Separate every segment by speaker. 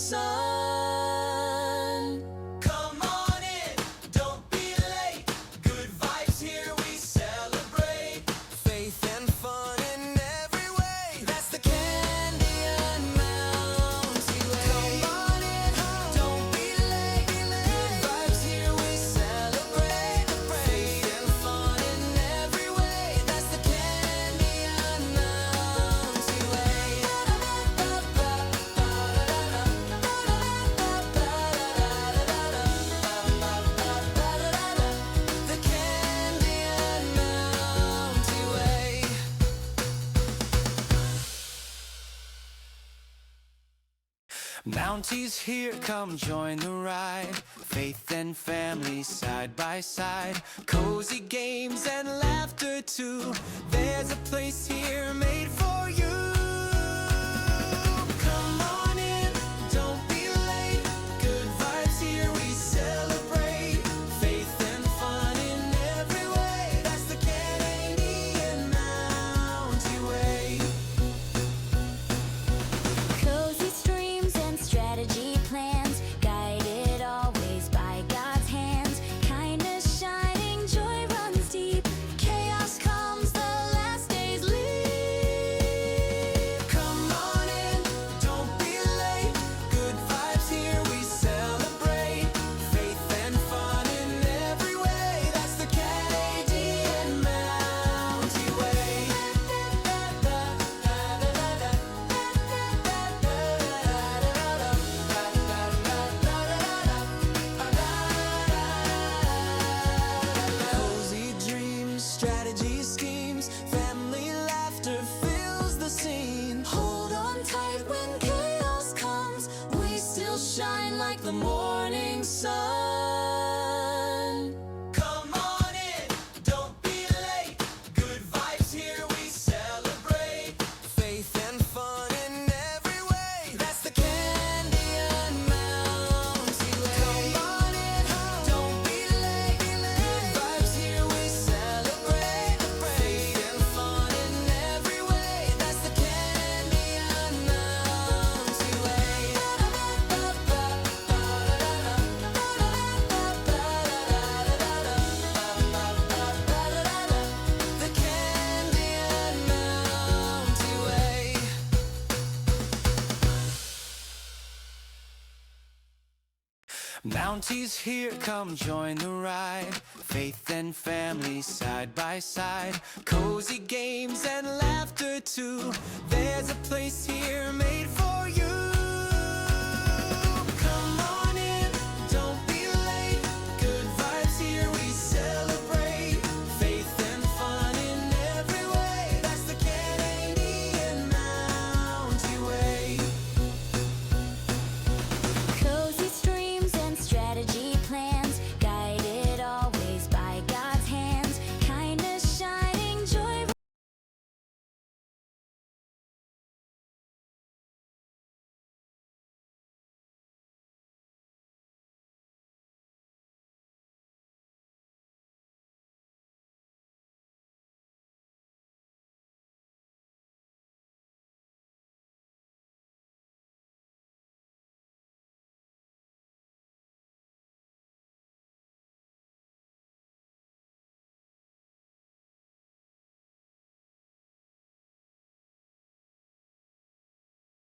Speaker 1: sun. Come on in, don't be late. Good vibes here, we celebrate. Faith and fun in every way. That's the Candy and Mountie way. Come on in, don't be late. Good vibes here, we celebrate. Faith and fun in every way. That's the Candy and Mountie way. The Candy and Mountie way. Mounties here, come join the ride. Faith and family side by side. Cozy games and laughter too. There's a place here made for you. Come on in, don't be late. Good vibes here, we celebrate. Faith and fun in every way. That's the Candy and Mountie way.
Speaker 2: Cozy streams and strategy plans, guided always by God's hands. Kindness shining, joy runs deep. Chaos comes, the last days leave.
Speaker 1: Come on in, don't be late. Good vibes here, we celebrate. Faith and fun in every way. That's the Candy and Mountie way. Cozy dreams, strategy schemes, family laughter fills the scene.
Speaker 2: Hold on tight when chaos comes, we still shine like the morning sun.
Speaker 1: Come on in, don't be late. Good vibes here, we celebrate. Faith and fun in every way. That's the Candy and Mountie way. Come on in, don't be late. Good vibes here, we celebrate. Faith and fun in every way. That's the Candy and Mountie way. The Candy and Mountie way. Mounties here, come join the ride. Faith and family side by side. Cozy games and laughter too. There's a place here made for you. Come on in, don't be late. Good vibes here, we celebrate. Faith and fun in every way. That's the Candy and Mountie way.
Speaker 2: Cozy streams and strategy plans, guided always by God's hands. Kindness shining, joy.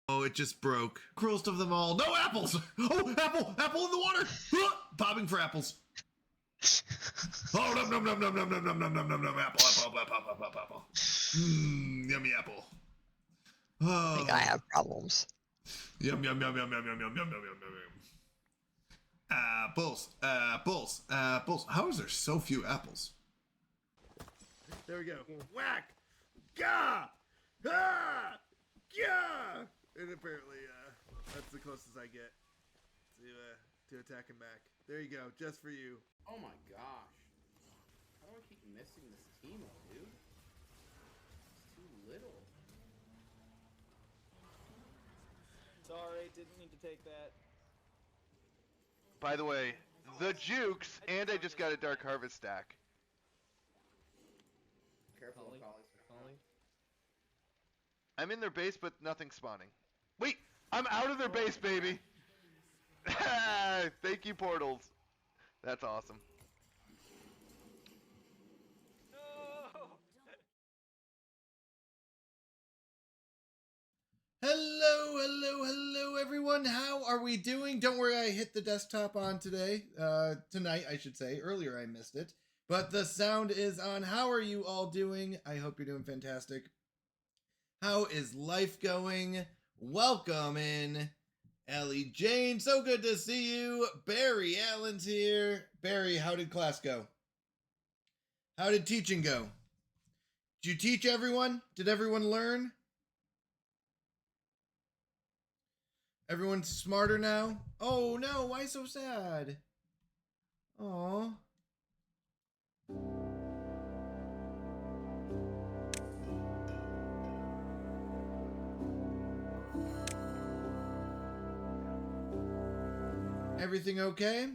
Speaker 3: Oh, it just broke. Cruelest of them all. No apples! Oh, apple! Apple in the water! Popping for apples. Oh, num num num num num num num num num num num apple, apple, apple, apple, apple, apple. Yummy apple.
Speaker 4: I
Speaker 3: Oh,
Speaker 4: think I have problems.
Speaker 3: yum yum yum yum yum yum yum yum yum yum yum. Apples, apples, apples. How is there so few apples? There we go. Whack! Gah! Ah! Yeah! And apparently, that's the closest I get to attacking back. There you go, just for you.
Speaker 5: Oh my gosh. How do I keep missing this chemo, dude? It's too little.
Speaker 6: Sorry, didn't mean to take that.
Speaker 7: By the way, the Jukes, and I just got a Dark Harvest stack.
Speaker 5: Careful of collies.
Speaker 7: I'm in their base, but nothing's spawning. Wait, I'm out of their base, baby. Thank you, Portals. That's awesome.
Speaker 3: Hello, hello, hello, everyone. How are we doing? Don't worry, I hit the desktop on today. Tonight, I should say. Earlier, I missed it. But the sound is on. How are you all doing? I hope you're doing fantastic. How is life going? Welcome in, Ellie Jane. So good to see you. Barry Allen's here. Barry, how did class go? How did teaching go? Did you teach everyone? Did everyone learn? Everyone's smarter now? Oh no, why so sad? Aww. Everything okay?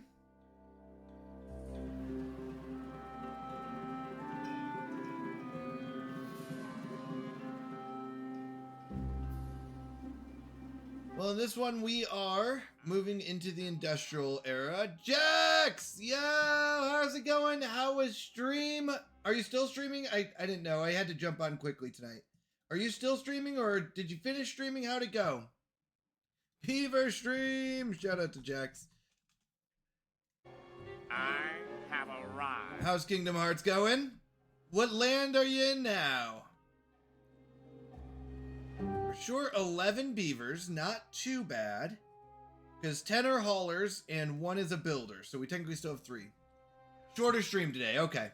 Speaker 3: Well, in this one, we are moving into the industrial era. Jax! Yo! How's it going? How was stream? Are you still streaming? I didn't know. I had to jump on quickly tonight. Are you still streaming, or did you finish streaming? How'd it go? Beaver stream! Shout out to Jax.
Speaker 8: I have arrived.
Speaker 3: How's Kingdom Hearts going? What land are you in now? For sure, 11 beavers, not too bad. Because 10 are haulers and 1 is a builder, so we technically still have 3. Shorter stream today, okay.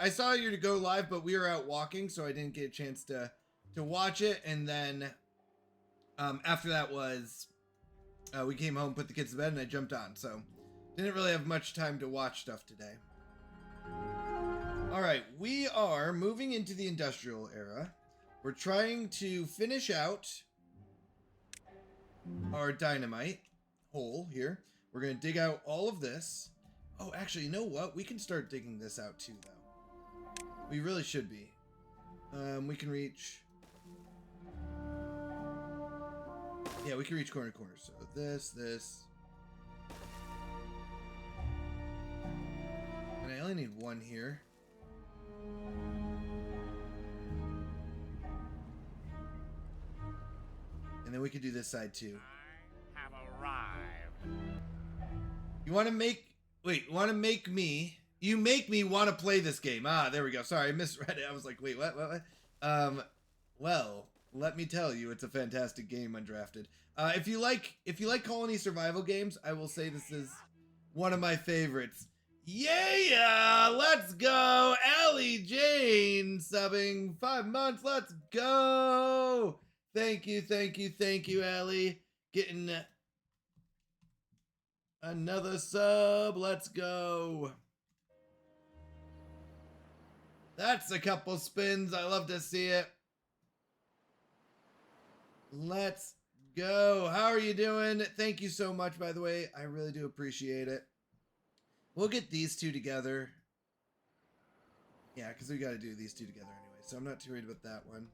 Speaker 3: I saw you to go live, but we were out walking, so I didn't get a chance to watch it. And then after that was, we came home, put the kids to bed, and I jumped on. So didn't really have much time to watch stuff today. All right, we are moving into the industrial era. We're trying to finish out our dynamite hole here. We're going to dig out all of this. Oh, actually, you know what? We can start digging this out too, though. We really should be. We can reach... Yeah, we can reach corner to corner. So this. And I only need 1 here. And then we could do this side too.
Speaker 8: I have arrived.
Speaker 3: You want to make... Wait, you want to make me... You make me want to play this game. Ah, there we go. Sorry, I misread it. I was like, wait, what? Well, let me tell you, it's a fantastic game, Undrafted. If you like colony survival games, I will say this is one of my favorites. Yeah! Let's go! Ellie Jane subbing 5 months. Let's go! Thank you, Ellie. Getting another sub. Let's go. That's a couple spins. I love to see it. Let's go. How are you doing? Thank you so much, by the way. I really do appreciate it. We'll get these 2 together. Yeah, because we got to do these 2 together anyway, so I'm not too worried about that one.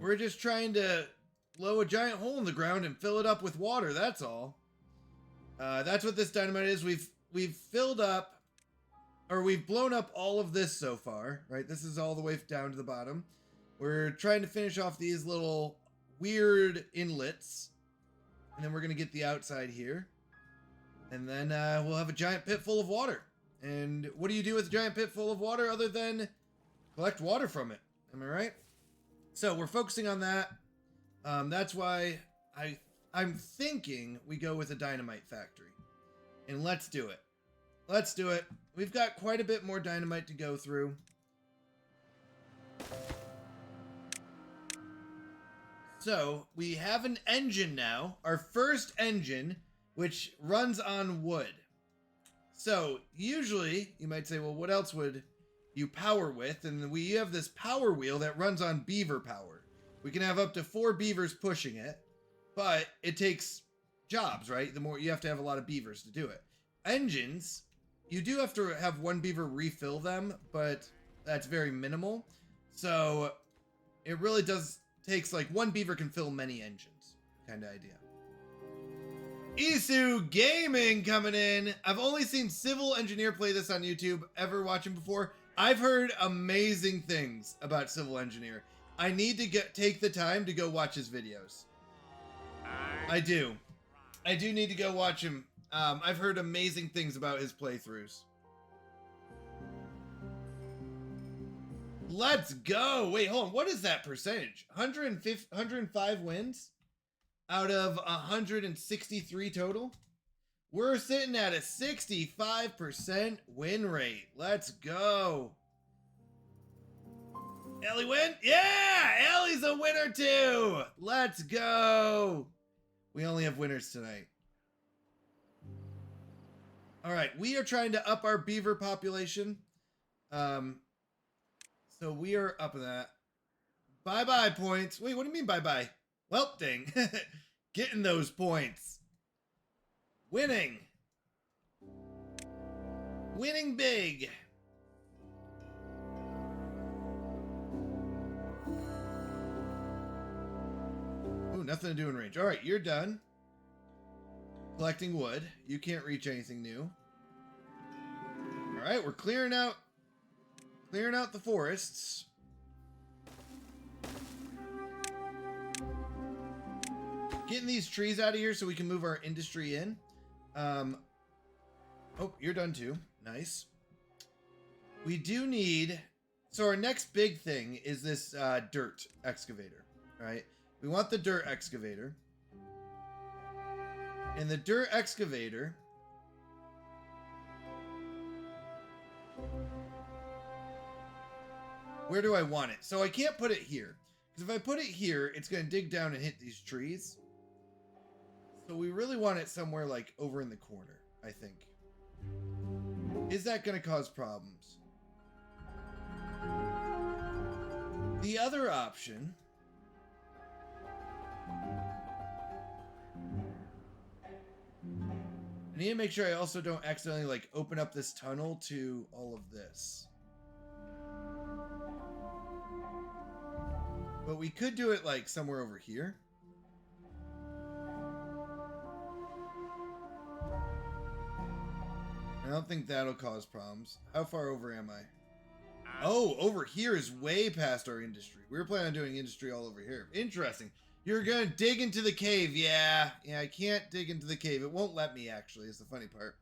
Speaker 3: We're just trying to blow a giant hole in the ground and fill it up with water, that's all. That's what this dynamite is. We've filled up, or we've blown up all of this so far, right? This is all the way down to the bottom. We're trying to finish off these little weird inlets. And then we're going to get the outside here. And then we'll have a giant pit full of water. And what do you do with a giant pit full of water other than collect water from it? Am I right? So we're focusing on that. That's why I'm thinking we go with a dynamite factory. And let's do it. Let's do it. We've got quite a bit more dynamite to go through. So we have an engine now. Our first engine, which runs on wood. So usually you might say, well, what else would you power with? And we have this power wheel that runs on beaver power. We can have up to 4 beavers pushing it, but it takes jobs, right? The more you have to have a lot of beavers to do it. Engines, you do have to have 1 beaver refill them, but that's very minimal. So it really takes like 1 beaver can fill many engines kind of idea. Isu Gaming coming in. I've only seen Civil Engineer play this on YouTube, ever watch him before. I've heard amazing things about Civil Engineer. I need to take the time to go watch his videos. I do. I do need to go watch him. I've heard amazing things about his playthroughs. Let's go. Wait, hold on. What is that percentage? 105 wins out of 163 total? We're sitting at a 65% win rate. Let's go. Ellie win? Yeah! Ellie's a winner too! Let's go! We only have winners tonight. Alright, we are trying to up our beaver population. So we are up in that. Bye-bye points. Wait, what do you mean bye-bye? Well, dang. Getting those points. Winning. Winning big. Ooh, nothing to do in range. All right, you're done. Collecting wood. You can't reach anything new. All right, we're clearing out the forests. Getting these trees out of here so we can move our industry in. Oh, you're done too. Nice. We do need... So our next big thing is this dirt excavator, right? We want the dirt excavator. And the dirt excavator... Where do I want it? So I can't put it here. Because if I put it here, it's going to dig down and hit these trees. So we really want it somewhere like over in the corner, I think. Is that going to cause problems? The other option... I need to make sure I also don't accidentally like open up this tunnel to all of this. But we could do it like somewhere over here. I don't think that'll cause problems. How far over am I? Oh, over here is way past our industry. We were planning on doing industry all over here. Interesting. You're gonna dig into the cave. Yeah, I can't dig into the cave. It won't let me, actually, is the funny part.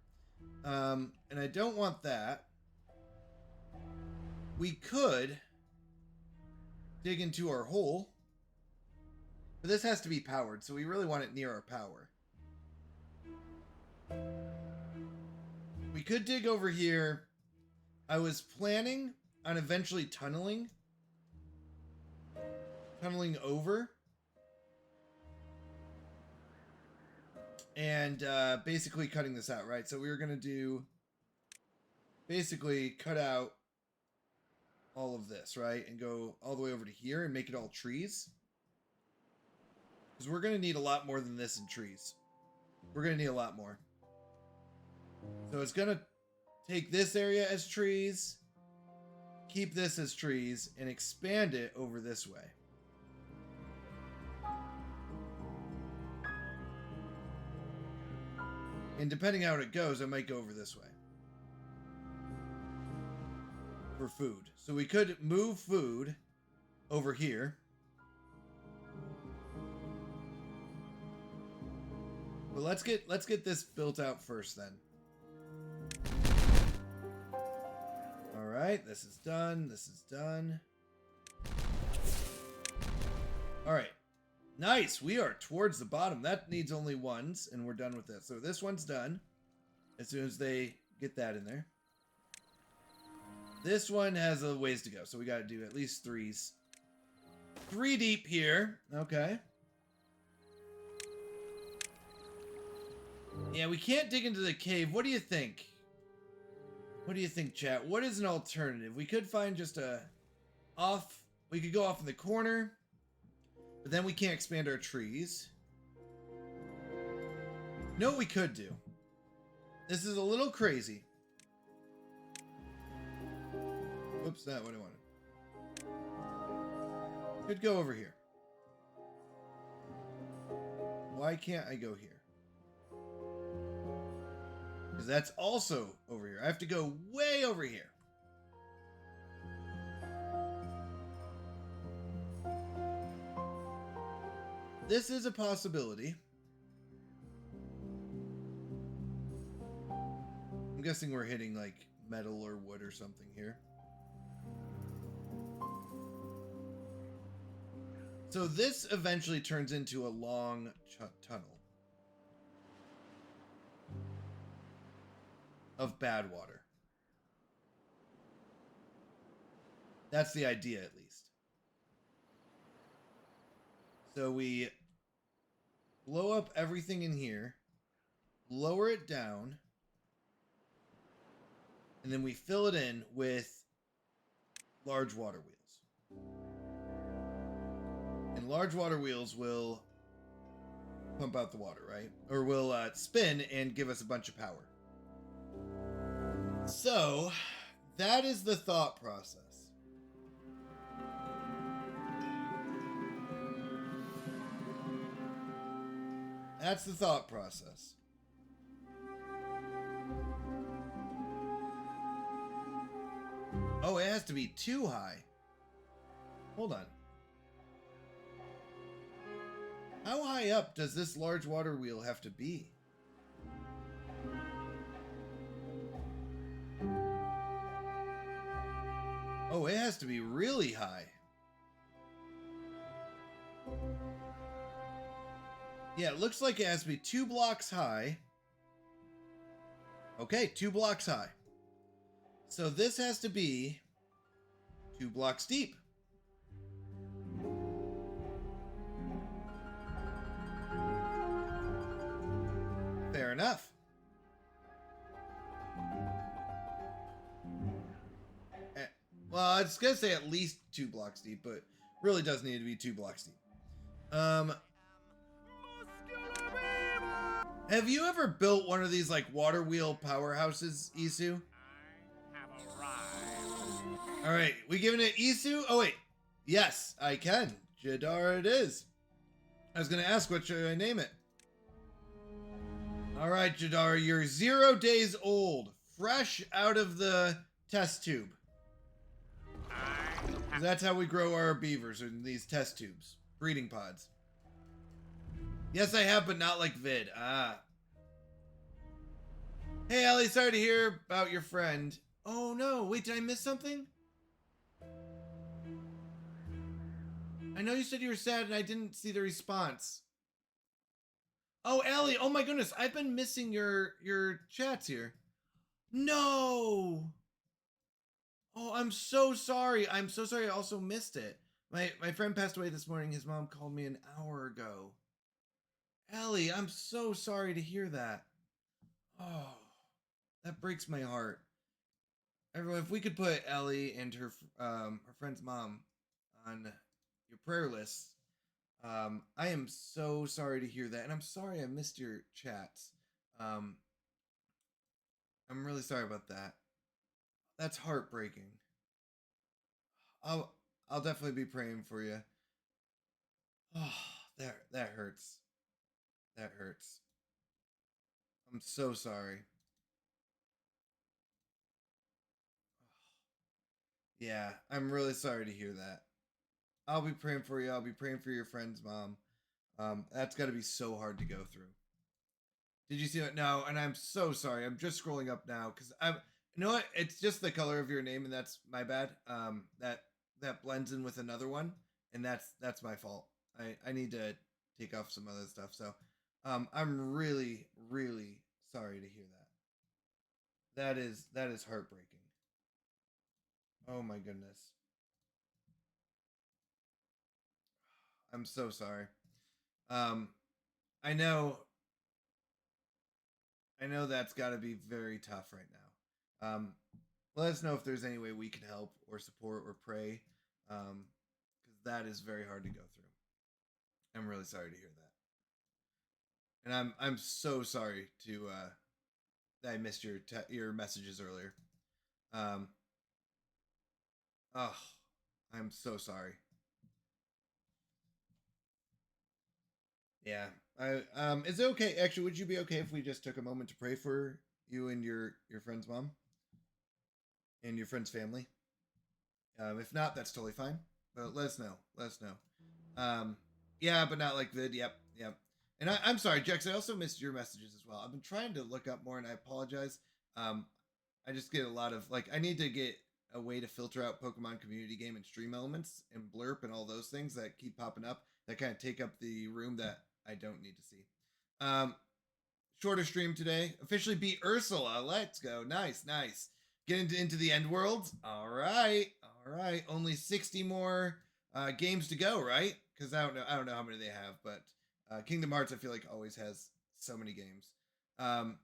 Speaker 3: And I don't want that. We could dig into our hole. But this has to be powered, so we really want it near our power. We could dig over here. I was planning on eventually tunneling over. And basically cutting this out, right? So we were going to do... Basically cut out all of this, right? And go all the way over to here and make it all trees. Because we're going to need a lot more than this in trees. We're going to need a lot more. So it's going to take this area as trees, keep this as trees, and expand it over this way. And depending on how it goes, I might go over this way. For food. So we could move food over here. But let's get this built out first then. Alright, this is done. This is done. Alright. Nice. We are towards the bottom. That needs only ones, and we're done with this. So this one's done. As soon as they get that in there. This one has a ways to go, so we got to do at least threes. 3 deep here. Okay. Yeah, we can't dig into the cave. What do you think? What do you think, chat? What is an alternative? We could find just a off... We could go off in the corner. But then we can't expand our trees. You know what we could do? This is a little crazy. Whoops, not what I wanted. Could go over here. Why can't I go here? Because that's also over here. I have to go way over here. This is a possibility. I'm guessing we're hitting like metal or wood or something here. So this eventually turns into a long tunnel of bad water. That's the idea, at least. So we blow up everything in here, lower it down, and then we fill it in with large water wheels. And large water wheels will pump out the water, right? Or will spin and give us a bunch of power. So that is the thought process. That's the thought process. Oh, it has to be too high. Hold on. How high up does this large water wheel have to be? Oh, it has to be really high. Yeah, it looks like it has to be 2 blocks high. Okay, 2 blocks high. So this has to be 2 blocks deep. Fair enough. Well, I was gonna say at least 2 blocks deep, but really does need to be 2 blocks deep. Have you ever built one of these like water wheel powerhouses, Isu?
Speaker 8: I have arrived.
Speaker 3: All right, we giving it Isu? Oh wait, yes, I can. Jadar, it is. I was gonna ask what should I name it. All right, Jadar, you're 0 days old, fresh out of the test tube. That's how we grow our beavers, in these test tubes, breeding pods. Yes, I have, but not like Vid. Ah. Hey, Ellie, sorry to hear about your friend. Oh, no. Wait, did I miss something? I know you said you were sad and I didn't see the response. Oh, Ellie. Oh, my goodness. I've been missing your chats here. No. Oh, I'm so sorry. I'm so sorry I also missed it. My friend passed away this morning. His mom called me an hour ago. Ellie, I'm so sorry to hear that. Oh, that breaks my heart. Everyone, if we could put Ellie and her friend's mom on your prayer list. I am so sorry to hear that, and I'm sorry I missed your chats. I'm really sorry about that. That's heartbreaking. I'll definitely be praying for you. Oh, that hurts. That hurts. I'm so sorry. Yeah, I'm really sorry to hear that. I'll be praying for you. I'll be praying for your friend's mom. That's got to be so hard to go through. Did you see that? No, and I'm so sorry. I'm just scrolling up now because I'm. You know what? It's just the color of your name, and that's my bad. That blends in with another one, and that's my fault. I need to take off some other stuff. So, I'm really sorry to hear that. That is heartbreaking. Oh my goodness. I'm so sorry. Um, I know that's got to be very tough right now. Let us know if there's any way we can help or support or pray, because that is very hard to go through. I'm really sorry to hear that, and I'm so sorry to that I missed your messages earlier. Oh, I'm so sorry. Yeah, is it okay? Actually, would you be okay if we just took a moment to pray for You and your friend's mom and your friend's family. If not, that's totally fine. But let us know. Let us know. Yeah, but not like vid. Yep, yep. And I'm sorry, Jex. I also missed your messages as well. I've been trying to look up more, and I apologize. Um, I just get a lot of like I need to get a way to filter out Pokemon community game and stream elements and blurp and all those things that keep popping up that kind of take up the room that I don't need to see. Um, Shorter stream today. Officially beat Ursula. Let's go. Nice, nice. Get into the end world. All right, all right. Only 60 more games to go, right? Because I don't know how many they have, but Kingdom Hearts I feel like always has so many games. Um,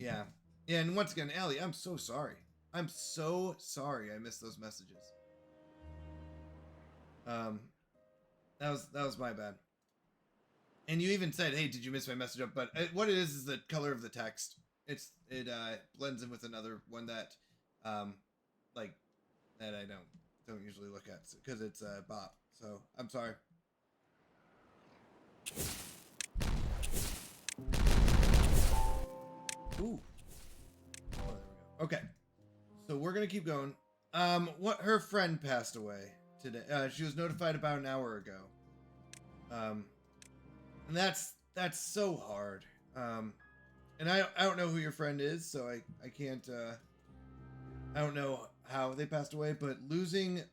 Speaker 3: yeah, yeah. And once again, Allie, I'm so sorry. I'm so sorry I missed those messages. Um, that was my bad. And you even said, "Hey, did you miss my message?" But what it is the color of the text. It blends in with another one that, like that I don't usually look at because it's a bot. So I'm sorry. Ooh. Oh, there we go. Okay. So we're gonna keep going. What her friend passed away today. She was notified about an hour ago. And that's so hard. And I don't know who your friend is, so I can't I don't know how they passed away, but losing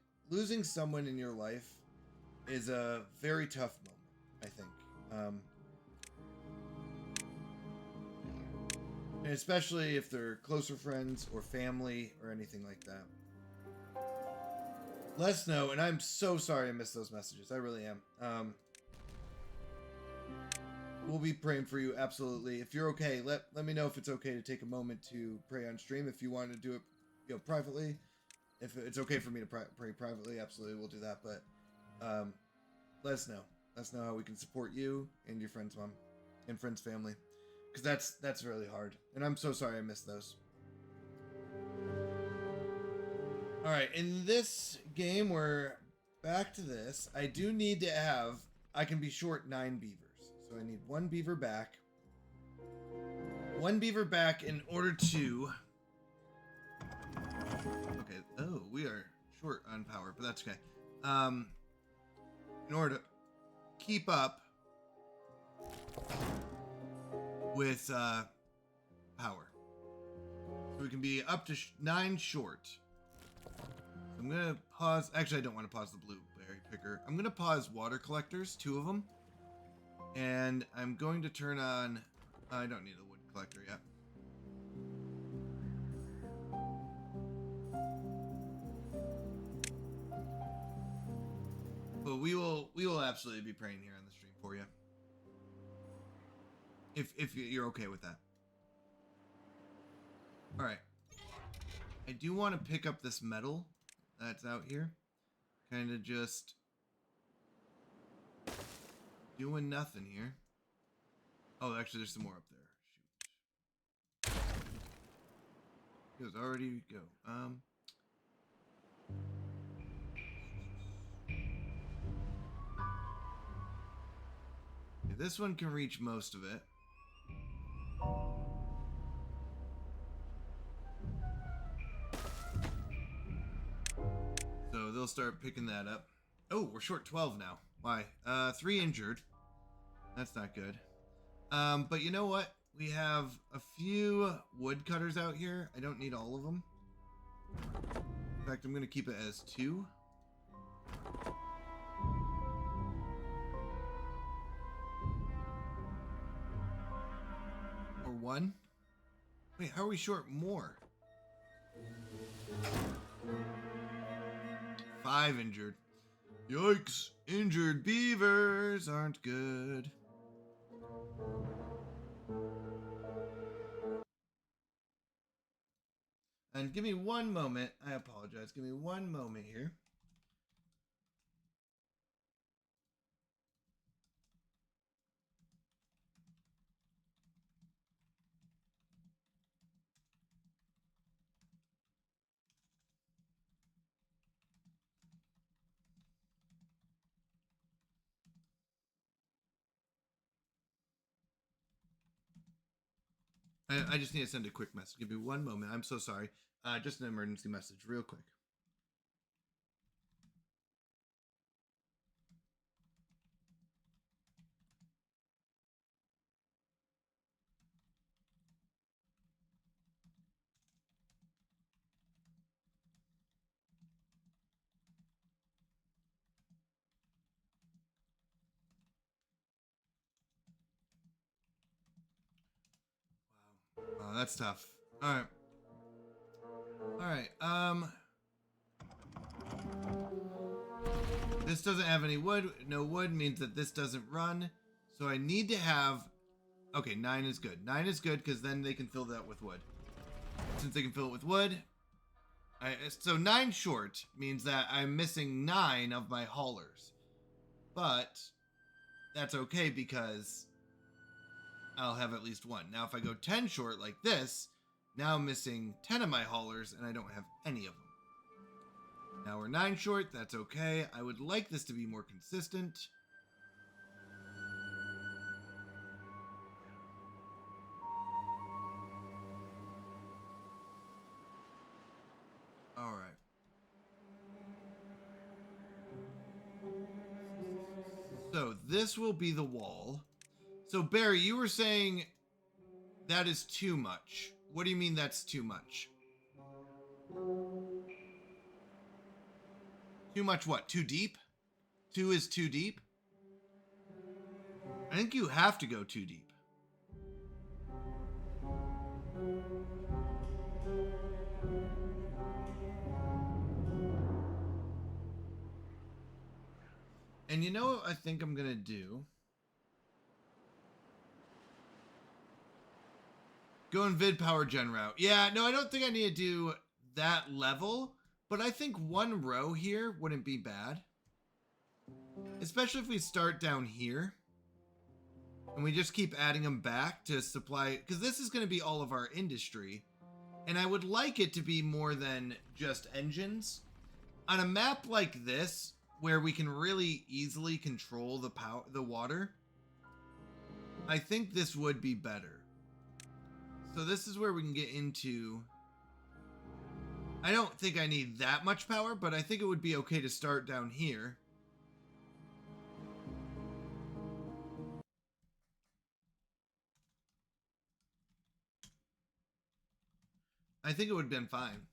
Speaker 3: someone in your life is a very tough moment, I think. And especially if they're closer friends or family or anything like that. Let us know, and I'm so sorry I missed those messages. I really am. We'll be praying for you, absolutely. If you're okay, let me know if it's okay to take a moment to pray on stream. If you want to do it, privately. If it's okay for me to pray privately, absolutely, we'll do that. But let us know. Let us know how we can support you and your friend's mom and friend's family, because that's really hard. And I'm so sorry I missed those. All right, in this game, we're back to this. I do need to have. I can be short 9 beavers, so I need 1 beaver back. 1 beaver back in order to. Okay. Oh, we are short on power, but that's okay. In order to keep up with power, so we can be up to 9 short. I'm gonna pause. Actually, I don't want to pause the blueberry picker. I'm gonna pause water collectors, 2 of them, and I'm going to turn on. I don't need a wood collector yet. But we will absolutely be praying here on the stream for you. If you're okay with that. All right. I do want to pick up this metal that's out here. Kind of just doing nothing here. Oh, actually, there's some more up there. Shoot. It was already go. Okay, this one can reach most of it. So they'll start picking that up. Oh, we're short 12 now. Why? 3 injured. That's not good. But you know what? We have a few woodcutters out here. I don't need all of them. In fact, I'm going to keep it as 2. Or 1. Wait, how are we short more? 5 injured. Yikes! Injured beavers aren't good. And give me 1 moment. I apologize. Give me 1 moment here. I just need to send a quick message. Give me one moment. I'm so sorry. Just an emergency message, real quick. Wow, that's tough. All right. All right. This doesn't have any wood. No wood means that this doesn't run. So I need to have. Okay, 9 is good. 9 is good because then they can fill that with wood. Since they can fill it with wood, so 9 short means that I'm missing 9 of my haulers. But that's okay because I'll have at least 1. Now if I go 10 short like this, now I'm missing 10 of my haulers and I don't have any of them. Now we're 9 short, that's okay. I would like this to be more consistent. All right. So this will be the wall. So Barry, you were saying that is too much. What do you mean that's too much? Too much what? Too deep? 2 is too deep? I think you have to go too deep. And you know what I think I'm gonna do? Go in vid power gen route. Yeah, no, I don't think I need to do that level, but I think 1 row here wouldn't be bad. Especially if we start down here. And we just keep adding them back to supply, because this is going to be all of our industry. And I would like it to be more than just engines. On a map like this, where we can really easily control the water, I think this would be better. So this is where we can get into... I don't think I need that much power, but I think it would be okay to start down here. I think it would have been fine.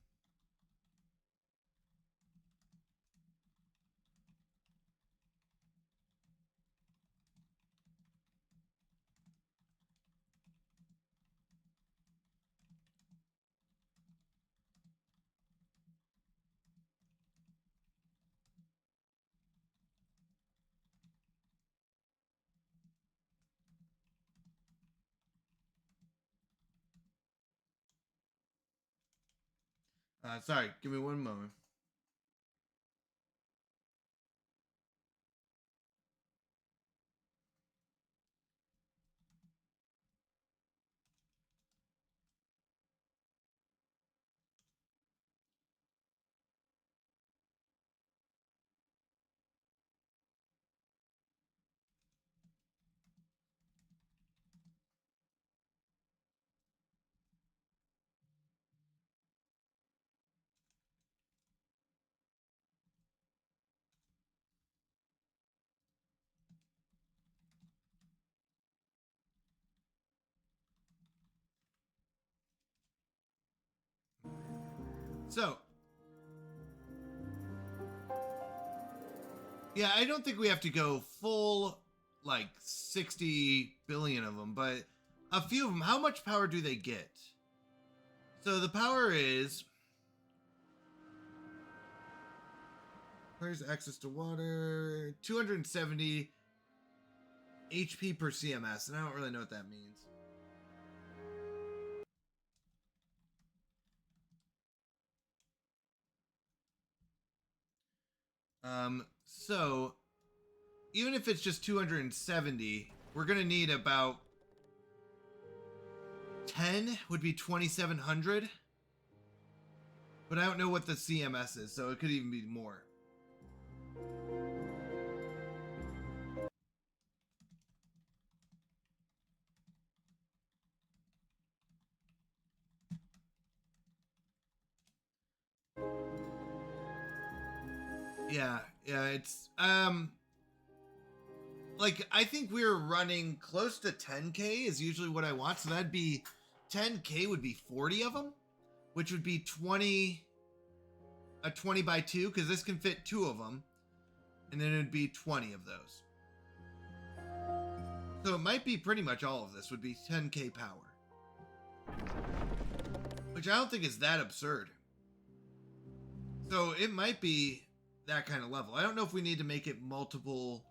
Speaker 3: Sorry, give me one moment. So, yeah, I don't think we have to go full, like, 60 billion of them, but a few of them, how much power do they get? So the power is... Where's access to water? 270 HP per CMS, and I don't really know what that means. So even if it's just 270, we're gonna need about 10 would be 2,700. But I don't know what the CMS is, so it could even be more. Yeah, it's like I think we're running close to 10k is usually what I want. So that'd be 10k would be 40 of them, which would be 20 a 20 by 2 because this can fit 2 of them, and then it'd be 20 of those. So it might be pretty much all of this would be 10k power, which I don't think is that absurd. So it might be that kind of level. I don't know if we need to make it multiple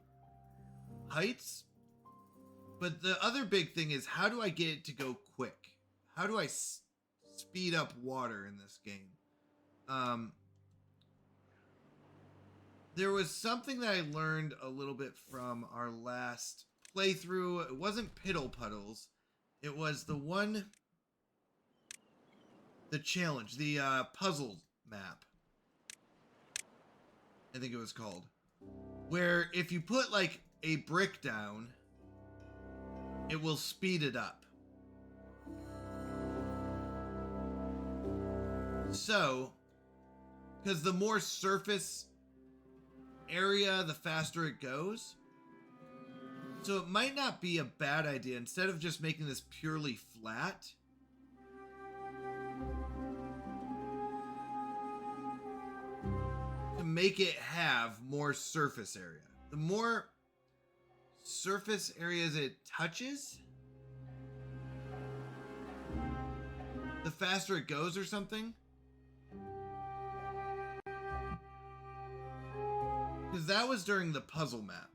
Speaker 3: heights, but the other big thing is, how do I get it to go quick? How do I speed up water in this game? There was something that I learned a little bit from our last playthrough. It wasn't Piddle Puddles. It was the challenge, the puzzle map, I think it was called, where if you put like a brick down, it will speed it up. So, because the more surface area, the faster it goes. So it might not be a bad idea, instead of just making this purely flat, to make it have more surface area. The more surface areas it touches, the faster it goes or something. Because that was during the puzzle map.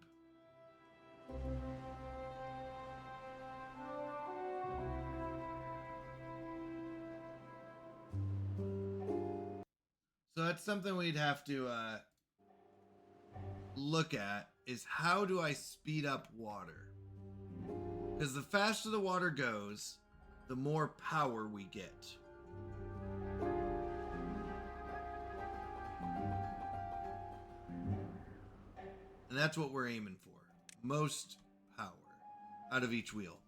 Speaker 3: So that's something we'd have to look at, is how do I speed up water? Because the faster the water goes, the more power we get. And that's what we're aiming for. Most power out of each wheel.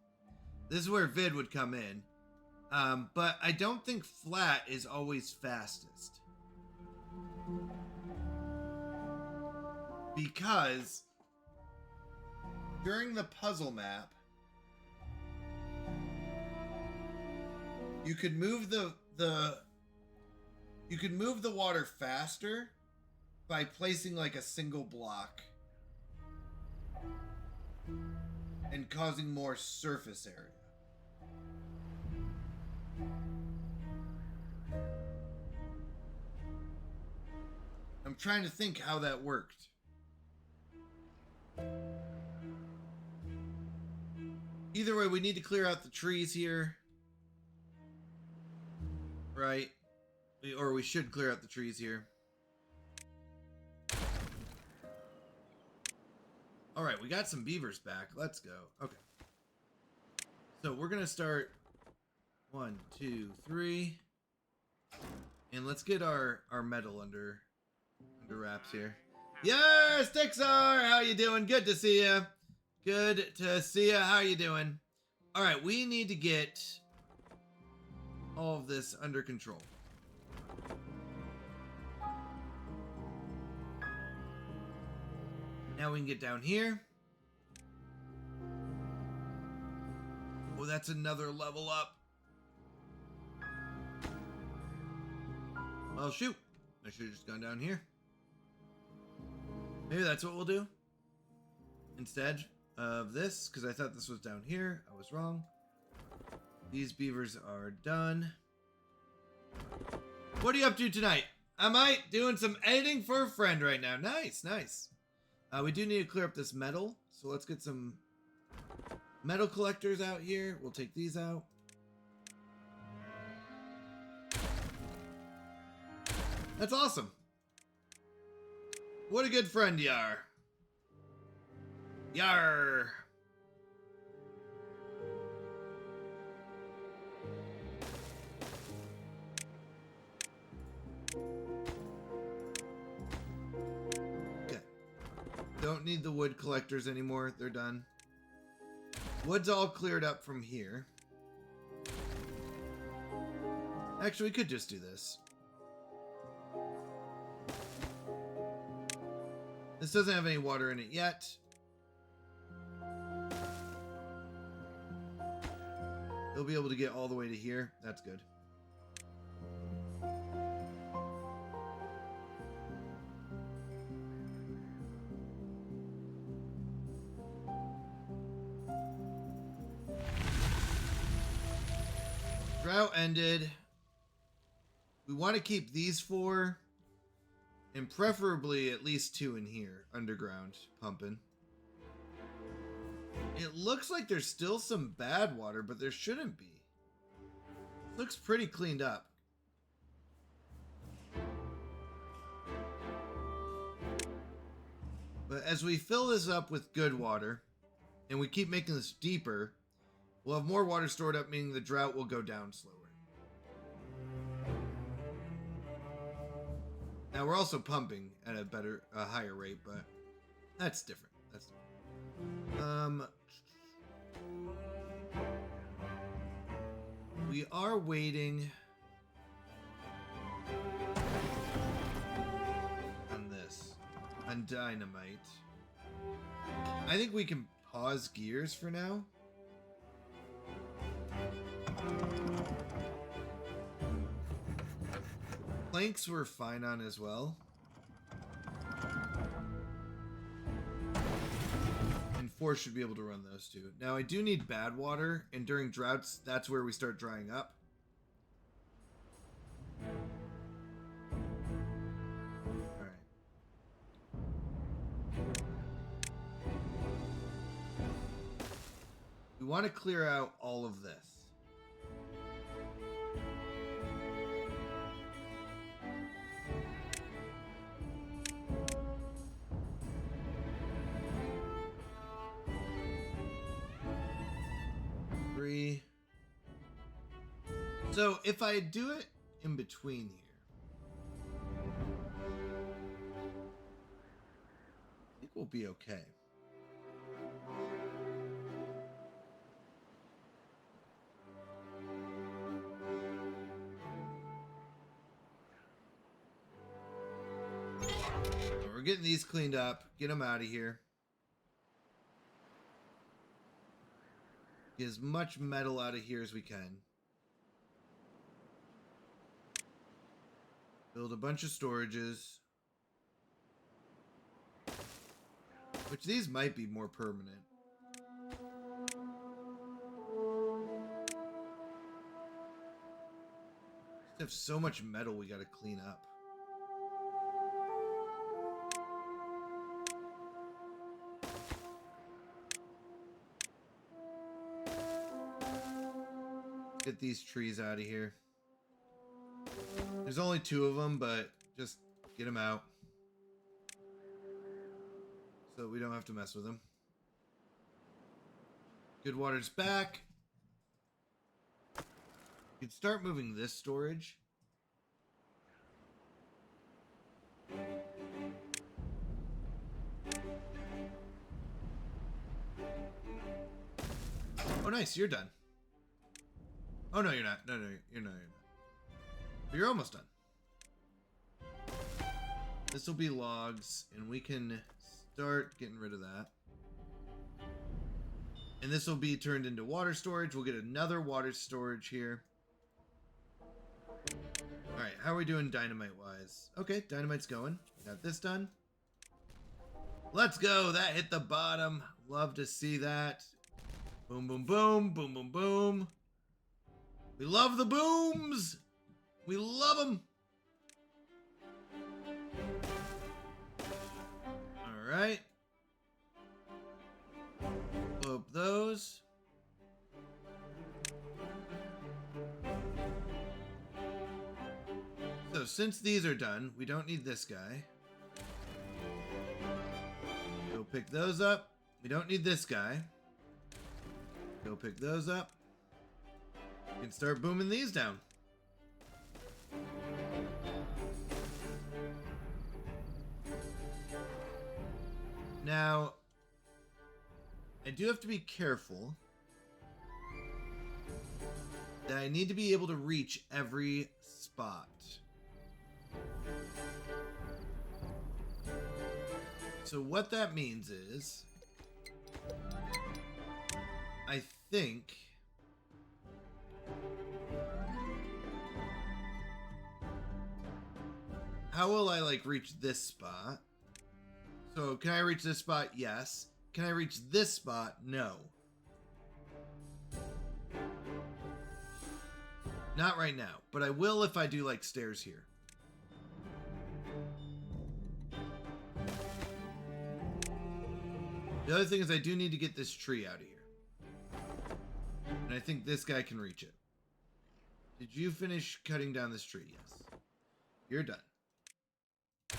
Speaker 3: This is where vid would come in. But I don't think flat is always fastest. Because during the puzzle map, you could move the water faster by placing like a single block and causing more surface area. I'm trying to think how that worked. Either way, we need to clear out the trees here. Right? Or we should clear out the trees here. Alright, we got some beavers back. Let's go. Okay. So we're going to start 1, 2, 3. And let's get our metal under wraps here. Yes, Tixar! How you doing? Good to see you. Good to see you. How you doing? Alright, we need to get all of this under control. Now we can get down here. Oh, that's another level up. Well, shoot. I should have just gone down here. Maybe that's what we'll do instead of this, because I thought this was down here. I was wrong. These beavers are done. What are you up to tonight? I might doing some editing for a friend right now. Nice, nice. We do need to clear up this metal, so let's get some metal collectors out here. We'll take these out. That's awesome. What a good friend you are. Yar. Okay. Don't need the wood collectors anymore. They're done. Wood's all cleared up from here. Actually, we could just do this. This doesn't have any water in it yet. They'll be able to get all the way to here. That's good. Drought ended. We want to keep these 4, and preferably at least 2 in here, underground, pumping. It looks like there's still some bad water, but there shouldn't be. Looks pretty cleaned up. But as we fill this up with good water, and we keep making this deeper, we'll have more water stored up, meaning the drought will go down slower. Now we're also pumping at a higher rate, but that's different. That's different. We are waiting on this, on dynamite. I think we can pause gears for now. Planks we're fine on as well. And 4 should be able to run those 2. Now I do need bad water, and during droughts, that's where we start drying up. Alright. We want to clear out all of this. So if I do it in between here, I think we'll be okay. We're getting these cleaned up. Get them out of here. Get as much metal out of here as we can. Build a bunch of storages. Which these might be more permanent. Just have so much metal we gotta clean up. Get these trees out of here. There's only 2 of them, but just get them out. So we don't have to mess with them. Good water's back. You can start moving this storage. Oh, nice. You're done. Oh, no, you're not. No, you're not. But you're almost done. This will be logs, and we can start getting rid of that. And this will be turned into water storage. We'll get another water storage here. Alright, how are we doing dynamite-wise? Okay, dynamite's going. Got this done. Let's go! That hit the bottom. Love to see that. Boom, boom, boom. Boom, boom, boom. We love the booms! We love them! Alright. Blow up those. So since these are done, we don't need this guy. Go pick those up. We don't need this guy. Go pick those up. We can start booming these down. Now, I do have to be careful that I need to be able to reach every spot. So what that means is, I think how will I like reach this spot? So can I reach this spot? Yes. Can I reach this spot? No. Not right now, but I will if I do like stairs here. The other thing is I do need to get this tree out of here. And I think this guy can reach it. Did you finish cutting down this tree? Yes. You're done. We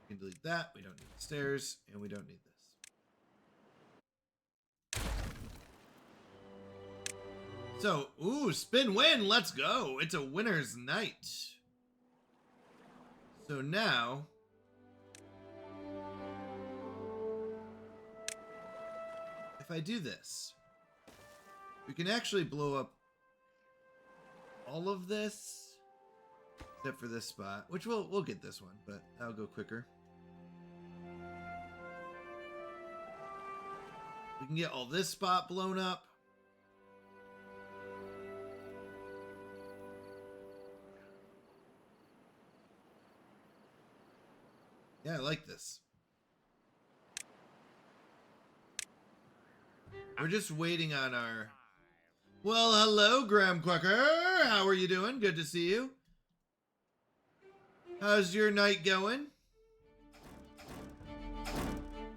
Speaker 3: can delete that. We don't need the stairs, and we don't need this. So, ooh, spin win. Let's go. It's a winner's night. So now, if I do this, we can actually blow up all of this, except for this spot, which we'll get this one, but that'll go quicker. We can get all this spot blown up. Yeah, I like this. We're just waiting on our... Well, hello, Graham Quacker. How are you doing? Good to see you. How's your night going?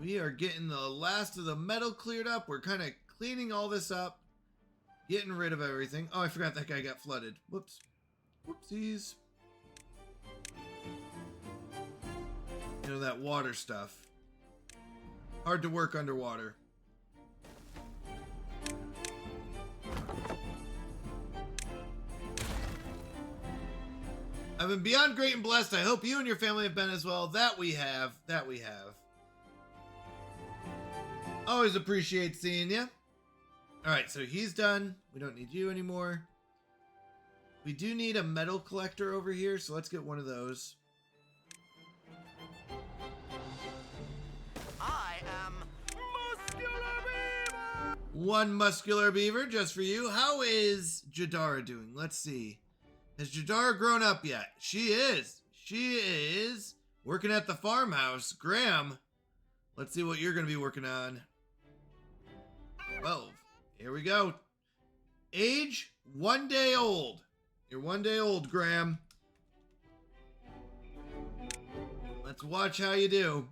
Speaker 3: We are getting the last of the metal cleared up. We're kind of cleaning all this up. Getting rid of everything. Oh, I forgot that guy got flooded. Whoops. Whoopsies. You know, that water stuff. Hard to work underwater. I've been beyond great and blessed. I hope you and your family have been as well. That we have. That we have. Always appreciate seeing you. Alright, so he's done. We don't need you anymore. We do need a metal collector over here, so let's get one of those.
Speaker 1: I am Muscular Beaver!
Speaker 3: One muscular beaver just for you. How is Jadara doing? Let's see. Has Jadara grown up yet? She is. She is working at the farmhouse. Graham, let's see what you're going to be working on. 12. Here we go. Age, 1 day old. You're 1 day old, Graham. Let's watch how you do.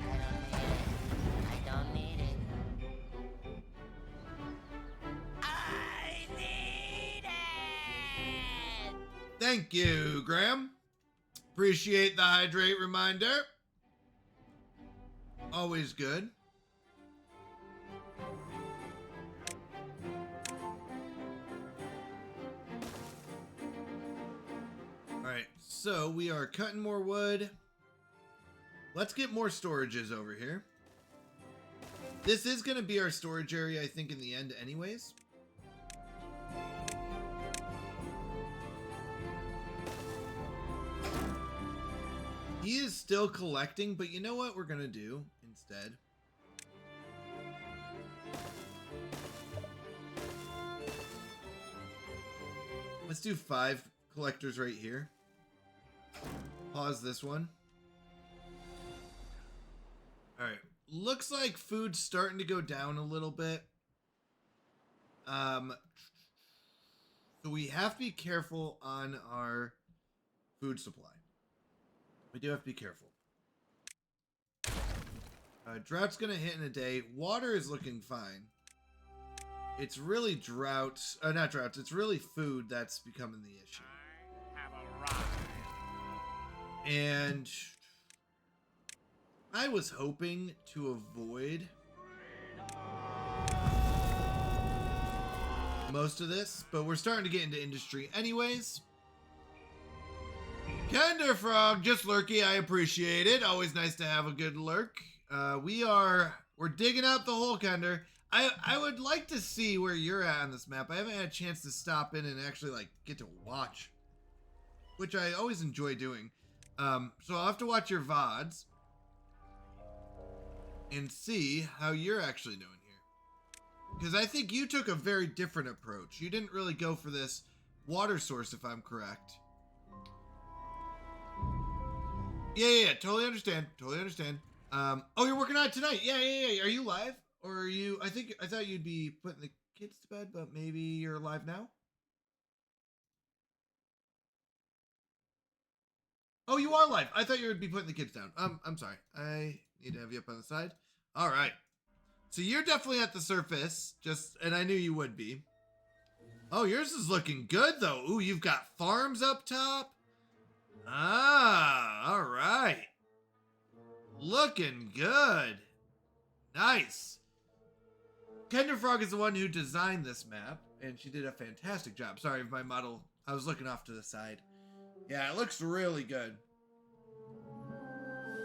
Speaker 1: I don't need it. I need it!
Speaker 3: Thank you, Graham. Appreciate the hydrate reminder. Always good. Alright, so we are cutting more wood. Let's get more storages over here. This is going to be our storage area, I think, in the end anyways. He is still collecting, but you know what we're going to do instead? Let's do 5 collectors right here. Pause this one. Alright. Looks like food's starting to go down a little bit. So we have to be careful on our food supply. We do have to be careful. Drought's going to hit in a day. Water is looking fine. It's really droughts. Not droughts. It's really food that's becoming the issue.
Speaker 8: I have arrived.
Speaker 3: And I was hoping to avoid most of this, but we're starting to get into industry anyways. Kender Frog, just lurky, I appreciate it. Always nice to have a good lurk. We're digging out the hole, Kender. I would like to see where you're at on this map. I haven't had a chance to stop in and actually like get to watch, which I always enjoy doing. So I'll have to watch your VODs and see how you're actually doing here. Because I think you took a very different approach. You didn't really go for this water source, if I'm correct. Yeah, totally understand. Totally understand. Oh, you're working on it tonight. Yeah. Are you live? Or are you, I thought you'd be putting the kids to bed, but maybe you're live now? Oh, you are live. I thought you would be putting the kids down. I'm sorry. I need to have you up on the side. All right. So you're definitely at the surface, and I knew you would be. Oh, yours is looking good though. Ooh, you've got farms up top. Ah, all right. Looking good. Nice. Kender Frog is the one who designed this map, and she did a fantastic job. Sorry if my model, I was looking off to the side. Yeah, it looks really good.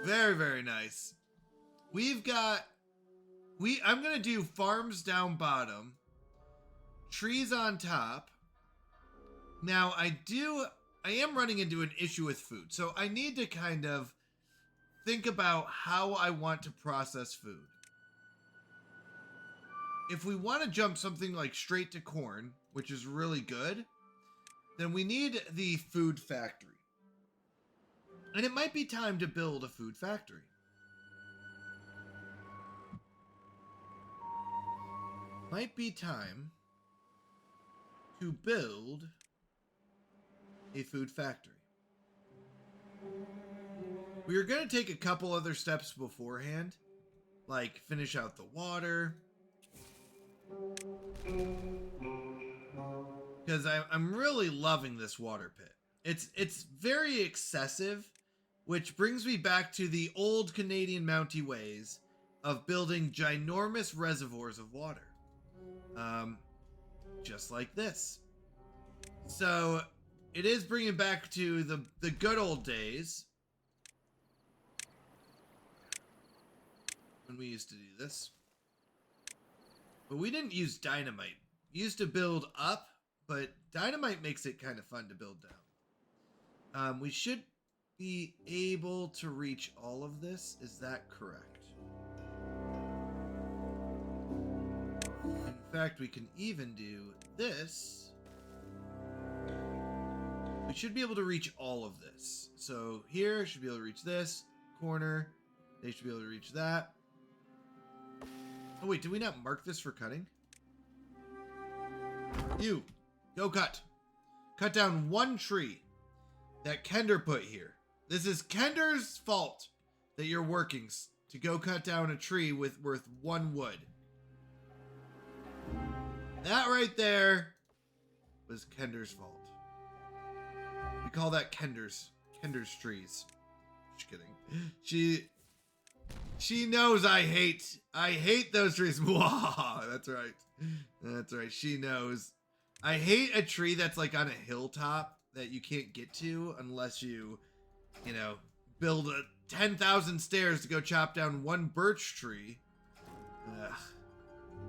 Speaker 3: Very, very nice. I'm going to do farms down bottom, trees on top. Now, I am running into an issue with food, so I need to kind of think about how I want to process food. If we want to jump something like straight to corn, which is really good, then we need the food factory. And it might be time to build a food factory. Might be time to build a food factory. We are going to take a couple other steps beforehand, like finish out the water. Because I'm really loving this water pit. It's very excessive, which brings me back to the old Canadian Mountie ways of building ginormous reservoirs of water. Just like this. So it is bringing back to the good old days when we used to do this. But we didn't use dynamite. We used to build up, but dynamite makes it kind of fun to build down. We should be able to reach all of this. Is that correct? In fact, we can even do this. We should be able to reach all of this. So here, should be able to reach this. Corner, they should be able to reach that. Oh wait, did we not mark this for cutting? You, go cut. Cut down one tree that Kender put here. This is Kender's fault that you're working to go cut down a tree worth one wood. That right there was Kender's fault. We call that Kender's trees. Just kidding. She knows I hate those trees. That's right. That's right. She knows. I hate a tree that's like on a hilltop that you can't get to unless you build 10,000 stairs to go chop down one birch tree.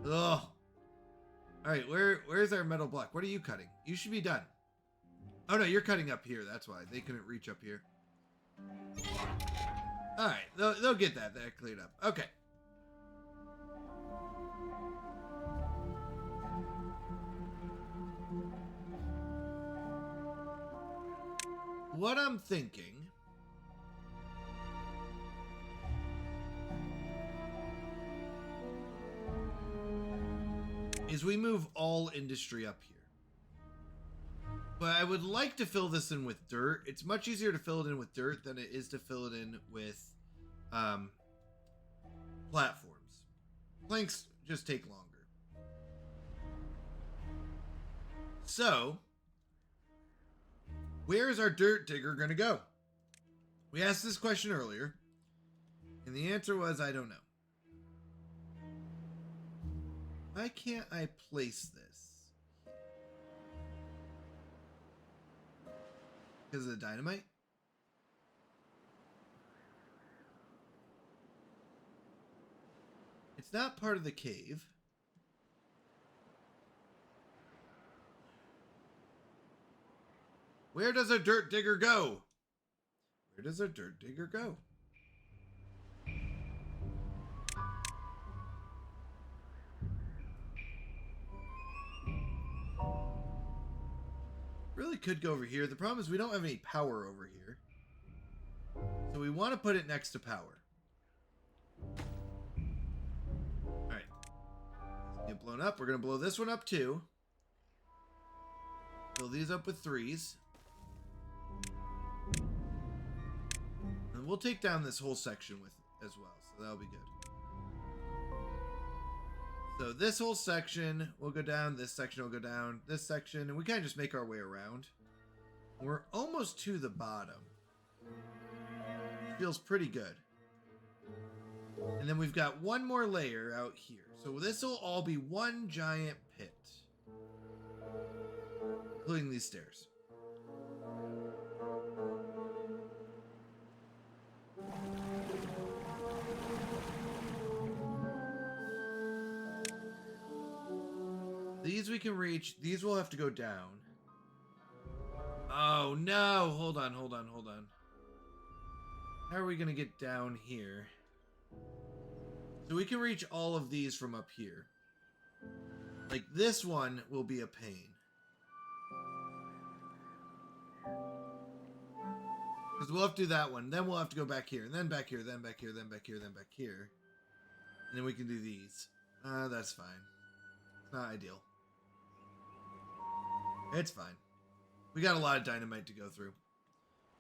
Speaker 3: Ugh. All right, where's our metal block? What are you cutting? You should be done. Oh no, you're cutting up here. That's why they couldn't reach up here. All right, they'll get that cleared up. Okay. What I'm thinking is we move all industry up here. But I would like to fill this in with dirt. It's much easier to fill it in with dirt than it is to fill it in with platforms. Planks just take longer. So, where is our dirt digger going to go? We asked this question earlier, and the answer was, I don't know. Why can't I place this? Because of the dynamite? It's not part of the cave. Where does a dirt digger go? Where does a dirt digger go? Really could go over here. The problem is we don't have any power over here. So we want to put it next to power. Alright. Get blown up. We're going to blow this one up too. Fill these up with 3s. And we'll take down this whole section with as well. So that'll be good. So this whole section will go down, this section will go down, this section, and we kind of just make our way around. We're almost to the bottom. Feels pretty good. And then we've got one more layer out here. So this will all be one giant pit. Including these stairs. These we can reach. These will have to go down. Oh no! Hold on. How are we going to get down here? So we can reach all of these from up here. Like this one will be a pain. Because we'll have to do that one. Then we'll have to go back here. And then back here. Then back here. Then back here. Then back here. And then we can do these. That's fine. It's not ideal. It's fine. We got a lot of dynamite to go through.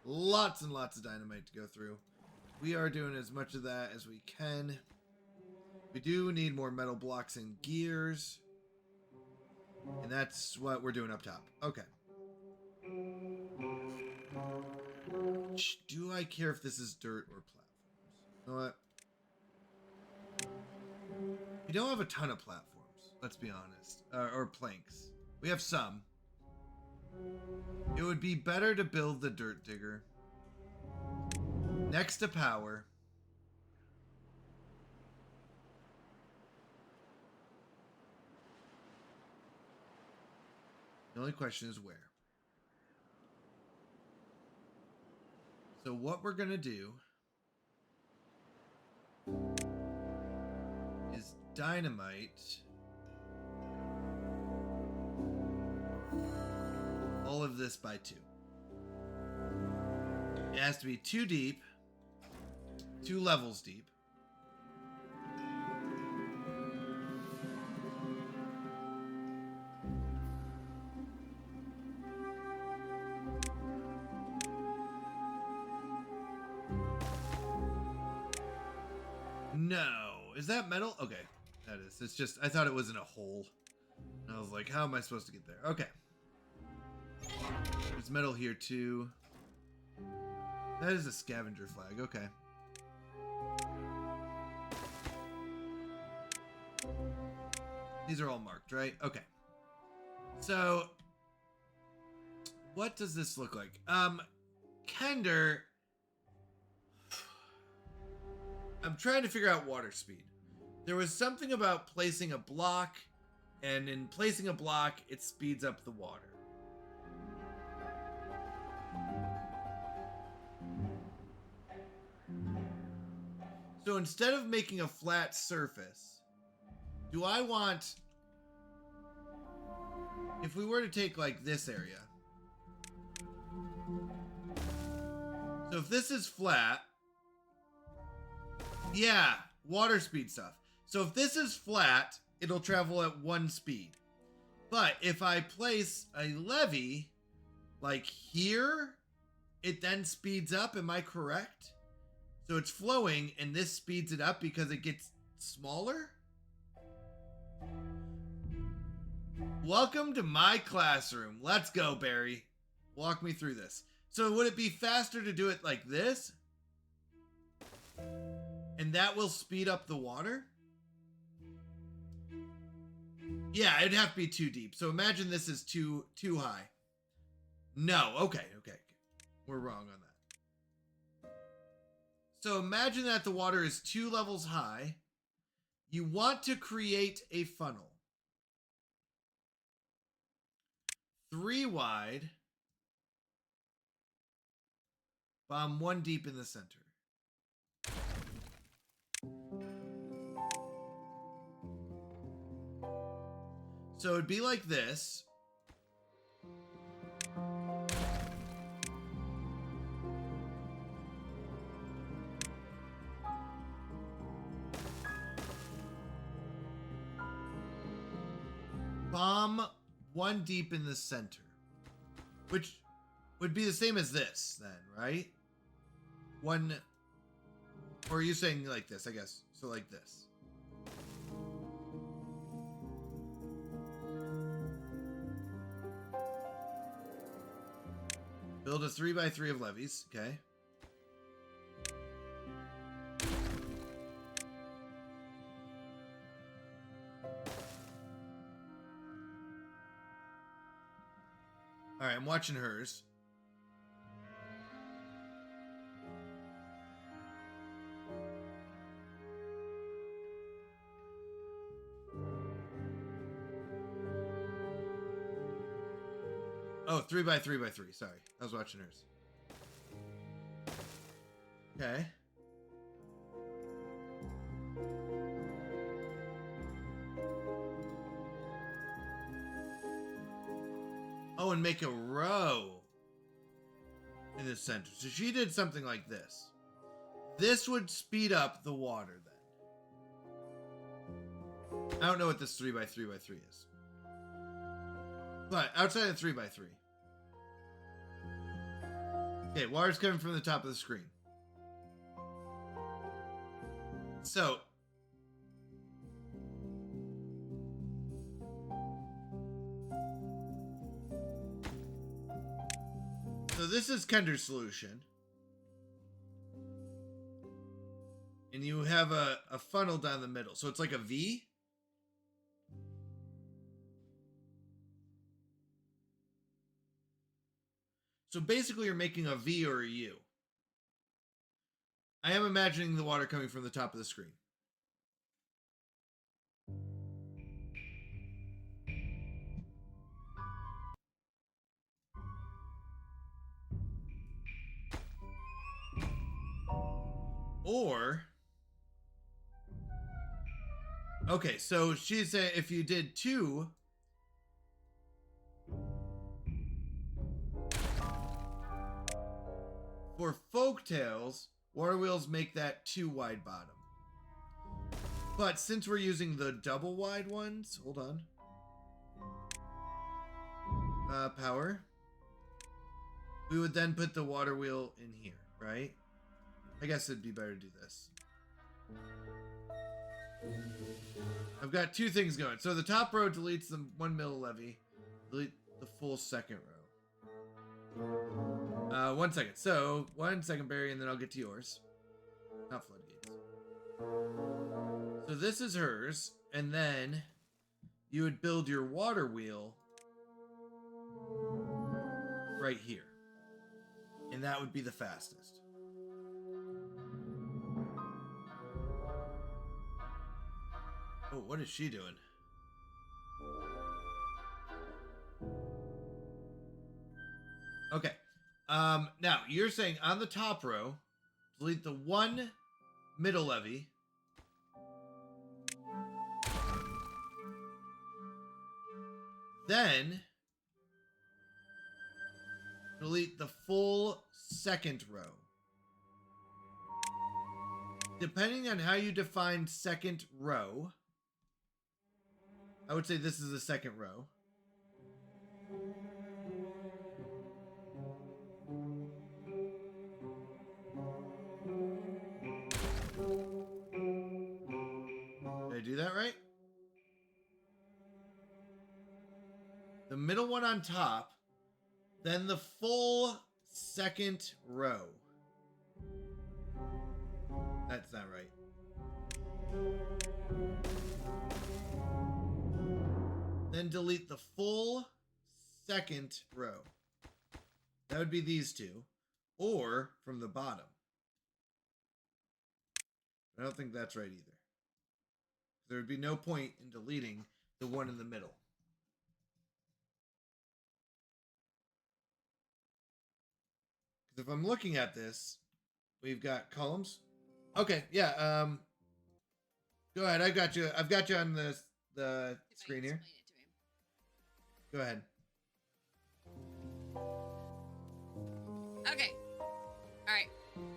Speaker 3: Lots and lots of dynamite to go through. We are doing as much of that as we can. We do need more metal blocks and gears. And that's what we're doing up top. Okay. Do I care if this is dirt or platforms? You know what? We don't have a ton of platforms, let's be honest. Or planks. We have some. It would be better to build the dirt digger next to power. The only question is where. So what we're going to do is dynamite all of this by 2. It has to be 2 deep, 2 levels deep. No. Is that metal? Okay. That is. It's just, I thought it was in a hole. And I was like, how am I supposed to get there? Okay. There's metal here too. That is a scavenger flag. Okay. These are all marked, right? Okay. So, what does this look like? Kender, I'm trying to figure out water speed. There was something about placing a block, and in placing a block, it speeds up the water. So instead of making a flat surface, do I want, if we were to take like this area, so if this is flat, yeah, water speed stuff. So if this is flat, it'll travel at 1 speed. But if I place a levee like here, it then speeds up. Am I correct? So it's flowing and this speeds it up because it gets smaller? Welcome to my classroom. Let's go, Barry. Walk me through this. So would it be faster to do it like this? And that will speed up the water? Yeah, it'd have to be 2 deep. So imagine this is too high. No, okay. We're wrong on that. So imagine that the water is 2 levels high. You want to create a funnel. 3 wide Bomb one deep in the center. So it'd be like this. Bomb one deep in the center, which would be the same as this then, right? One, or are you saying like this, I guess? So like this. Build a 3x3 of levees, okay. All right, I'm watching hers. Oh, 3x3x3. Sorry, I was watching hers. Okay. Oh, and make a row in the center. So she did something like this. This would speed up the water then. I don't know what this 3x3x3 is. But outside of 3x3. Okay, water's coming from the top of the screen. So this is Kender's solution. And you have a funnel down the middle. So it's like a V. So basically you're making a V or a U. I am imagining the water coming from the top of the screen. Or, okay, so she's saying if you did 2, for folktales, water wheels make that 2 wide bottom. But since we're using the double wide ones, hold on. Power. We would then put the water wheel in here, right? I guess it'd be better to do this. I've got 2 things going. So the top row deletes the 1 mil levy. Delete the full second row. 1 second. So 1 second, Barry, and then I'll get to yours. Not floodgates. So this is hers, and then you would build your water wheel right here. And that would be the fastest. Oh, what is she doing? Okay. Now, you're saying on the top row, delete the 1 middle levy. Then, delete the full second row. Depending on how you define second row, I would say this is the second row. Did I do that right? The middle one on top, then the full second row. That's not right. Then delete the full second row. That would be these 2. Or from the bottom. I don't think that's right either. There would be no point in deleting the one in the middle. Because if I'm looking at this, we've got columns. Okay, yeah. Go ahead. I've got you on the screen here. Go ahead.
Speaker 9: Okay. Alright.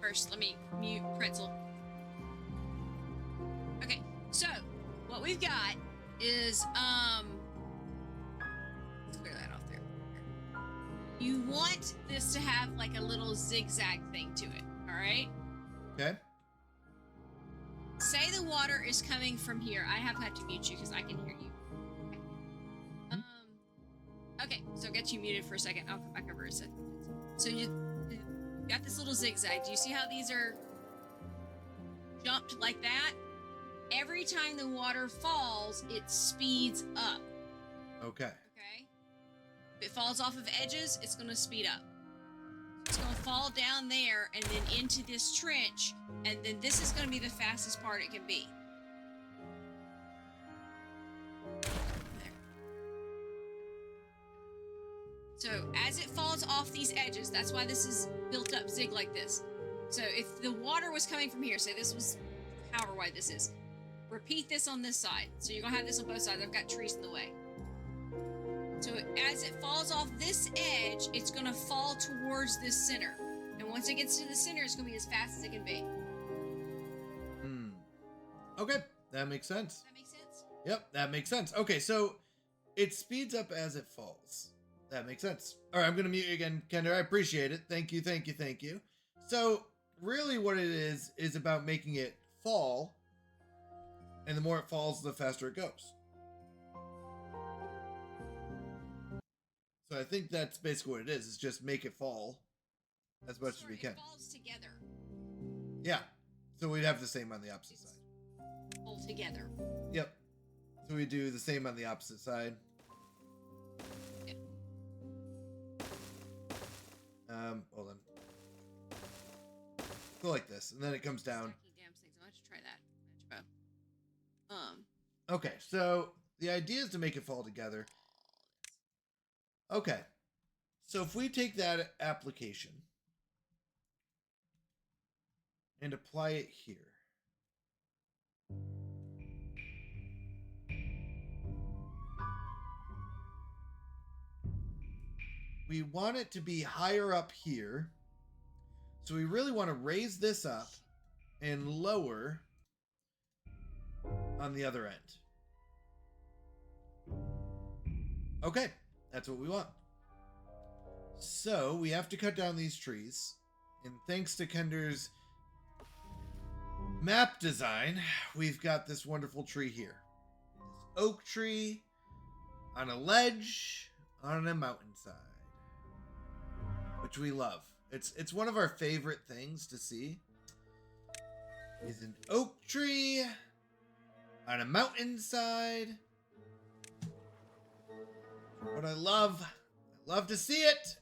Speaker 9: First, let me mute Pretzel. Okay, so what we've got is let's clear that off there. You want this to have like a little zigzag thing to it, alright?
Speaker 3: Okay.
Speaker 9: Say the water is coming from here. I have had to mute you because I can hear you. Okay. Okay, so I'll get you muted for a second. I'll come back over a second. So you got this little zigzag. Do you see how these are jumped like that? Every time the water falls, it speeds up.
Speaker 3: Okay.
Speaker 9: Okay? If it falls off of edges, it's going to speed up. It's going to fall down there and then into this trench, and then this is going to be the fastest part it can be. There. So as it falls off these edges, that's why this is built up zig like this. So if the water was coming from here, say this was however wide this is, repeat this on this side. So you're going to have this on both sides. I've got trees in the way. So as it falls off this edge, it's going to fall towards this center. And once it gets to the center, it's going to be as fast as it can be.
Speaker 3: Okay, that makes sense.
Speaker 9: Does that make sense?
Speaker 3: Yep, that makes sense. Okay, so it speeds up as it falls. That makes sense. All right, I'm going to mute you again, Kender. I appreciate it. Thank you, thank you, thank you. So really what it is about making it fall. And the more it falls, the faster it goes. So I think that's basically what it is. It's just make it fall as much as we can.
Speaker 9: It falls together.
Speaker 3: Yeah. So we'd have the same on the opposite side.
Speaker 9: All together.
Speaker 3: Yep. So we do the same on the opposite side.
Speaker 9: Yeah.
Speaker 3: Hold on. Go like this, and then it comes down.
Speaker 9: Damn things. I'll have to try that.
Speaker 3: Okay, so the idea is to make it fall together. Okay. So if we take that application and apply it here. We want it to be higher up here. So we really want to raise this up and lower on the other end. Okay, that's what we want. So we have to cut down these trees. And thanks to Kender's map design, we've got this wonderful tree here. This oak tree on a ledge on a mountainside, which we love. It's one of our favorite things to see. Is an oak tree on a mountainside. What I love to see it.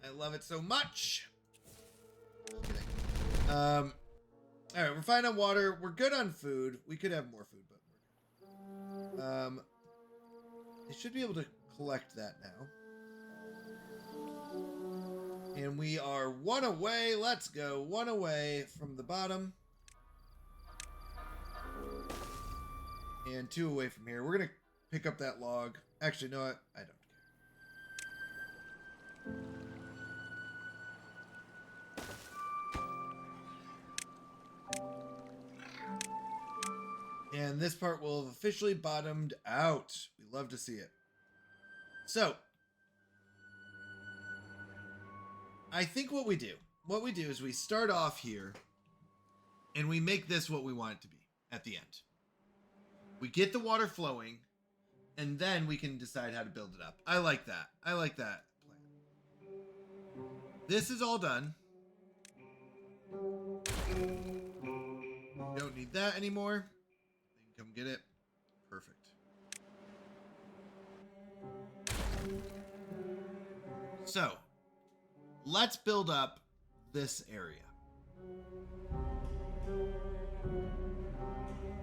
Speaker 3: I love it so much. All right, we're fine on water. We're good on food. We could have more food, but we're good. They should be able to collect that now. And we are one away. Let's go. One away from the bottom. And two away from here. We're going to pick up that log. Actually, no, I don't care. And this part will have officially bottomed out. We love to see it. So, I think what we do is we start off here and we make this what we want it to be at the end. We get the water flowing and then we can decide how to build it up. I like that. I like that plan. This is all done. Don't need that anymore. They can come get it. Perfect. So, let's build up this area.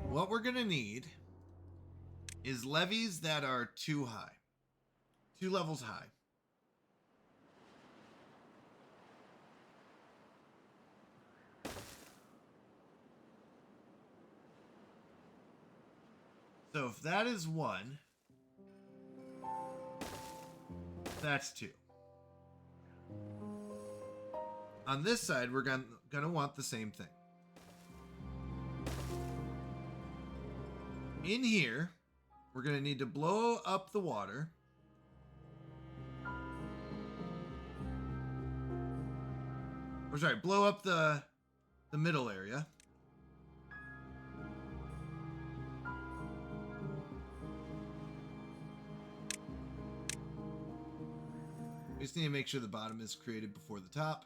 Speaker 3: What we're going to need is levees that are too high. 2 levels high. So if that is 1, that's 2. On this side, we're gonna want the same thing. In here, we're gonna need to blow up the water. Or sorry, blow up the middle area. We just need to make sure the bottom is created before the top.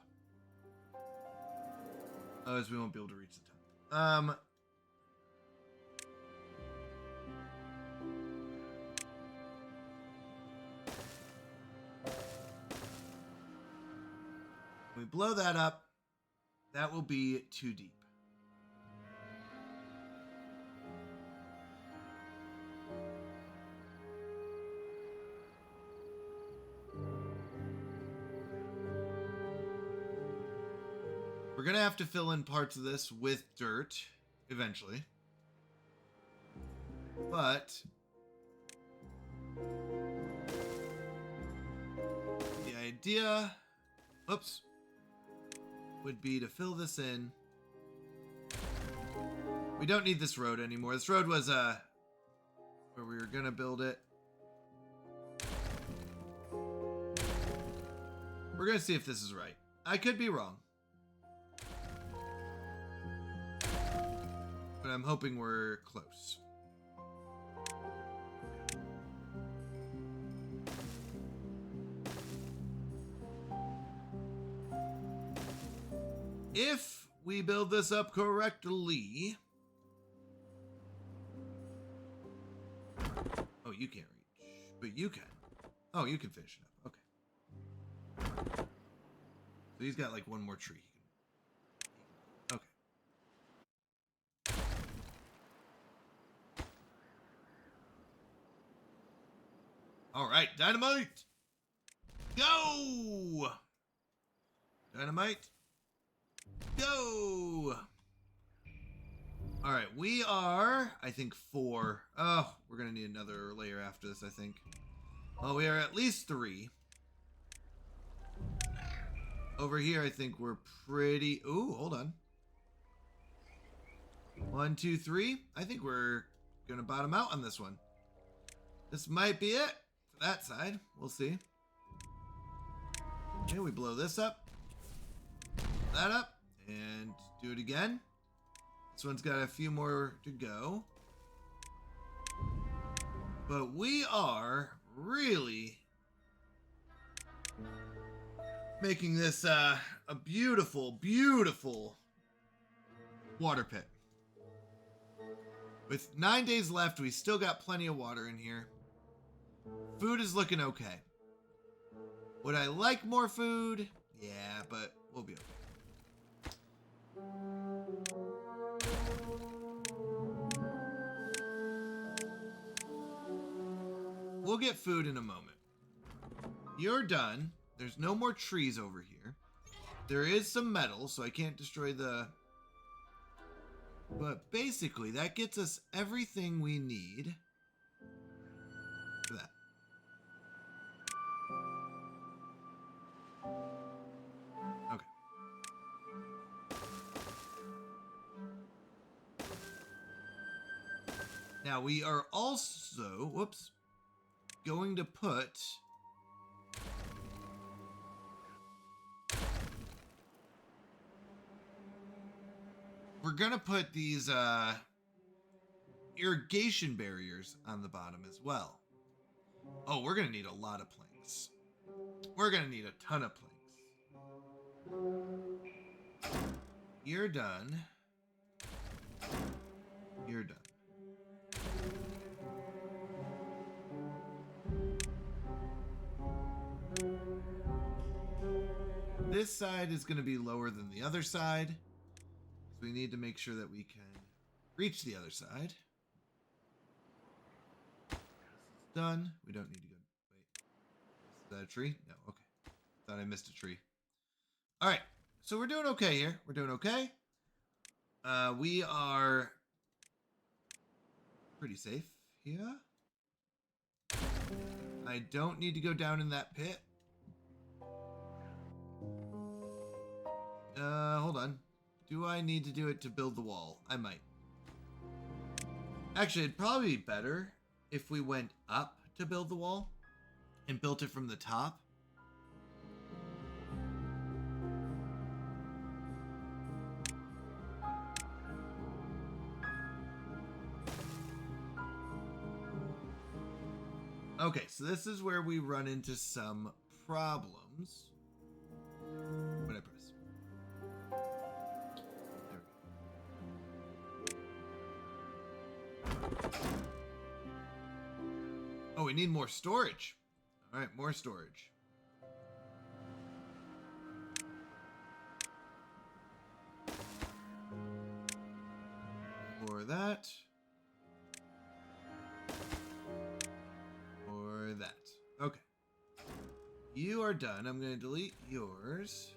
Speaker 3: Otherwise, we won't be able to reach the top. When we blow that up, that will be too deep. We're going to have to fill in parts of this with dirt eventually. But the idea, would be to fill this in. We don't need this road anymore. This road was where we were going to build it. We're going to see if this is right. I could be wrong. But I'm hoping we're close. If we build this up correctly... Oh, you can't reach. But you can. Oh, you can finish it up. Okay. So he's got like one more tree. Okay. All right, dynamite. Go! Dynamite. Go! All right, we are, I think, 4. Oh, we're going to need another layer after this, I think. Well, we are at least 3. Over here, I think we're pretty... Ooh, hold on. 1, 2, 3. I think we're going to bottom out on this one. This might be it for that side. We'll see. Okay, we blow this up. That up. And do it again. This one's got a few more to go. But we are really making this a beautiful, beautiful water pit. With 9 days left, we still got plenty of water in here. Food is looking okay. Would I like more food? Yeah, but we'll be okay. We'll get food in a moment. You're done. There's no more trees over here. There is some metal, so I can't destroy the... But basically, that gets us everything we need for that. Okay. Now, we are also... Whoops. Going to put... We're gonna put these irrigation barriers on the bottom as well. Oh, we're gonna need a lot of planks. We're gonna need a ton of planks. You're done. You're done. This side is going to be lower than the other side. So we need to make sure that we can reach the other side. This is done. We don't need to go. Wait. Is that a tree? No. Okay. Thought I missed a tree. All right. So we're doing okay here. We're doing okay. We are pretty safe here. I don't need to go down in that pit. Hold on. Do I need to do it to build the wall? I might. Actually, it'd probably be better if we went up to build the wall and built it from the top. Okay, so this is where we run into some problems. What did I press? There we go. Oh, we need more storage. All right, more storage. For that. For that. Okay. You are done. I'm going to delete yours.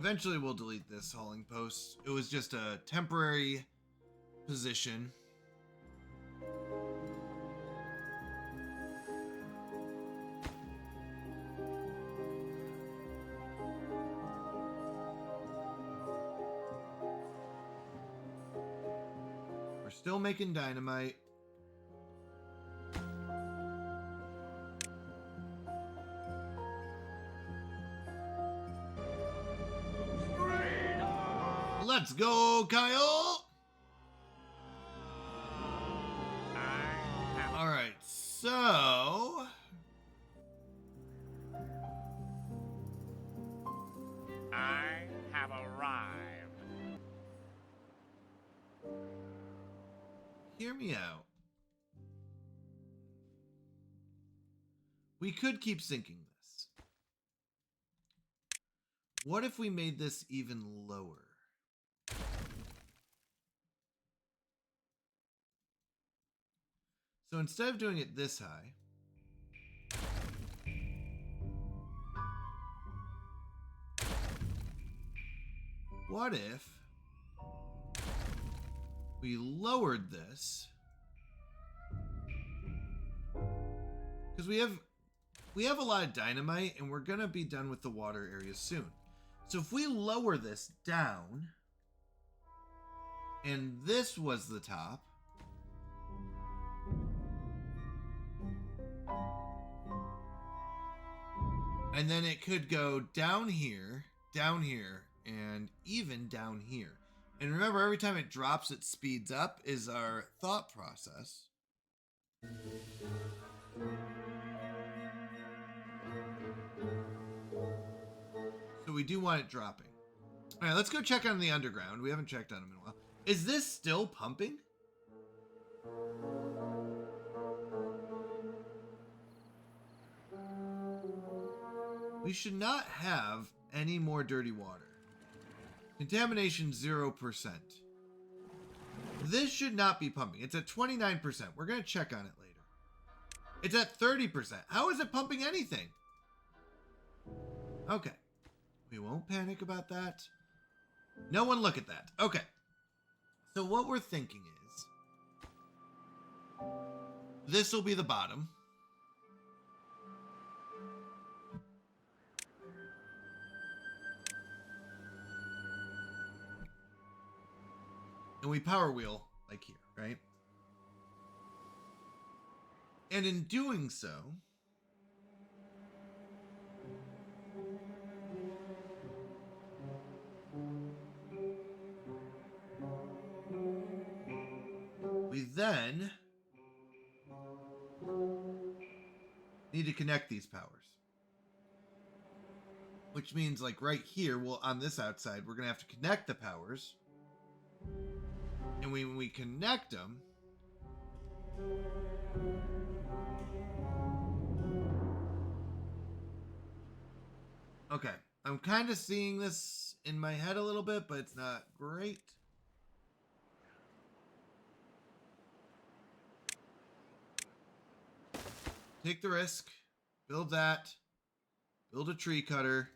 Speaker 3: Eventually we'll delete this hauling post. It was just a temporary position. We're still making dynamite. Let's go, Kyle! Alright, so...
Speaker 8: I have arrived.
Speaker 3: Hear me out. We could keep sinking this. What if we made this even lower? So instead of doing it this high, what if we lowered this? Because we have a lot of dynamite and we're gonna be done with the water area soon. So if we lower this down and this was the top, and then it could go down here, and even down here. And remember, every time it drops, it speeds up, is our thought process. So we do want it dropping. All right, let's go check on the underground. We haven't checked on them in a while. Is this still pumping? We should not have any more dirty water. Contamination 0%. This should not be pumping. It's at 29%. We're going to check on it later. It's at 30%. How is it pumping anything? Okay. We won't panic about that. No one look at that. Okay. So what we're thinking is this will be the bottom. And we power wheel like here, right? And in doing so, we then need to connect these powers. Which means like right here, well, on this outside, we're going to have to connect the powers. And when we connect them, okay, I'm kind of seeing this in my head a little bit, but it's not great. Take the risk, build that, build a tree cutter.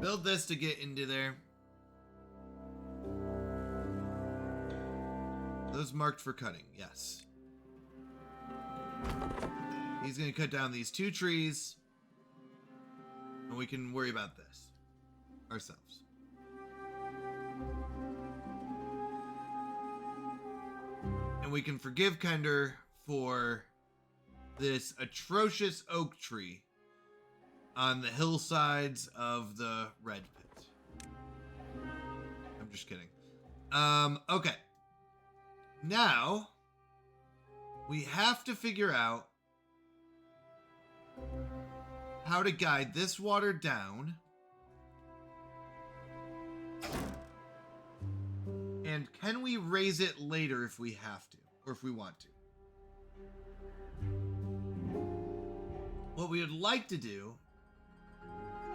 Speaker 3: Build this to get into there. Those marked for cutting, yes. He's going to cut down these 2 trees. And we can worry about this ourselves. And we can forgive Kender for this atrocious oak tree on the hillsides of the Red Pit. I'm just kidding. Okay. Now, we have to figure out how to guide this water down. And can we raise it later if we have to, or if we want to? What we would like to do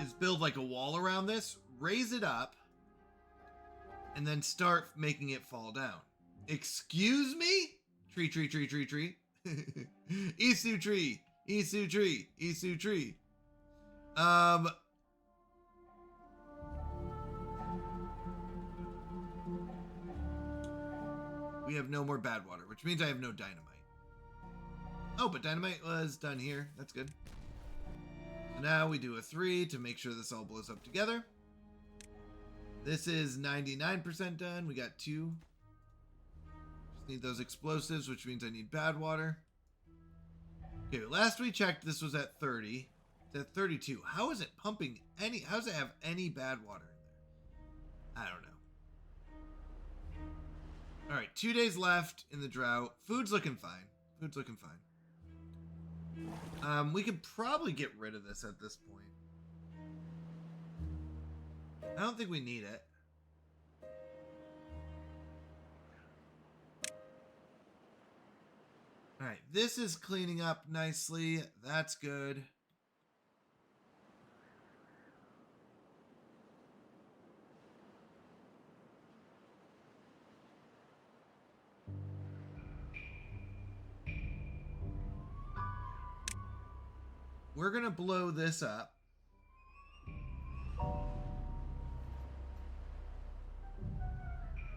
Speaker 3: is build like a wall around this, raise it up, and then start making it fall down. Excuse me? Tree, tree, tree, tree, tree. Isu tree, Isu tree, Isu tree. We have no more bad water, which means I have no dynamite. Oh, but dynamite was done here. That's good. So now we do a 3 to make sure this all blows up together. This is 99% done. We got 2. Just need those explosives, which means I need bad water. Okay, last we checked, this was at 30. It's at 32. How is it pumping any... How does it have any bad water in there? I don't know. All right, 2 days left in the drought. Food's looking fine. Food's looking fine. We could probably get rid of this at this point. I don't think we need it. All right, this is cleaning up nicely. That's good. We're going to blow this up.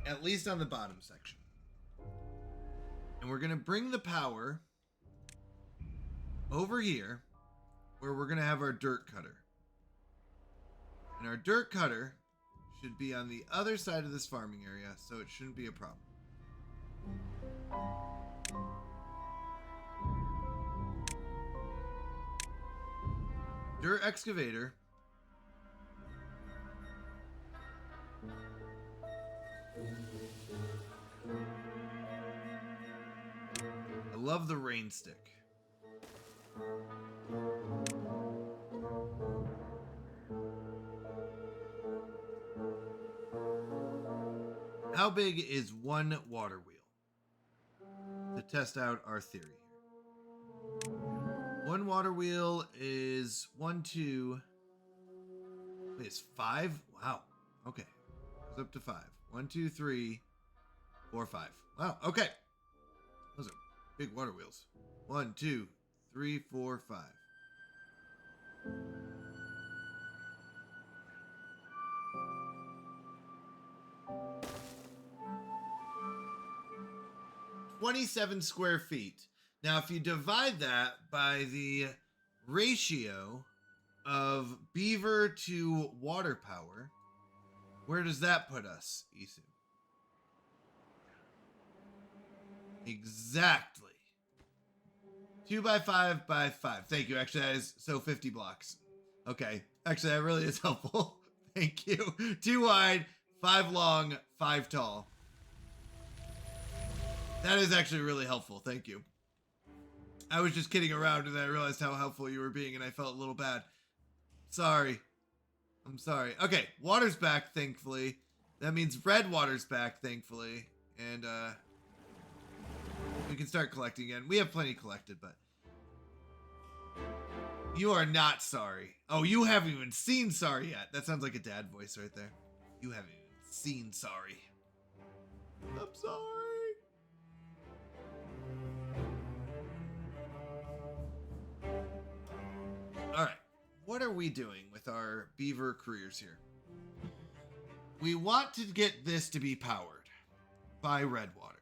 Speaker 3: At least on the bottom section. And we're going to bring the power over here where we're going to have our dirt cutter. And our dirt cutter should be on the other side of this farming area, so it shouldn't be a problem. Dirt excavator. I love the rain stick. How big is one water wheel? To test out our theory here. One water wheel is 1, 2. Wait, it's 5? Wow. Okay. Goes up to 5. 1, 2, 3, 4, 5. Wow. Okay. Those are big water wheels. 1, 2, 3, 4, 5. $27 square feet. Now, if you divide that by the ratio of beaver to water power, where does that put us, Isu? Exactly. 2 by 5 by 5. Thank you. Actually, that is so 50 blocks. Okay. Actually, that really is helpful. Thank you. 2 wide, 5 long, 5 tall. That is actually really helpful. Thank you. I was just kidding around and I realized how helpful you were being and I felt a little bad. Sorry. I'm sorry. Okay, water's back, thankfully. That means red water's back, thankfully. And, we can start collecting again. We have plenty collected, but... You are not sorry. Oh, you haven't even seen sorry yet. That sounds like a dad voice right there. You haven't even seen sorry. I'm sorry. All right. What what are we doing with our beaver careers here? We want to get this to be powered by red water.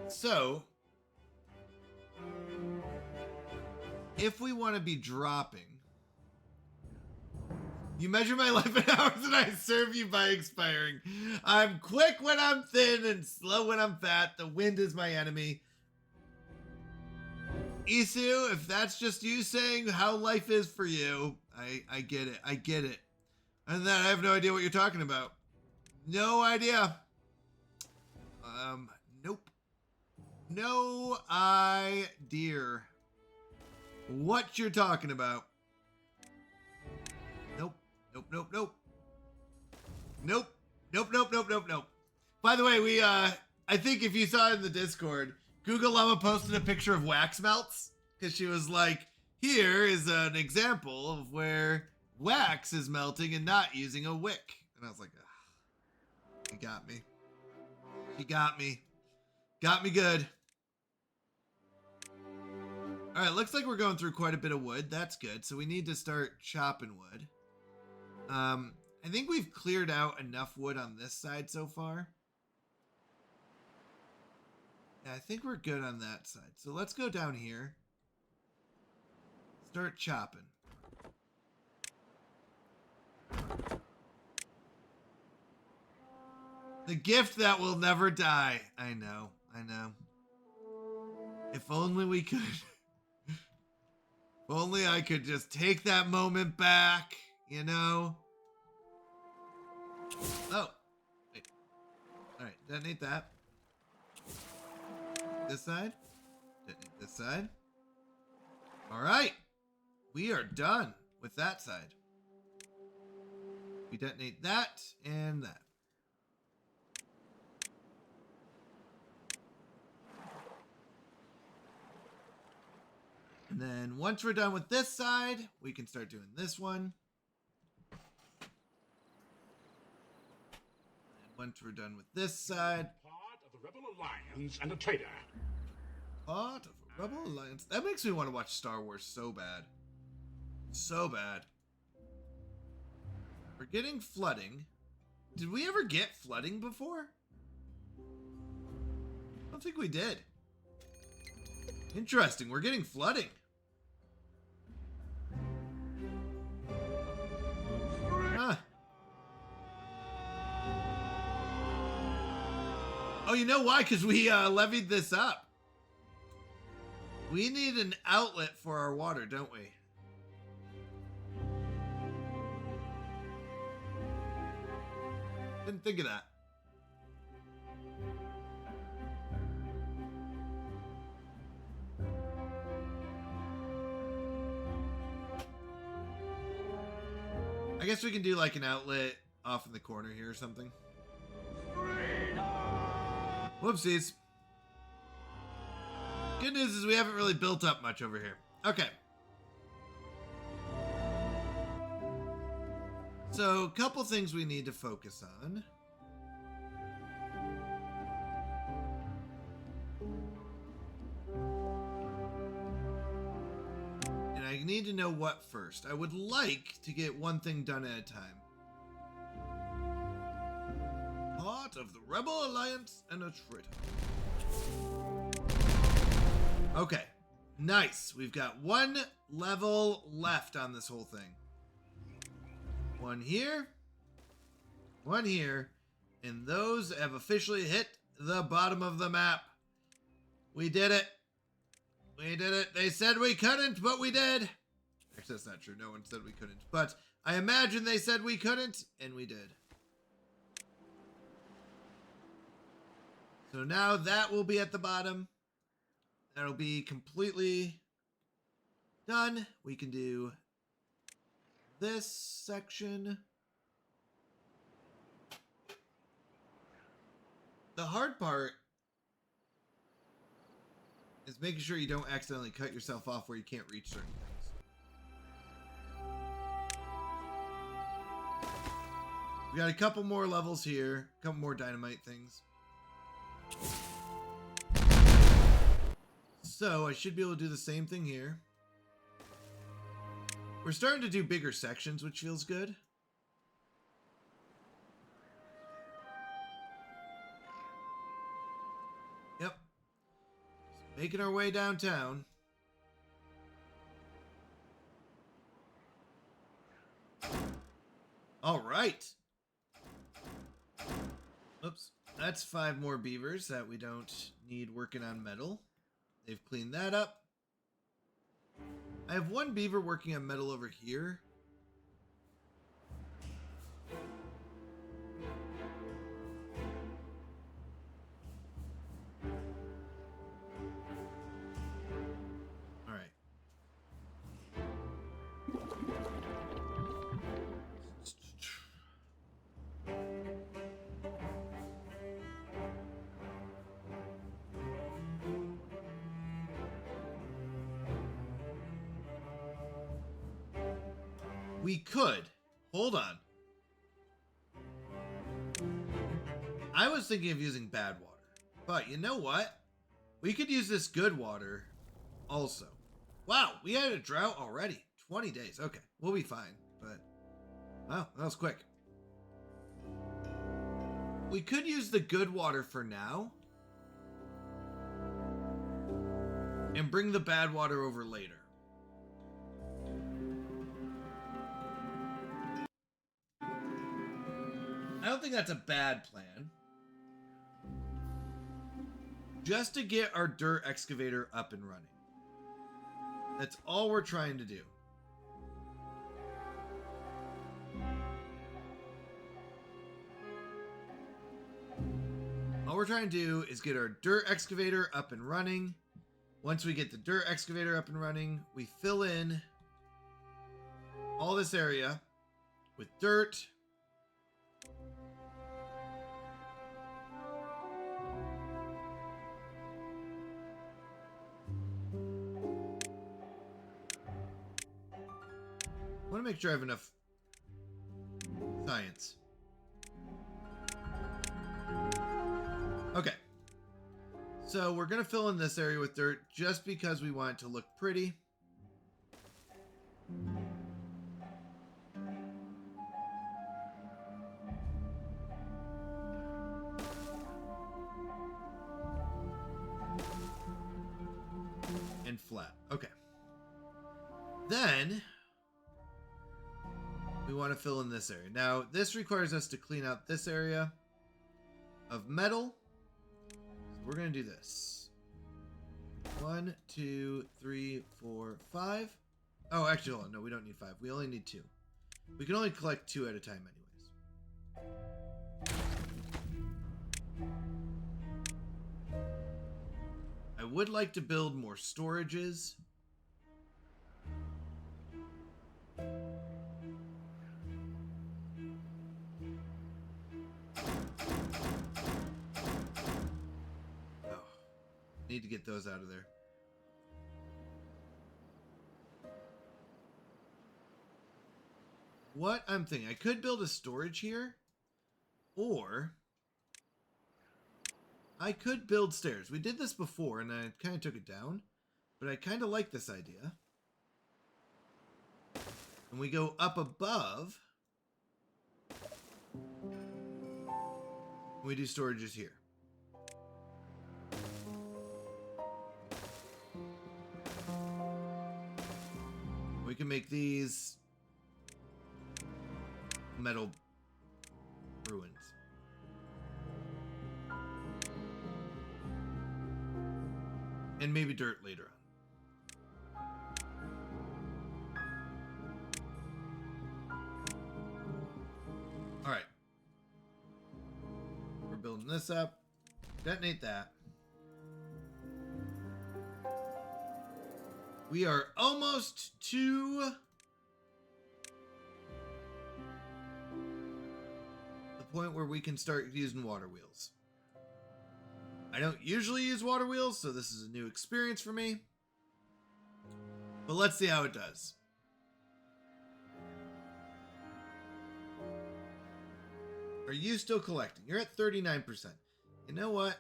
Speaker 3: So, if we want to be dropping, you measure my life in hours and I serve you by expiring. I'm quick when I'm thin and slow when I'm fat. The wind is my enemy. Isu, if that's just you saying how life is for you, I get it. I get it. And then I have no idea what you're talking about. No idea. Nope. No idea what you're talking about. Nope. Nope, nope, nope. Nope. Nope, nope, nope, nope, nope. By the way, we, I think if you saw it in the Discord, Google Llama posted a picture of wax melts because she was like, here is an example of where wax is melting and not using a wick. And I was like, ugh, you got me. You got me. Got me good. All right, looks like we're going through quite a bit of wood. That's good. So we need to start chopping wood. I think we've cleared out enough wood on this side so far. Yeah, I think we're good on that side. So let's go down here. Start chopping. The gift that will never die. I know, I know. If only we could. If only I could just take that moment back, you know? Oh. Wait. Alright, detonate that. This side. Detonate this side. Alright. We are done with that side. We detonate that and that. And then once we're done with this side, we can start doing this one. And once we're done with this side.
Speaker 8: Part of the Rebel Alliance and a traitor.
Speaker 3: Part of a Rebel Alliance. That makes me want to watch Star Wars so bad. So bad. We're getting flooding. Did we ever get flooding before? I don't think we did. Interesting, we're getting flooding. Huh. Oh, you know why? Because we levied this up. We need an outlet for our water, don't we? Didn't think of that. I guess we can do like an outlet off in the corner here or something. Whoopsies. Good news is we haven't really built up much over here. Okay. So, a couple things we need to focus on. And I need to know what first. I would like to get one thing done at a time. Part of the Rebel Alliance and a traitor. Okay. Nice. We've got one level left on this whole thing. One here, and those have officially hit the bottom of the map. We did it. We did it. They said we couldn't, but we did. Actually, that's not true. No one said we couldn't, but I imagine they said we couldn't, and we did. So now that will be at the bottom. That'll be completely done. We can do this section. The hard part is making sure you don't accidentally cut yourself off where you can't reach certain things. We got a couple more levels here, a couple more dynamite things. So I should be able to do the same thing here. We're starting to do bigger sections, which feels good. Yep. Making our way downtown. All right. Oops. That's 5 more beavers that we don't need working on metal. They've cleaned that up. I have 1 beaver working on metal over here. All right. We could. Hold on. I was thinking of using bad water. But you know what? We could use this good water also. Wow, we had a drought already. 20 days. Okay, we'll be fine. But, wow, that was quick. We could use the good water for now. And bring the bad water over later. I don't think that's a bad plan. Just to get our dirt excavator up and running. That's all we're trying to do. All we're trying to do is get our dirt excavator up and running. Once we get the dirt excavator up and running, we fill in all this area with dirt. I want to make sure I have enough science. Okay. So we're going to fill in this area with dirt just because we want it to look pretty. And flat. Okay. Then we want to fill in this area. Now, this requires us to clean out this area of metal. So we're going to do this. 1, 2, 3, 4, 5. Oh, actually, hold on. No, we don't need 5. We only need 2. We can only collect 2 at a time anyways. I would like to build more storages. Need to get those out of there. What I'm thinking, I could build a storage here, or I could build stairs. We did this before, and I kind of took it down, but I kind of like this idea. And we go up above. We do storages here. We can make these metal ruins. And maybe dirt later on. All right. We're building this up. Detonate that. We are almost to the point where we can start using water wheels. I don't usually use water wheels, so this is a new experience for me. But let's see how it does. Are you still collecting? You're at 39%. You know what?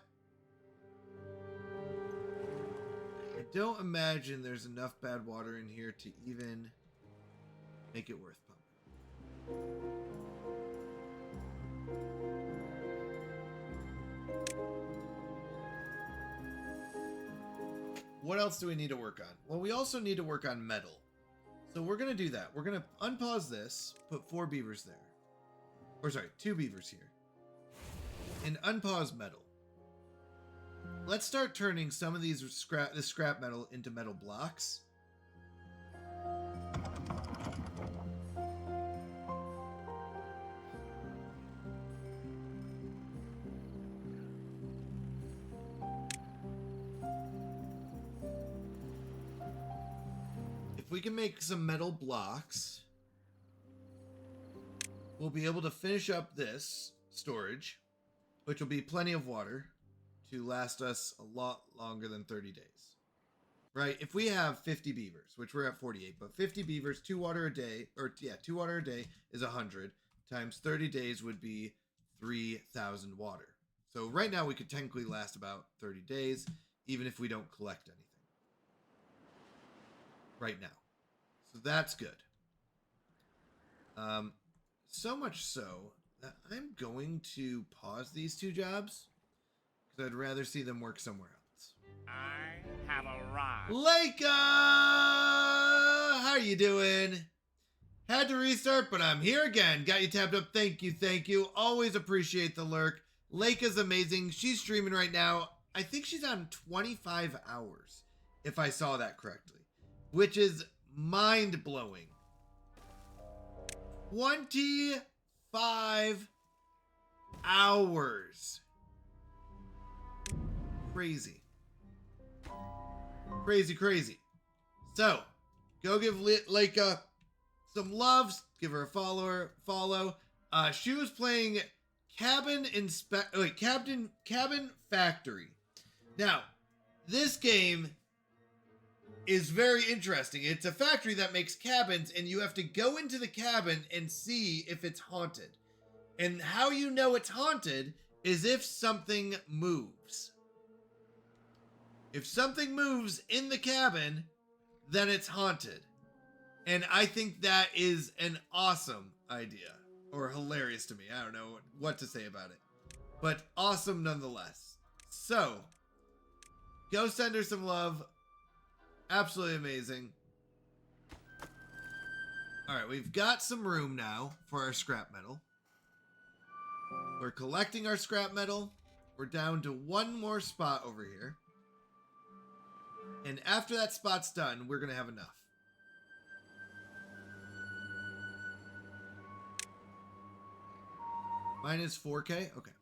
Speaker 3: I don't imagine there's enough bad water in here to even make it worth pumping. What else do we need to work on? Well, we also need to work on metal. So we're going to do that. We're going to unpause this, put 4 beavers there. Or sorry, 2 beavers here. And unpause metal. Let's start turning some of these scrap metal into metal blocks. If we can make some metal blocks, we'll be able to finish up this storage, which will be plenty of water to last us a lot longer than 30 days. Right? If we have 50 beavers, which we're at 48, but 50 beavers, 2 water a day, or yeah, 2 water a day is 100 times 30 days would be 3,000 water. So right now we could technically last about 30 days, even if we don't collect anything. Right now. So that's good. So much so that I'm going to pause these 2 jobs because I'd rather see them work somewhere else.
Speaker 8: I have arrived.
Speaker 3: Leica! How you doing? Had to restart, but I'm here again. Got you tapped up. Thank you, thank you. Always appreciate the lurk. Leica's amazing. She's streaming right now. I think she's on 25 hours, if I saw that correctly, which is mind-blowing. 25 hours. Crazy. Crazy, crazy. So, go give Leica some loves. Give her a follow. She was playing Cabin Factory. Now, this game is very interesting. It's a factory that makes cabins, and you have to go into the cabin and see if it's haunted. And how you know it's haunted is if something moves. If something moves in the cabin, then it's haunted. And I think that is an awesome idea. Or hilarious to me. I don't know what to say about it. But awesome nonetheless. So, go send her some love. Absolutely amazing. Alright, we've got some room now for our scrap metal. We're collecting our scrap metal. We're down to 1 more spot over here. And after that spot's done, we're going to have enough. Mine is 4K? Okay.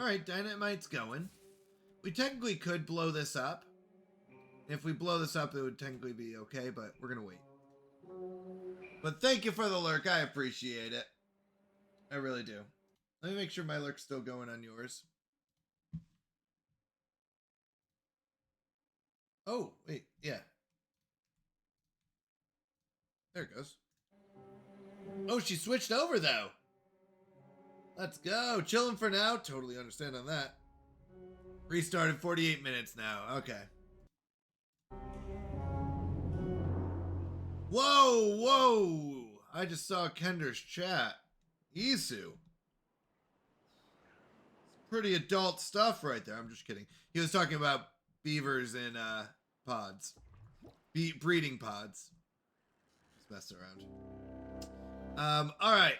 Speaker 3: Alright, dynamite's going. We technically could blow this up. If we blow this up, it would technically be okay, but we're going to wait. But thank you for the lurk. I appreciate it. I really do. Let me make sure my lurk's still going on yours. Oh, wait. Yeah. There it goes. Oh, she switched over, though. Let's go. Chilling for now. Totally understand on that. Restarted 48 minutes now. Okay. Whoa, whoa. I just saw Kender's chat. Isu. Pretty adult stuff right there. I'm just kidding. He was talking about beavers in pods. Breeding pods. Just messing around. Alright.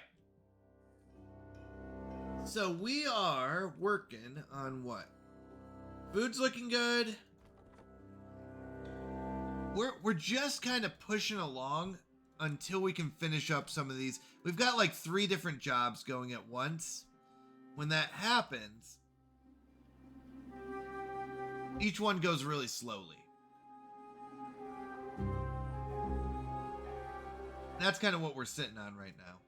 Speaker 3: So we are working on what? Food's looking good. We're just kind of pushing along until we can finish up some of these. We've got like 3 different jobs going at once. When that happens, each one goes really slowly. That's kind of what we're sitting on right now.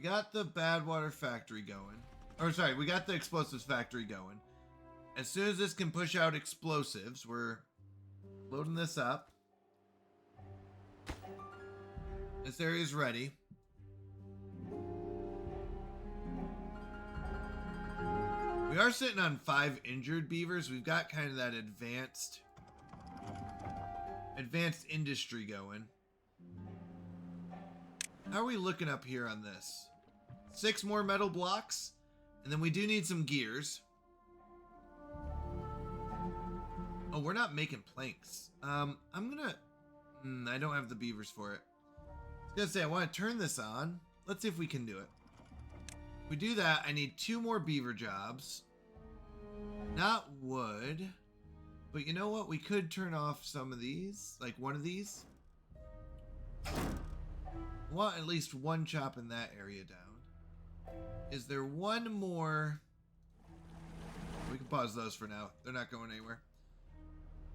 Speaker 3: got the bad water factory going. Or sorry, we got the explosives factory going. As soon as this can push out explosives, we're loading this up. This area's ready. We are sitting on 5 injured beavers. We've got kind of that advanced industry going. How are we looking up here on this? 6 more metal blocks, and then we do need some gears. Oh, we're not making planks. I'm gonna... I don't have the beavers for it. I was gonna say, I want to turn this on. Let's see if we can do it. If we do that, I need 2 more beaver jobs. Not wood. But you know what? We could turn off some of these. Like one of these. I want at least 1 chop in that area down. Is there 1 more? We can pause those for now. They're not going anywhere.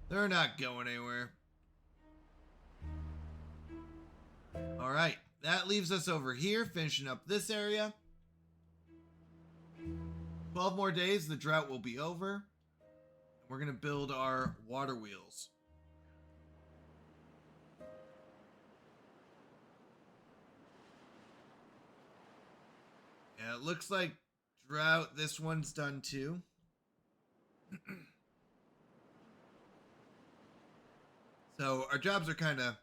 Speaker 3: They're not going anywhere. Alright. That leaves us over here, finishing up this area. 12 more days, the drought will be over. We're going to build our water wheels. Yeah, it looks like drought, this one's done too. So our jobs are kind of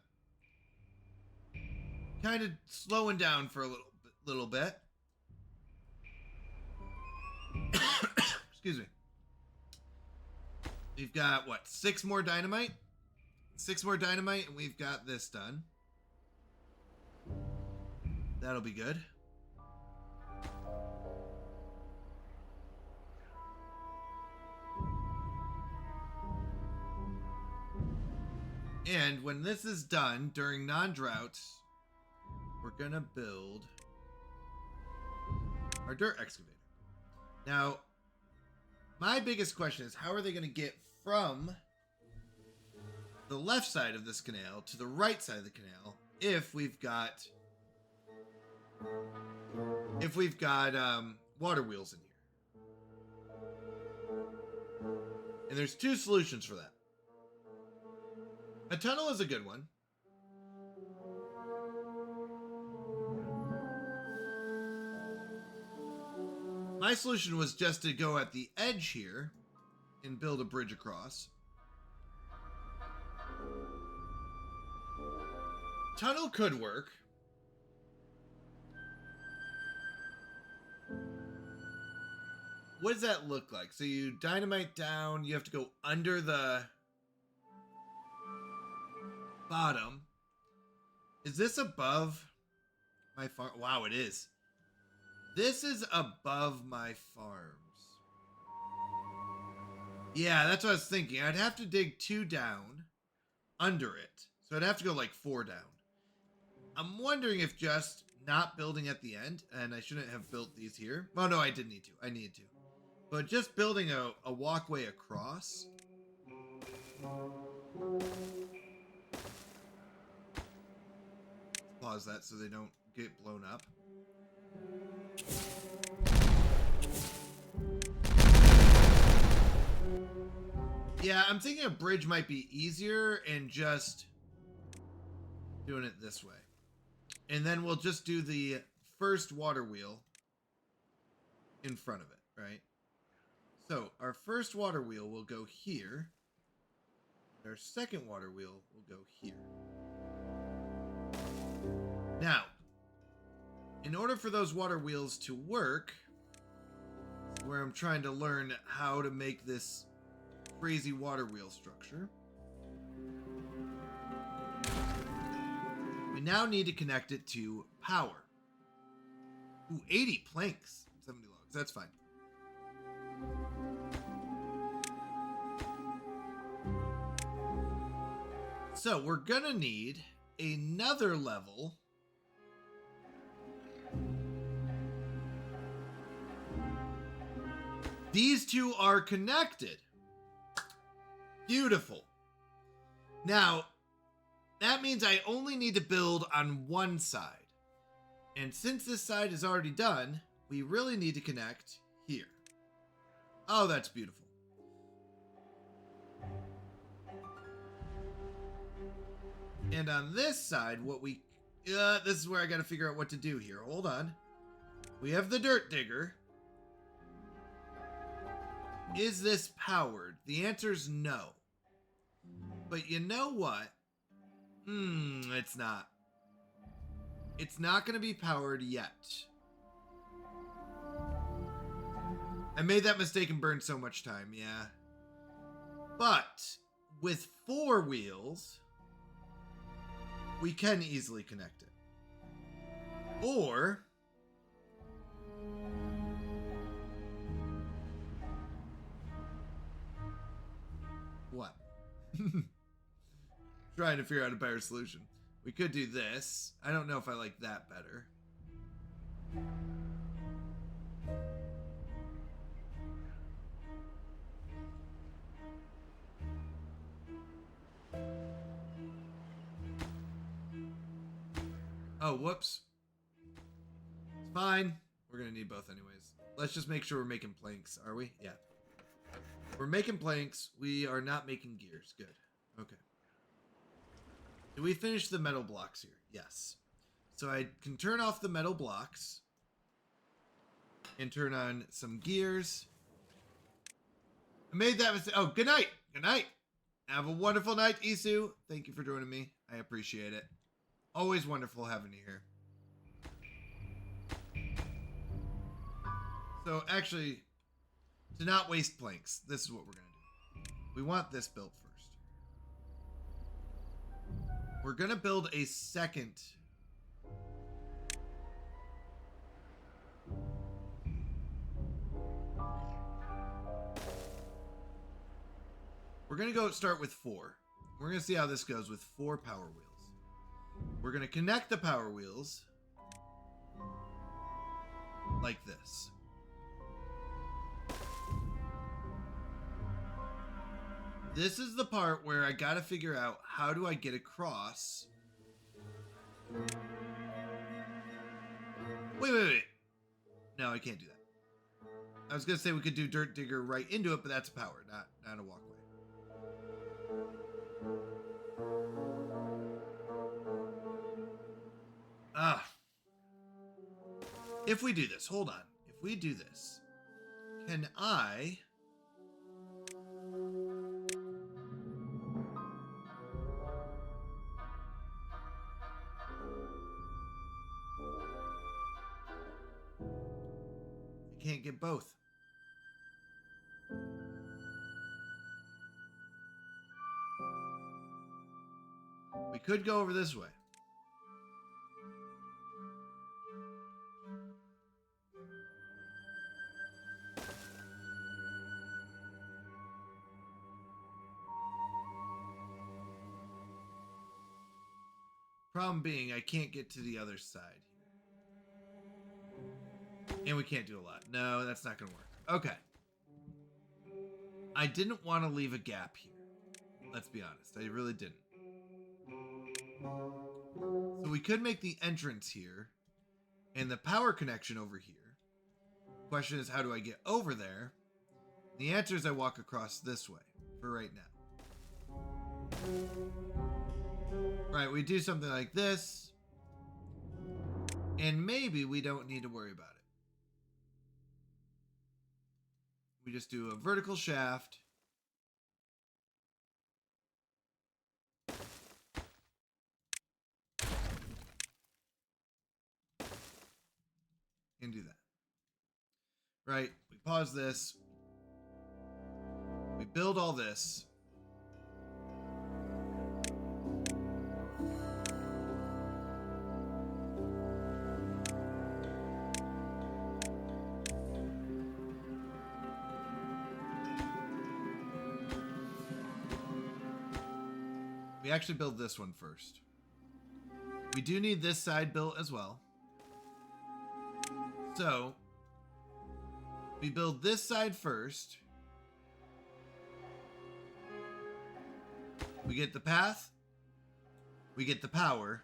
Speaker 3: slowing down for a little bit. Excuse me. We've got, what, 6 more dynamite? 6 more dynamite, and we've got this done. That'll be good. And when this is done, during non-droughts, we're gonna build our dirt excavator. Now, my biggest question is, how are they going to get from the left side of this canal to the right side of the canal if we've got water wheels in here? And there's 2 solutions for that. A tunnel is a good one. My solution was just to go at the edge here and build a bridge across. Tunnel could work. What does that look like? So you dynamite down, you have to go under the bottom. Is this above my farm? Wow, it is. This is above my farms. Yeah, that's what I was thinking. I'd have to dig 2 down under it. So I'd have to go like 4 down. I'm wondering if just not building at the end, and I shouldn't have built these here. Well, no, I did need to. I needed to. But just building a walkway across. Pause that so they don't get blown up. Yeah, I'm thinking a bridge might be easier and just doing it this way. And then we'll just do the first water wheel in front of it, right? So our first water wheel will go here. Our second water wheel will go here. Now, in order for those water wheels to work, where I'm trying to learn how to make this crazy water wheel structure, we now need to connect it to power. Ooh, 80 planks, 70 logs, that's fine. So we're gonna need another level These 2 are connected. Beautiful. Now, that means I only need to build on one side. And since this side is already done, we really need to connect here. Oh, that's beautiful. And on this side, what we... this is where I got to figure out what to do here. Hold on. We have the dirt digger. Is this powered? The answer is no. But you know what? It's not. It's not going to be powered yet. I made that mistake and burned so much time, yeah. But with 4 wheels, we can easily connect it. Or what? Trying to figure out a better solution. We could do this. I don't know if I like that better. Oh, whoops. It's fine. We're gonna need both anyways. Let's just make sure we're making planks, are we? Yeah. We're making planks. We are not making gears. Good. Okay. Did we finish the metal blocks here? Yes. So I can turn off the metal blocks and turn on some gears. I made that mistake. Oh, good night. Good night. Have a wonderful night, Isu. Thank you for joining me. I appreciate it. Always wonderful having you here. So actually, to not waste planks, this is what we're going to do. We want this built first. We're going to build a second. We're going to go start with 4. We're going to see how this goes with 4 power wheels. We're going to connect the power wheels like this. This is the part where I got to figure out how do I get across. Wait. No, I can't do that. I was going to say we could do dirt digger right into it, but that's a power, not a walkway. If we do this, hold on. If we do this, can I... I can't get both. We could go over this way. Problem being, I can't get to the other side here. And we can't do a lot. No, that's not going to work. Okay. I didn't want to leave a gap here. Let's be honest. I really didn't. So we could make the entrance here and the power connection over here. Question is, how do I get over there? The answer is I walk across this way for right now. Right, we do something like this. And maybe we don't need to worry about it. We just do a vertical shaft. And do that. Right, we pause this. We build all this. We actually build this one first. We do need this side built as well. So, we build this side first. We get the path. We get the power.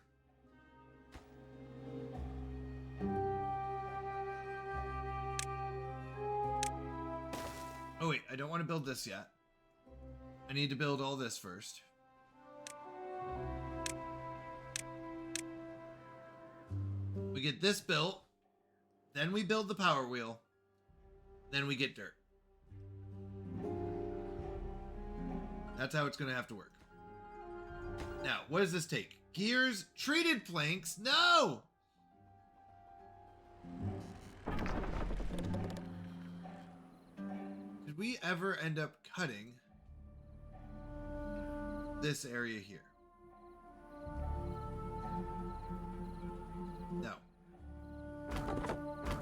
Speaker 3: Oh wait, I don't want to build this yet. I need to build all this first. We get this built, then we build the power wheel, then we get dirt. That's how it's going to have to work. Now, what does this take? Gears, treated planks, no! Did we ever end up cutting this area here? No.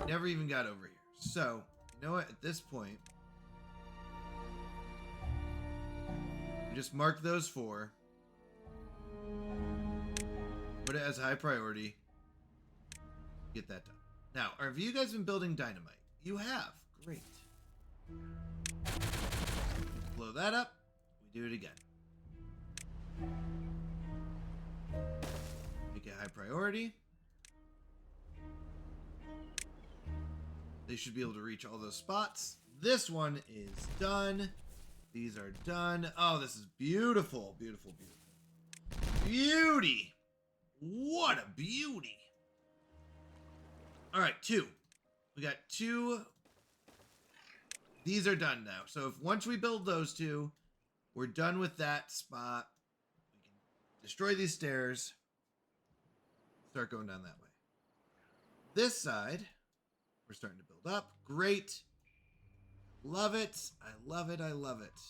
Speaker 3: Never even got over here. So, you know what? At this point, we just mark those 4. Put it as high priority. Get that done. Now, have you guys been building dynamite? You have. Great. Blow that up. We do it again. Make it high priority. They should be able to reach all those spots. This one is done. These are done. Oh, this is beautiful. Beautiful, beautiful. Beauty. What a beauty. All right, 2. We got 2. These are done now. So if once we build those 2, we're done with that spot. We can destroy these stairs. Start going down that way. This side, we're starting to build up. Great. Love it. I love it. I love it.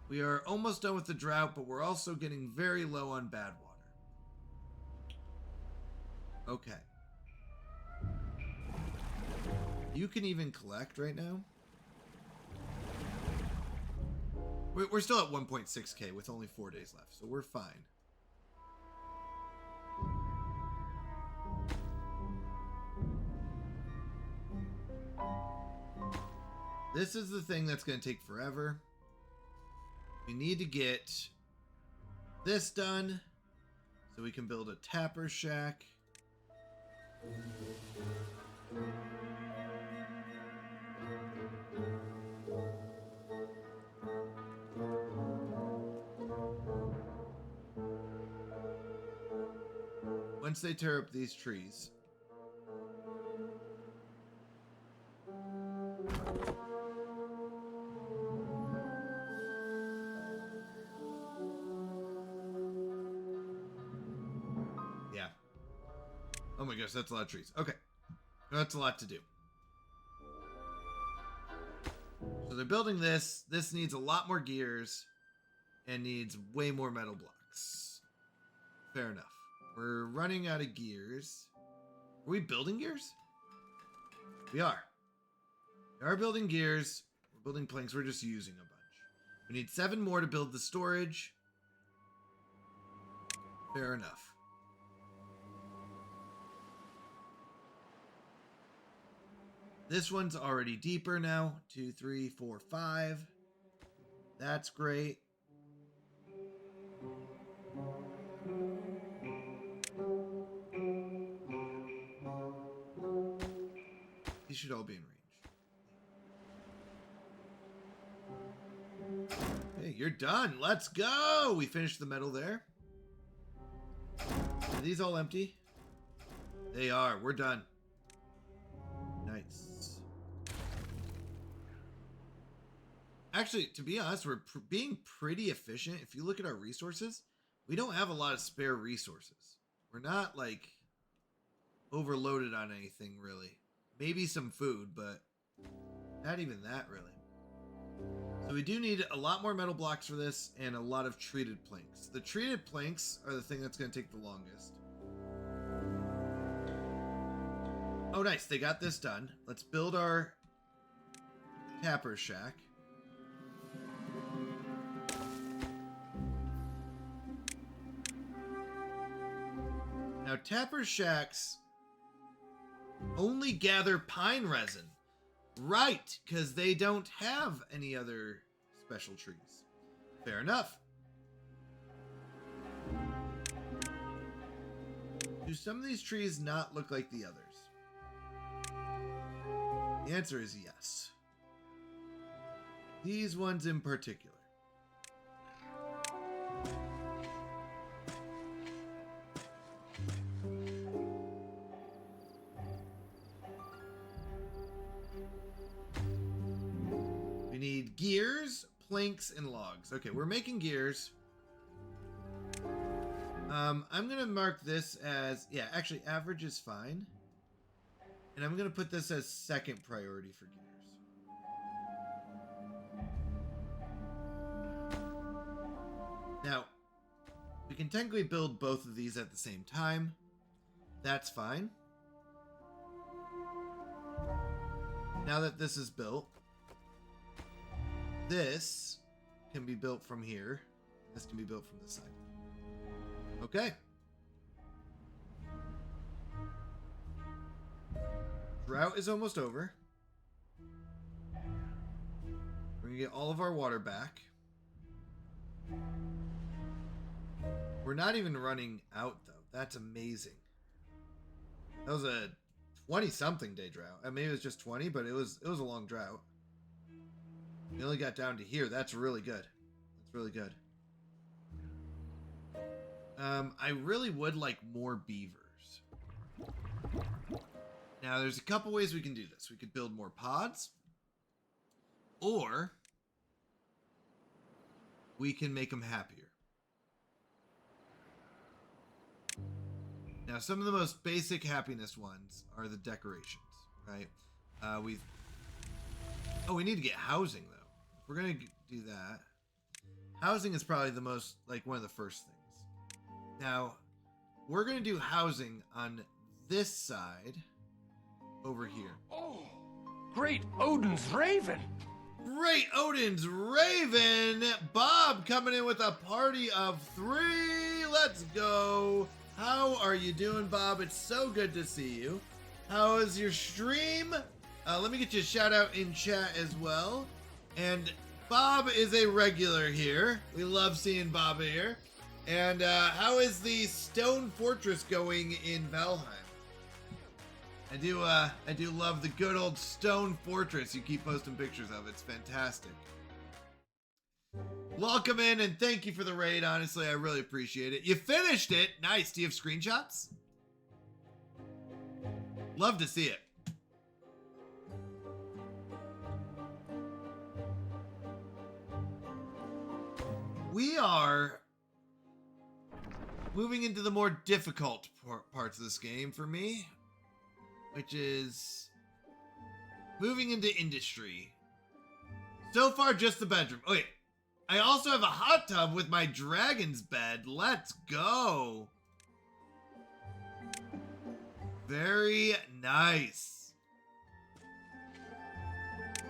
Speaker 3: We are almost done with the drought, but we're also getting very low on bad water. Okay. You can even collect right now. We're still at 1.6k with only 4 days left, so we're fine. This is the thing that's going to take forever. We need to get this done so we can build a tapper shack. Once they tear up these trees, yeah. Oh my gosh, that's a lot of trees. Okay. That's a lot to do. So they're building this. This needs a lot more gears and needs way more metal blocks. Fair enough. We're running out of gears. Are we building gears? We are. We are building gears. We're building planks. We're just using a bunch. We need 7 more to build the storage. Fair enough. This one's already deeper now. 2, 3, 4, 5. That's great. These should all be in range. Hey, you're done. Let's go. We finished the metal there. Are these all empty? They are. We're done. Nice. Actually, to be honest, we're being pretty efficient. If you look at our resources, we don't have a lot of spare resources. We're not like overloaded on anything really. Maybe some food, but not even that really. So we do need a lot more metal blocks for this and a lot of treated planks. The treated planks are the thing that's going to take the longest. Oh, nice. They got this done. Let's build our tapper shack. Now, tapper shacks only gather pine resin. Right, because they don't have any other special trees. Fair enough. Do some of these trees not look like the others? The answer is yes. These ones in particular. We need gears, planks, and logs. Okay, we're making gears. I'm gonna mark this as, yeah, actually average is fine. And I'm gonna put this as second priority for gears. Now, we can technically build both of these at the same time. That's fine. Now that this is built, this can be built from here. This can be built from this side. Okay. Drought is almost over. We're gonna get all of our water back. We're not even running out though. That's amazing. That was a 20-something day drought. I mean, it was just 20, but it was a long drought. We only got down to here. That's really good. That's really good. I really would like more beavers. Now, there's a couple ways we can do this. We could build more pods, or we can make them happier. Now, some of the most basic happiness ones are the decorations, right? We need to get housing, though. If we're going to do that, housing is probably the most, like, one of the first things. Now, we're going to do housing on this side over here.
Speaker 8: Oh, great Odin's Raven!
Speaker 3: Great Odin's Raven! Bob coming in with a party of 3. Let's go. How are you doing, Bob? It's so good to see you. How is your stream? Let me get you a shout out in chat as well. And Bob is a regular here. We love seeing Bob here. And how is the Stone Fortress going in Valheim? I do love the good old Stone Fortress you keep posting pictures of. It's fantastic. Welcome in and thank you for the raid. Honestly, I really appreciate it. You finished it. Nice. Do you have screenshots? Love to see it. We are moving into the more difficult parts of this game for me, which is moving into industry. So far, just the bedroom. Oh, wait. I also have a hot tub with my dragon's bed. Let's go. Very nice.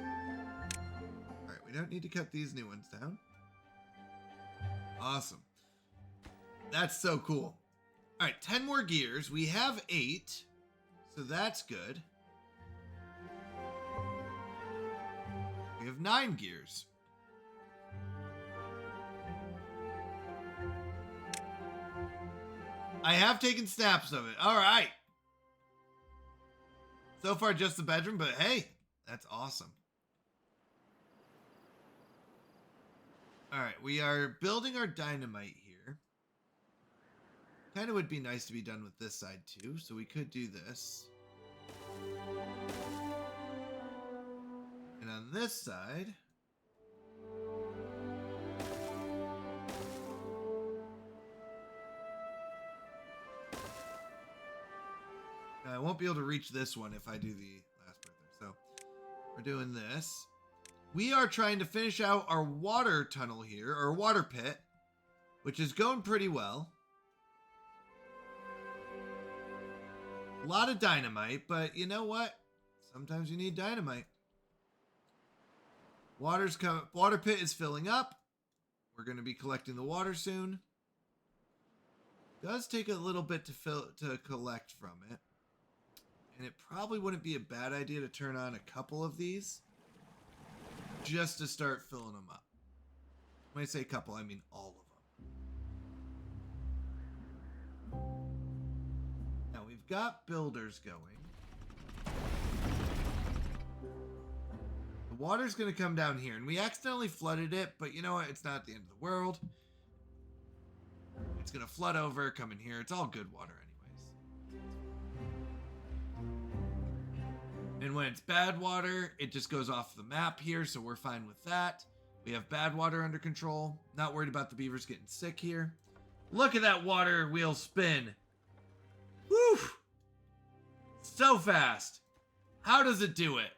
Speaker 3: All right, we don't need to cut these new ones down. Awesome. That's so cool. All right, 10 more gears. We have 8, so that's good. We have 9 gears. I have taken snaps of it. All right. So far, just the bedroom, but hey, that's awesome. All right, we are building our dynamite here. Kind of would be nice to be done with this side too, so we could do this. And on this side, I won't be able to reach this one if I do the last part there. So we're doing this. We are trying to finish out our water tunnel here, or water pit, which is going pretty well. A lot of dynamite, but you know what? Sometimes you need dynamite. Water pit is filling up. We're going to be collecting the water soon. It does take a little bit to collect from it. And it probably wouldn't be a bad idea to turn on a couple of these just to start filling them up. When I say a couple, I mean all of them. Now we've got builders going. The water's going to come down here. And we accidentally flooded it, but you know what? It's not the end of the world. It's going to flood over, come in here. It's all good water anyways. And when it's bad water, it just goes off the map here, so we're fine with that. We have bad water under control. Not worried about the beavers getting sick here. Look at that water wheel spin. Woo! So fast. How does it do it?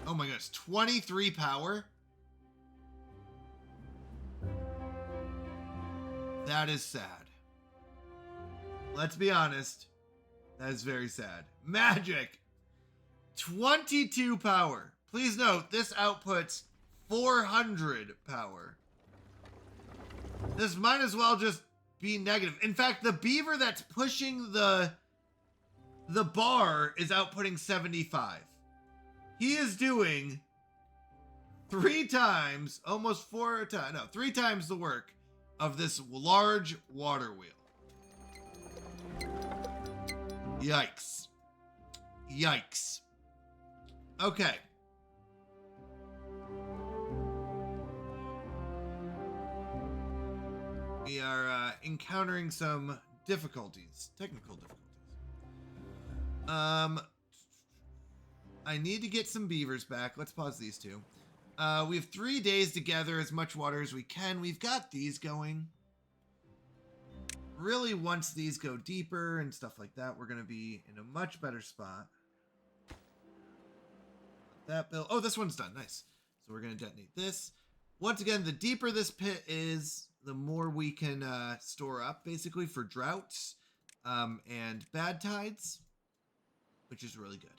Speaker 3: Oh my gosh, 23 power? That is sad. Let's be honest. That is very sad. Magic! 22 power. Please note, this outputs 400 power. This might as well just be negative. In fact, the beaver that's pushing the bar is outputting 75. He is doing 3 times, almost 4 times, no, 3 times the work of this large water wheel. Yikes. Yikes. Okay. We are encountering some difficulties, technical difficulties. I need to get some beavers back. Let's pause these two. We have 3 days to gather as much water as we can. We've got these going. Really, once these go deeper and stuff like that, we're going to be in a much better spot. That build. Oh, this one's done. Nice. So we're going to detonate this. Once again, the deeper this pit is, the more we can store up, basically, for droughts and bad tides, which is really good.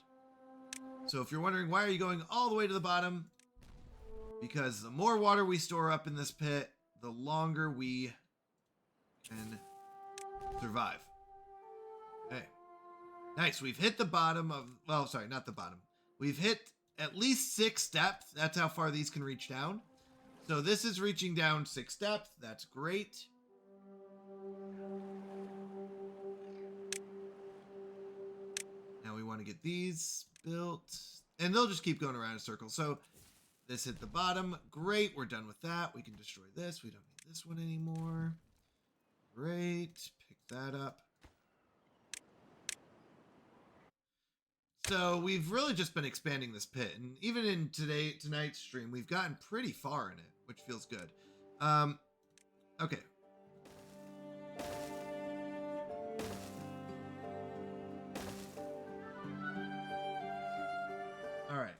Speaker 3: So if you're wondering, why are you going all the way to the bottom? Because the more water we store up in this pit, the longer we can survive. Okay. Nice. We've hit the bottom of, well, sorry, not the bottom. We've hit at least 6 depth. That's how far these can reach down. So this is reaching down 6 depth. That's great. Now we want to get these built. And they'll just keep going around in a circle. So this hit the bottom. Great. We're done with that. We can destroy this. We don't need this one anymore. Great. Pick that up. So we've really just been expanding this pit. And even in tonight's stream, we've gotten pretty far in it, which feels good. Okay. All right.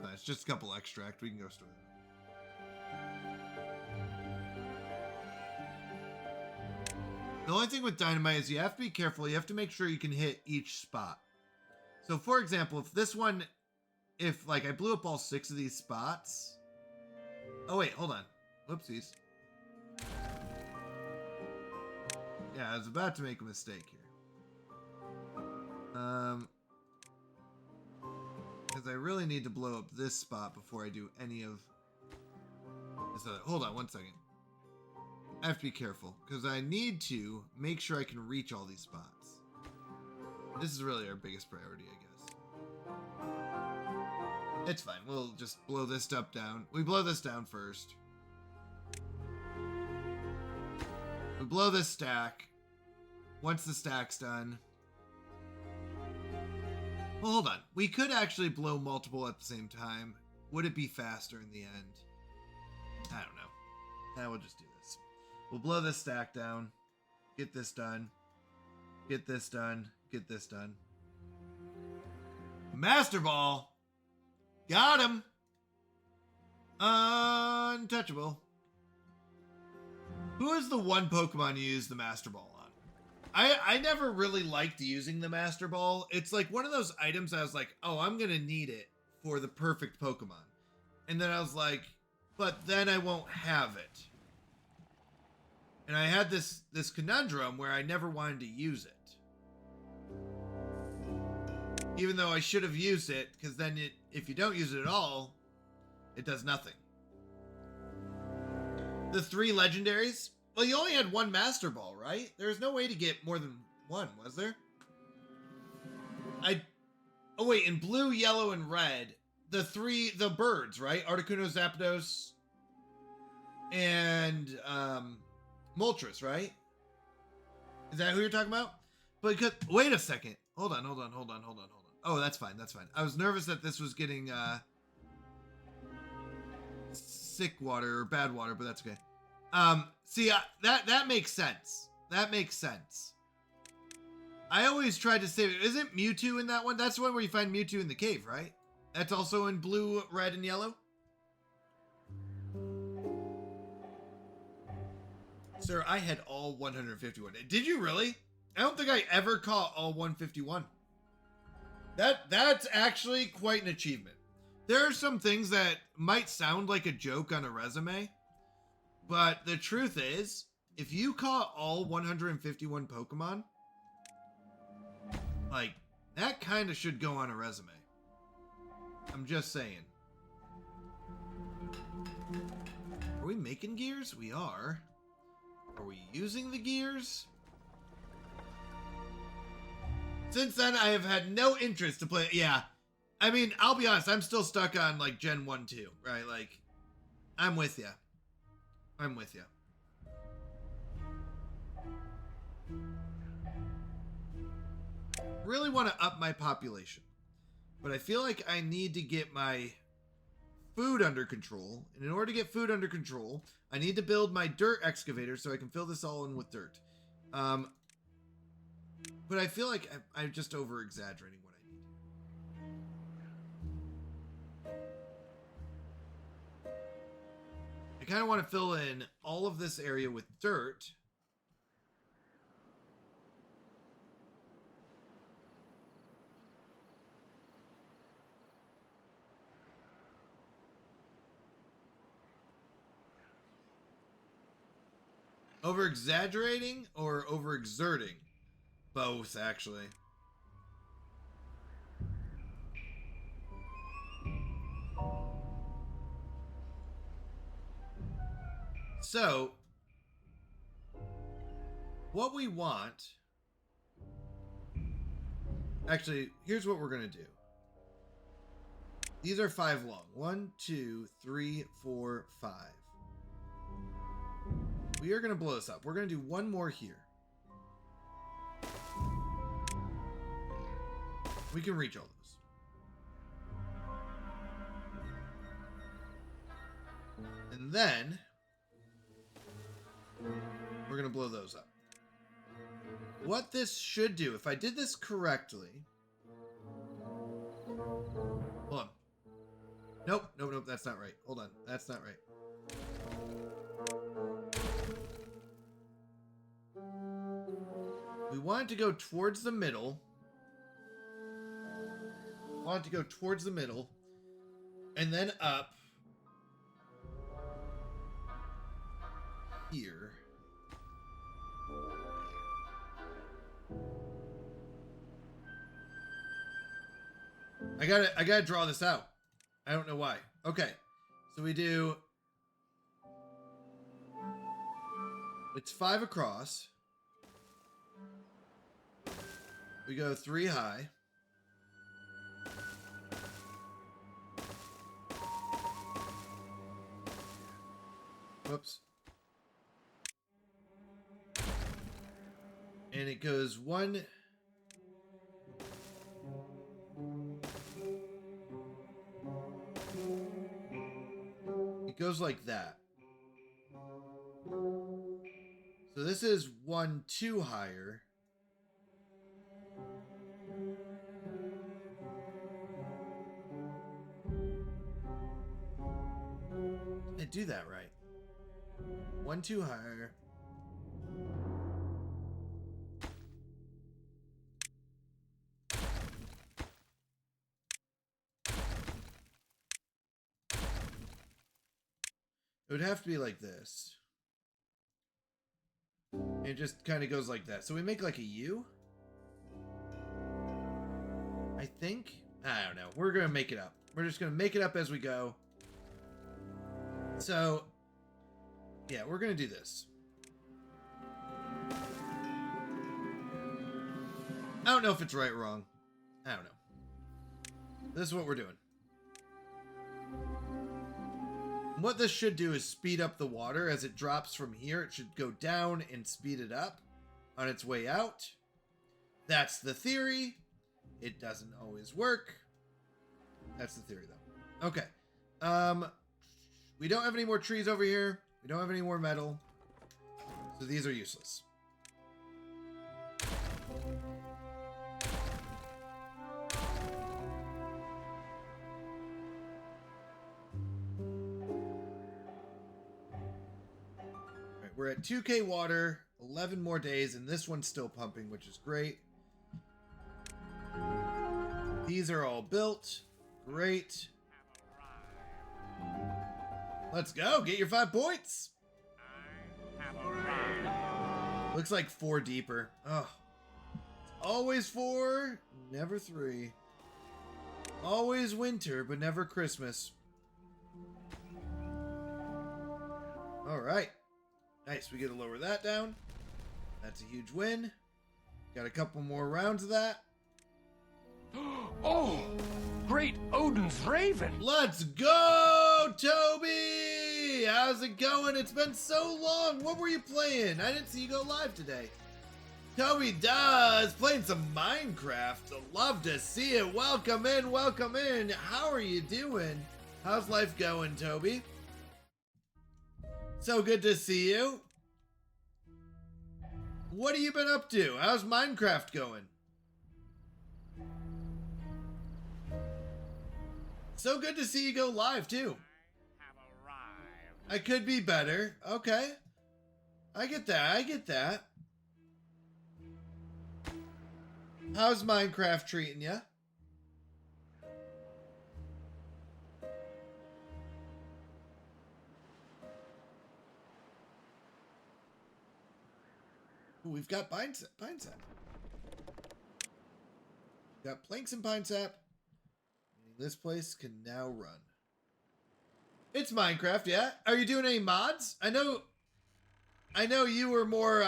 Speaker 3: Nice, just a couple extract. We can go store that. The only thing with dynamite is you have to be careful. You have to make sure you can hit each spot. So for example, if this one, if like I blew up all 6 of these spots. Oh wait, hold on. Whoopsies. Yeah, I was about to make a mistake here. Because I really need to blow up this spot before I do any of this other. Hold on one second. I have to be careful because I need to make sure I can reach all these spots. This is really our biggest priority, I guess. It's fine. We'll just blow this stuff down. We blow this down first. We blow this stack. Once the stack's done. Well, hold on. We could actually blow multiple at the same time. Would it be faster in the end? I don't know. We'll just do this. We'll blow this stack down. Get this done. Get this done. Get this done. Master Ball. Got him. Untouchable. Who is the one Pokemon you use the Master Ball on? I never really liked using the Master Ball. It's like one of those items I was like, oh, I'm going to need it for the perfect Pokemon. And then I was like, but then I won't have it. And I had this conundrum where I never wanted to use it. Even though I should have used it, because then if you don't use it at all, it does nothing. The 3 legendaries? Well, you only had 1 Master Ball, right? There's no way to get more than 1, was there? Oh wait, in blue, yellow, and red, the birds, right? Articuno, Zapdos, and Moltres, right? Is that who you're talking about? Because wait a second. Hold on. Oh, that's fine. I was nervous that this was getting sick water or bad water, but that's okay. See, that makes sense. That makes sense. I always tried to save it. Isn't Mewtwo in that one? That's the one where you find Mewtwo in the cave, right? That's also in blue, red, and yellow? Sir, I had all 151. Did you really? I don't think I ever caught all 151. That's actually quite an achievement. There are some things that might sound like a joke on a resume, but the truth is, if you caught all 151 Pokemon, like, that kind of should go on a resume. I'm just saying. Are we making gears? We are. Are we using the gears? Since then, I have had no interest to play. Yeah. I mean, I'll be honest. I'm still stuck on, like, Gen 1, 2, right? Like, I'm with you. I'm with you. Really want to up my population. But I feel like I need to get my food under control. And in order to get food under control, I need to build my dirt excavator so I can fill this all in with dirt. But I feel like I'm just over-exaggerating what I need. I kind of want to fill in all of this area with dirt. Over-exaggerating or over-exerting? Both, actually. So, what we want... Actually, here's what we're going to do. These are 5 long. 1, 2, 3, 4, 5. We are going to blow this up. We're going to do one more here. We can reach all those. And then we're going to blow those up. What this should do, if I did this correctly... Hold on. Nope, that's not right. Hold on, that's not right. We want it to go towards the middle. Want it to go towards the middle. And then up. Here. I gotta draw this out. I don't know why. Okay. So we do... It's 5 across. We go 3 high. Whoops. And it goes 1... It goes like that. So this is 1 2 higher. I do that right. 1 2 higher. It would have to be like this. It just kind of goes like that. So we make like a U. I think. I don't know. We're going to make it up. We're just going to make it up as we go. So, yeah, we're going to do this. I don't know if it's right or wrong. I don't know. This is what we're doing. What this should do is speed up the water as it drops from here. It should go down and speed it up on its way out. That's the theory. It doesn't always work. That's the theory, though. Okay. We don't have any more trees over here. We don't have any more metal. So these are useless. Alright, we're at 2K water, 11 more days, and this one's still pumping, which is great. These are all built. Great. Let's go. Get your 5 points. Looks like 4 deeper. Oh. It's always 4, never 3. Always winter, but never Christmas. Alright. Nice. We get to lower that down. That's a huge win. Got a couple more rounds of that.
Speaker 8: Oh, great Odin's Raven!
Speaker 3: Let's go, Toby! How's it going? It's been so long. What were you playing? I didn't see you go live today. Toby does. Playing some Minecraft. Love to see it. Welcome in, welcome in. How are you doing? How's life going, Toby? So good to see you. What have you been up to? How's Minecraft going? So good to see you go live, too. I could be better. Okay. I get that. I get that. How's Minecraft treating you? Ooh, we've got pine sap. Got planks and pine sap. This place can now run. It's Minecraft, yeah? Are you doing any mods? I know you were more,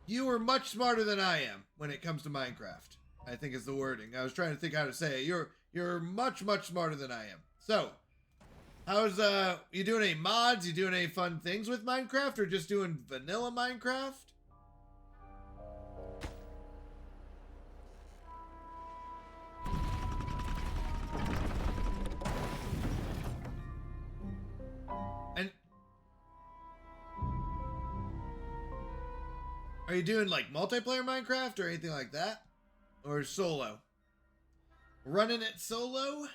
Speaker 3: you were much smarter than I am when it comes to Minecraft, I think is the wording. I was trying to think how to say it. You're much, much smarter than I am. So, how's, you doing any mods? You doing any fun things with Minecraft or just doing vanilla Minecraft? And are you doing like multiplayer Minecraft or anything like that? Or solo? Running it solo?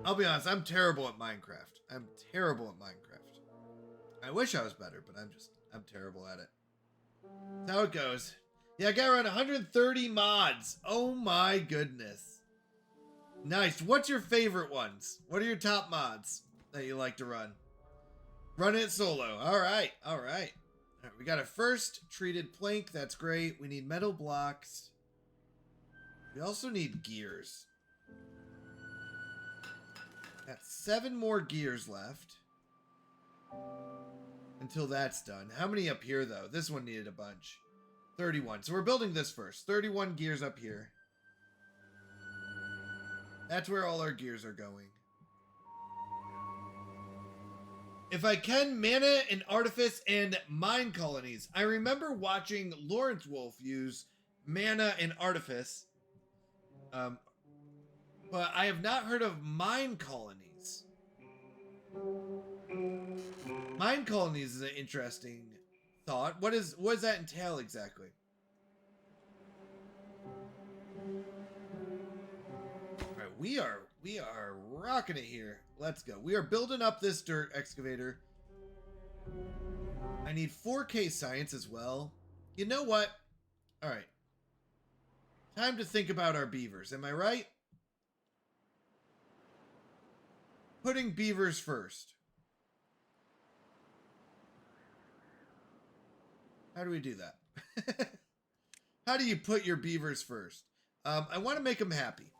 Speaker 3: I'll be honest, I'm terrible at Minecraft. I'm terrible at Minecraft. I wish I was better, but I'm terrible at it. That's how it goes. Yeah, I got around 130 mods. Oh my goodness. Nice. What's your favorite ones? What are your top mods that you like to run? Run it solo. All right. All right. All right. We got a first treated plank. That's great. We need metal blocks. We also need gears. Got 7 more gears left. Until that's done. How many up here, though? This one needed a bunch. 31. So we're building this first. 31 gears up here. That's where all our gears are going. If I can, mana and artifice and mine colonies. I remember watching Lawrence Wolf use mana and artifice. But I have not heard of mine colonies. Mine colonies is an interesting thought. What does that entail exactly? Alright, we are rocking it here. Let's go. We are building up this dirt excavator. I need 4K science as well. You know what? Alright. Time to think about our beavers. Am I right? putting beavers first. How do we do that? How do you put your beavers first? I want to make them happy.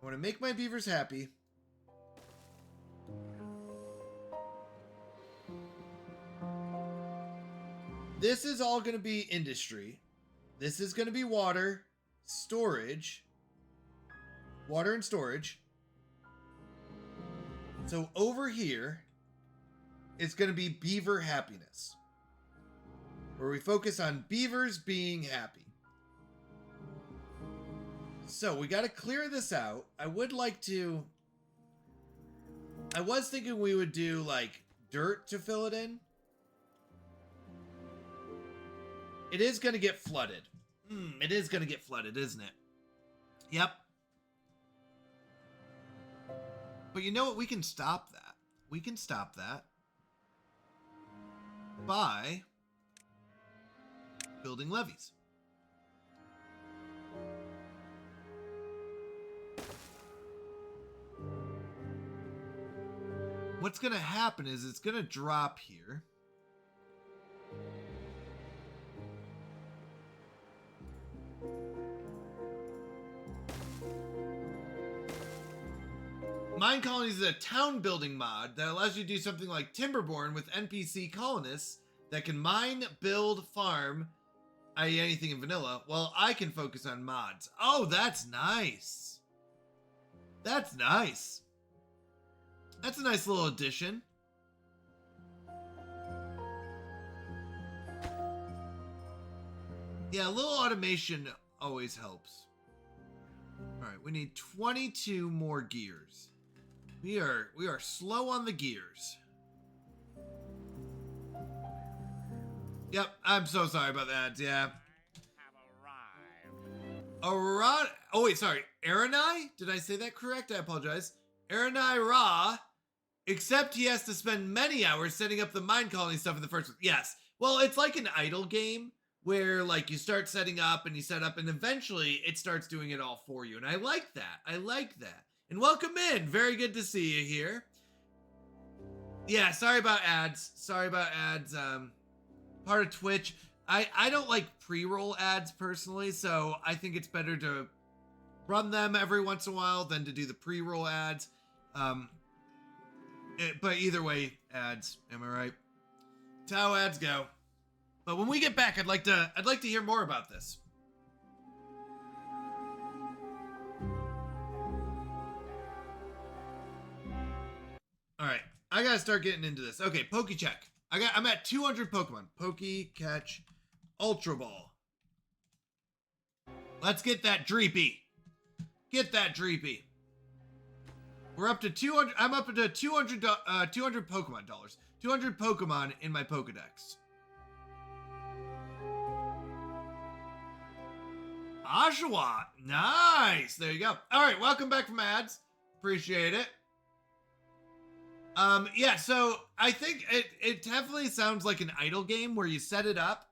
Speaker 3: I want to make my beavers happy. This is all going to be industry. This is going to be water, storage, water and storage. So over here, it's going to be beaver happiness, where we focus on beavers being happy. So we got to clear this out. I would like to... I was thinking we would do like dirt to fill it in. It is going to get flooded. It is going to get flooded, isn't it? Yep. But you know what? We can stop that. We can stop that by building levees. What's going to happen is it's going to drop here. Mine Colonies is a town building mod that allows you to do something like Timberborn with NPC colonists that can mine, build, farm, i.e. anything in vanilla, while I can focus on mods. Oh, that's nice. That's nice. That's a nice little addition. Yeah, a little automation always helps. All right, we need 22 more gears. We are slow on the gears. Yep, I'm so sorry about that. Yeah. Arrived. Oh wait, sorry. Aranai? Did I say that correct? I apologize. Aranai Ra. Except he has to spend many hours setting up the mine colony stuff in the first one. Yes. Well, it's like an idle game where like you start setting up and you set up and eventually it starts doing it all for you. And I like that. I like that. And welcome in. Very good to see you here. Yeah, sorry about ads. Sorry about ads. Part of Twitch. I don't like pre-roll ads personally, so I think it's better to run them every once in a while than to do the pre-roll ads. But either way, ads. Am I right? That's how ads go. But when we get back, I'd like to hear more about this. All right, I gotta start getting into this. Okay, Poke check. I'm at 200 Pokemon. Poke, catch, Ultra Ball. Let's get that Dreepy. Get that Dreepy. We're up to 200. I'm up to 200 Pokemon dollars. 200 Pokemon in my Pokedex. Oshawa. Nice. There you go. All right, welcome back from ads. Appreciate it. Yeah, so I think it definitely sounds like an idle game where you set it up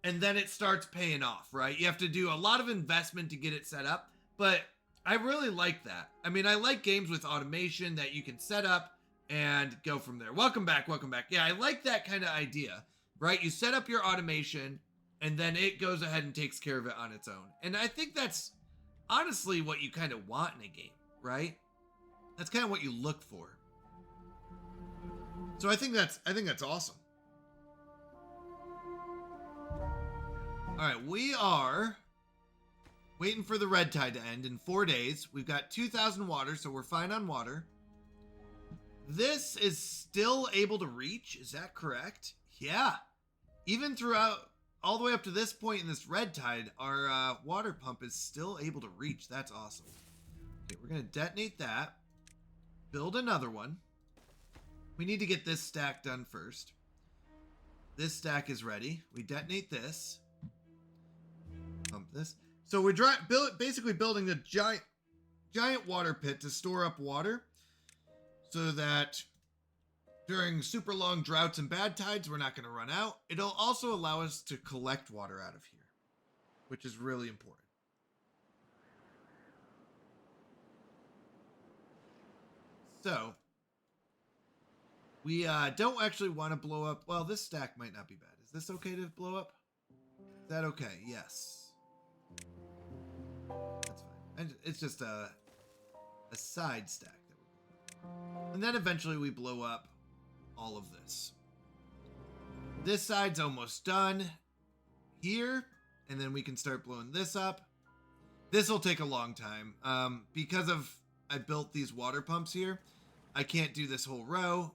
Speaker 3: and then it starts paying off, right? You have to do a lot of investment to get it set up, but I really like that. I mean, I like games with automation that you can set up and go from there. Welcome back, welcome back. Yeah, I like that kind of idea, right? You set up your automation and then it goes ahead and takes care of it on its own. And I think that's honestly what you kind of want in a game, right? That's kind of what you look for. So I think that's awesome. All right, we are waiting for the red tide to end in 4 days. We've got 2,000 water, so we're fine on water. This is still able to reach. Is that correct? Yeah. Even throughout, all the way up to this point in this red tide, our water pump is still able to reach. That's awesome. Okay, we're going to detonate that. Build another one. We need to get this stack done first. This stack is ready. We detonate this. Pump this. So we're basically building a giant water pit to store up water so that during super long droughts and bad tides, we're not going to run out. It'll also allow us to collect water out of here, which is really important. So We don't actually want to blow up. Well, this stack might not be bad. Is this okay to blow up? Is that okay? Yes. That's fine. And it's just a side stack that we blow up. And then eventually we blow up all of this. This side's almost done here, and then we can start blowing this up. This will take a long time. Because I built these water pumps here, I can't do this whole row.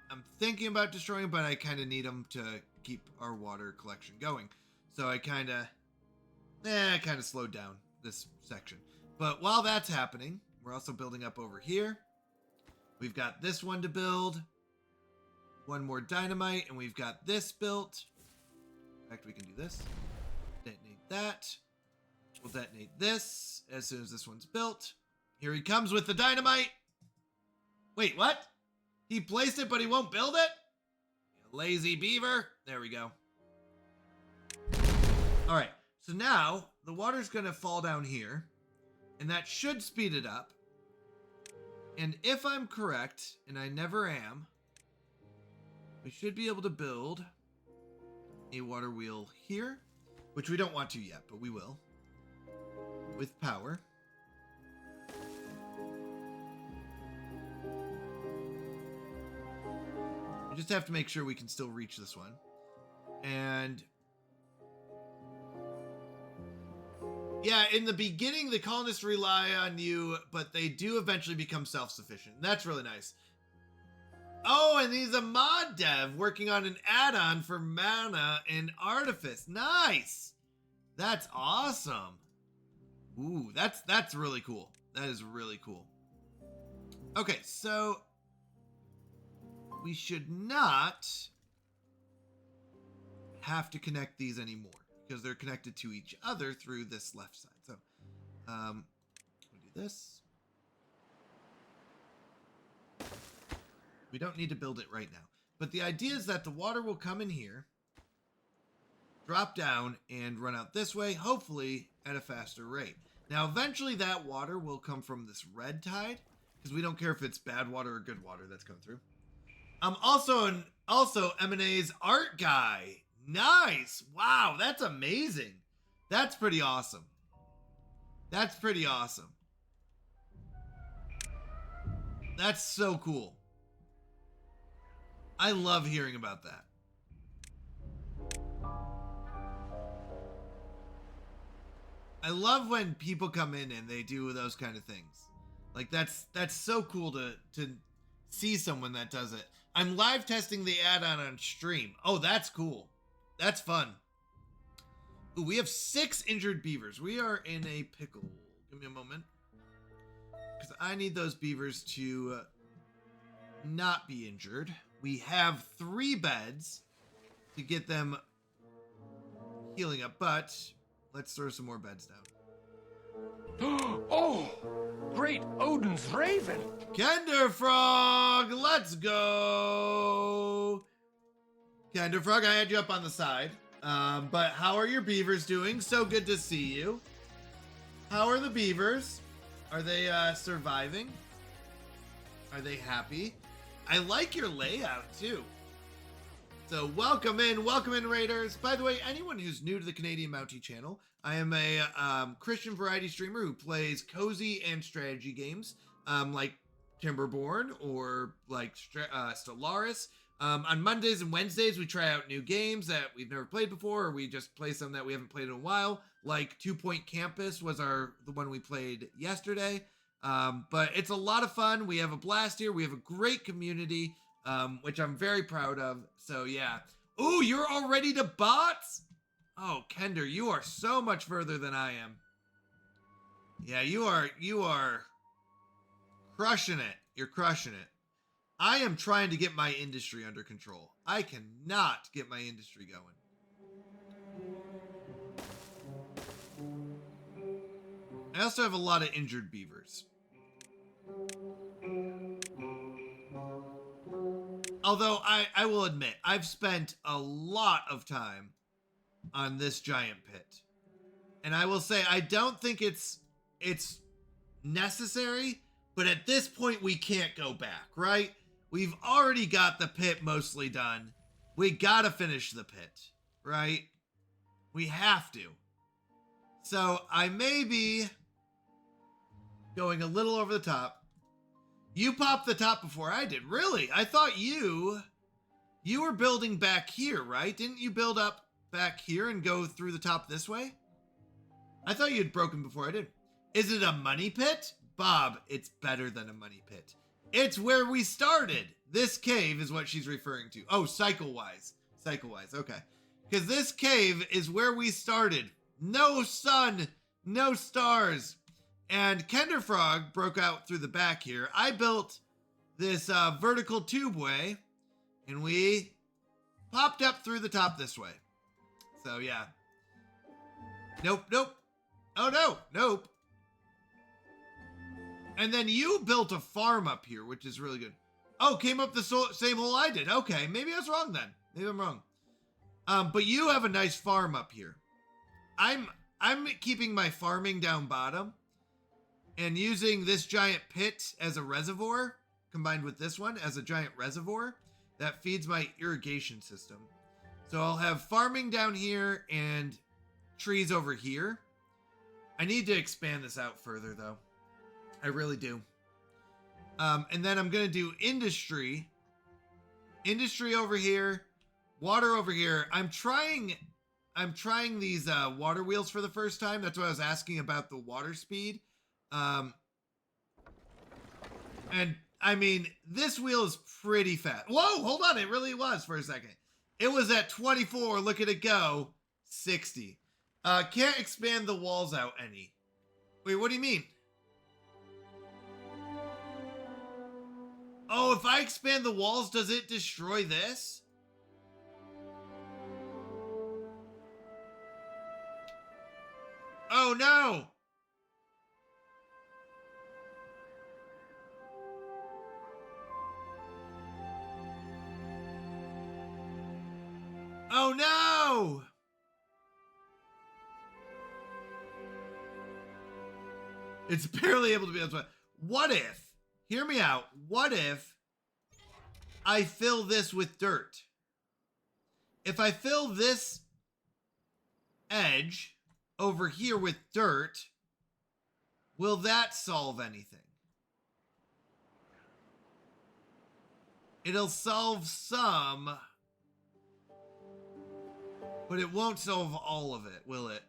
Speaker 3: I'm thinking about destroying them, but I kind of need them to keep our water collection going. So I kind of slowed down this section. But while that's happening, we're also building up over here. We've got this one to build. One more dynamite, and we've got this built. In fact, we can do this. Detonate that. We'll detonate this as soon as this one's built. Here he comes with the dynamite. Wait, what? He placed it, but he won't build it? You lazy beaver. There we go. All right, so now the water's going to fall down here, and that should speed it up. And if I'm correct, and I never am, we should be able to build a water wheel here, which we don't want to yet, but we will, with power. We just have to make sure we can still reach this one. And yeah, in the beginning, the colonists rely on you, but they do eventually become self-sufficient. That's really nice. Oh, and he's a mod dev working on an add-on for mana and artifice. Nice. That's awesome. Ooh, that's really cool. That is really cool. Okay, so we should not have to connect these anymore because they're connected to each other through this left side. So, we'll do this. We don't need to build it right now. But the idea is that the water will come in here, drop down, and run out this way, hopefully at a faster rate. Now, eventually that water will come from this red tide, because we don't care if it's bad water or good water that's coming through. I'm also M&A's art guy. Nice. Wow, that's amazing. That's pretty awesome. That's pretty awesome. That's so cool. I love hearing about that. I love when people come in and they do those kind of things. Like that's so cool to see someone that does it. I'm live testing the add-on on stream. Oh, that's cool. That's fun. Ooh, we have 6 injured beavers. We are in a pickle. Give me a moment. Because I need those beavers to not be injured. We have 3 beds to get them healing up, but let's throw some more beds down.
Speaker 8: Oh, great Odin's raven!
Speaker 3: Kender Frog, let's go! Kender Frog, I had you up on the side. But how are your beavers doing? So good to see you. How are the beavers? Are they surviving? Are they happy? I like your layout too. So welcome in Raiders. By the way, anyone who's new to the Canadian Mountie channel, I am a Christian variety streamer who plays cozy and strategy games, like Timberborn or like Stellaris. On Mondays and Wednesdays, we try out new games that we've never played before, or we just play some that we haven't played in a while. Like 2 Point Campus was the one we played yesterday. But it's a lot of fun. We have a blast here. We have a great community, which I'm very proud of. So yeah. Ooh, you're already to bots? Oh, Kender, you are so much further than I am. Yeah, you are crushing it. You're crushing it. I am trying to get my industry under control. I cannot get my industry going. I also have a lot of injured beavers. Although I will admit, I've spent a lot of time on this giant pit. And I will say, I don't think it's necessary, but at this point we can't go back, right? We've already got the pit mostly done. We gotta finish the pit, right? We have to. So I may be going a little over the top. You popped the top before I did. Really? I thought you were building back here, right? Didn't you build up back here and go through the top this way? I thought you had broken before I did. Is it a money pit? Bob, it's better than a money pit. It's where we started. This cave is what she's referring to. Oh, cycle-wise. Cycle-wise, okay. Because this cave is where we started. No sun, no stars. And Kender Frog broke out through the back here. I built this vertical tubeway, and we popped up through the top this way. So, yeah. Nope, nope. Oh, no, nope. And then you built a farm up here, which is really good. Oh, came up the same hole I did. Okay, maybe I was wrong then. Maybe I'm wrong. But you have a nice farm up here. I'm keeping my farming down bottom and using this giant pit as a reservoir, combined with this one as a giant reservoir that feeds my irrigation system. So I'll have farming down here and trees over here. I need to expand this out further though. I really do. And then I'm going to do industry over here, water over here. I'm trying these water wheels for the first time. That's why I was asking about the water speed. And I mean, this wheel is pretty fast. Whoa, hold on. It really was for a second. It was at 24. Look at it go. 60. Can't expand the walls out any. Wait, what do you mean? Oh, if I expand the walls, does it destroy this? Oh, no. Oh, no. It's barely able to be able to. What if? Hear me out. What if I fill this with dirt? If I fill this edge over here with dirt, will that solve anything? It'll solve some, but it won't solve all of it, will it?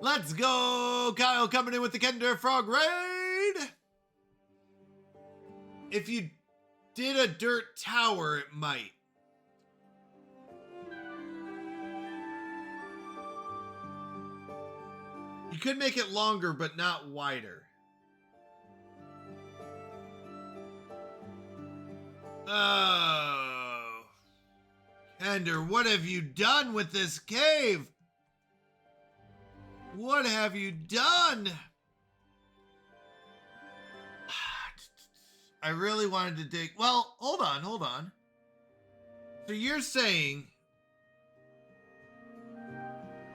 Speaker 3: Let's go! Kyle coming in with the Kender Frog raid! If you did a dirt tower, it might. You could make it longer, but not wider. Oh. Kender, what have you done with this cave? What have you done? I really wanted to dig. Well, hold on. So you're saying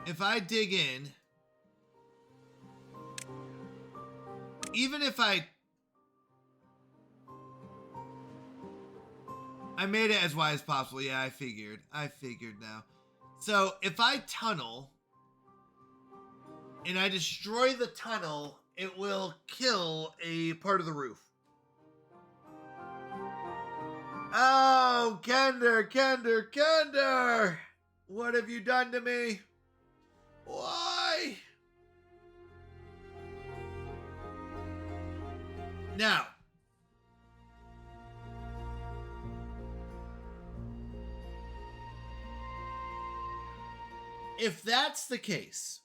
Speaker 3: if I dig in, even if I made it as wide as possible. Yeah, I figured now. So if I tunnel and I destroy the tunnel, it will kill a part of the roof. Oh, Kender! What have you done to me? Why? Now, if that's the case,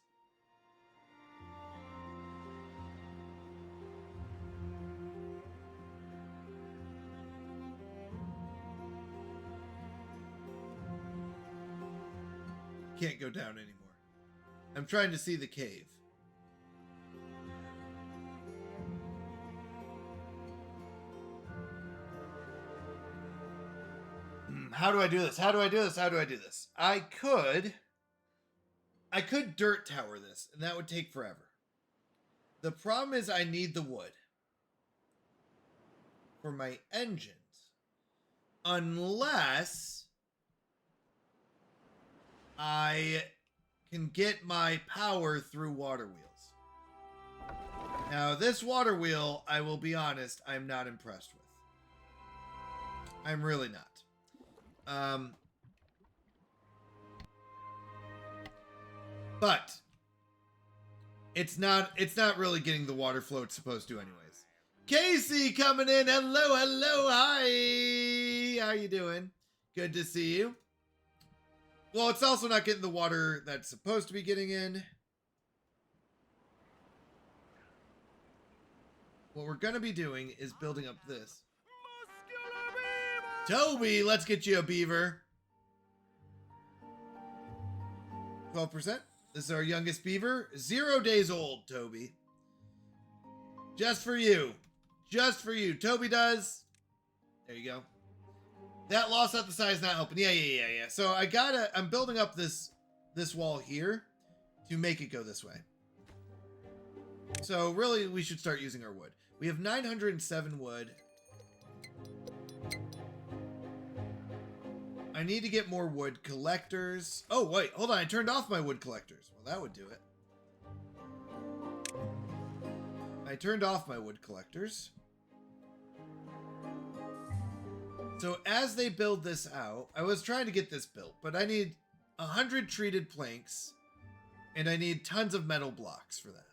Speaker 3: can't go down anymore. I'm trying to see the cave. How do I do this? I could dirt tower this, and that would take forever. The problem is I need the wood. for my engines. Unless I can get my power through water wheels. Now, this water wheel, I will be honest, I'm not impressed with. I'm really not. But it's not really getting the water flow it's supposed to anyways. Casey coming in. Hello, hi. How you doing? Good to see you. Well, it's also not getting the water that's supposed to be getting in. What we're gonna be doing is building up this. Toby, let's get you a beaver. 12%. This is our youngest beaver. 0 days old, Toby. Just for you. Just for you. Toby does. There you go. That loss at the side is not helping. Yeah. So I'm building up this wall here to make it go this way. So really, we should start using our wood. We have 907 wood. I need to get more wood collectors. Oh, wait, hold on. I turned off my wood collectors. Well, that would do it. I turned off my wood collectors. So as they build this out, I was trying to get this built, but I need 100 treated planks, and I need tons of metal blocks for that.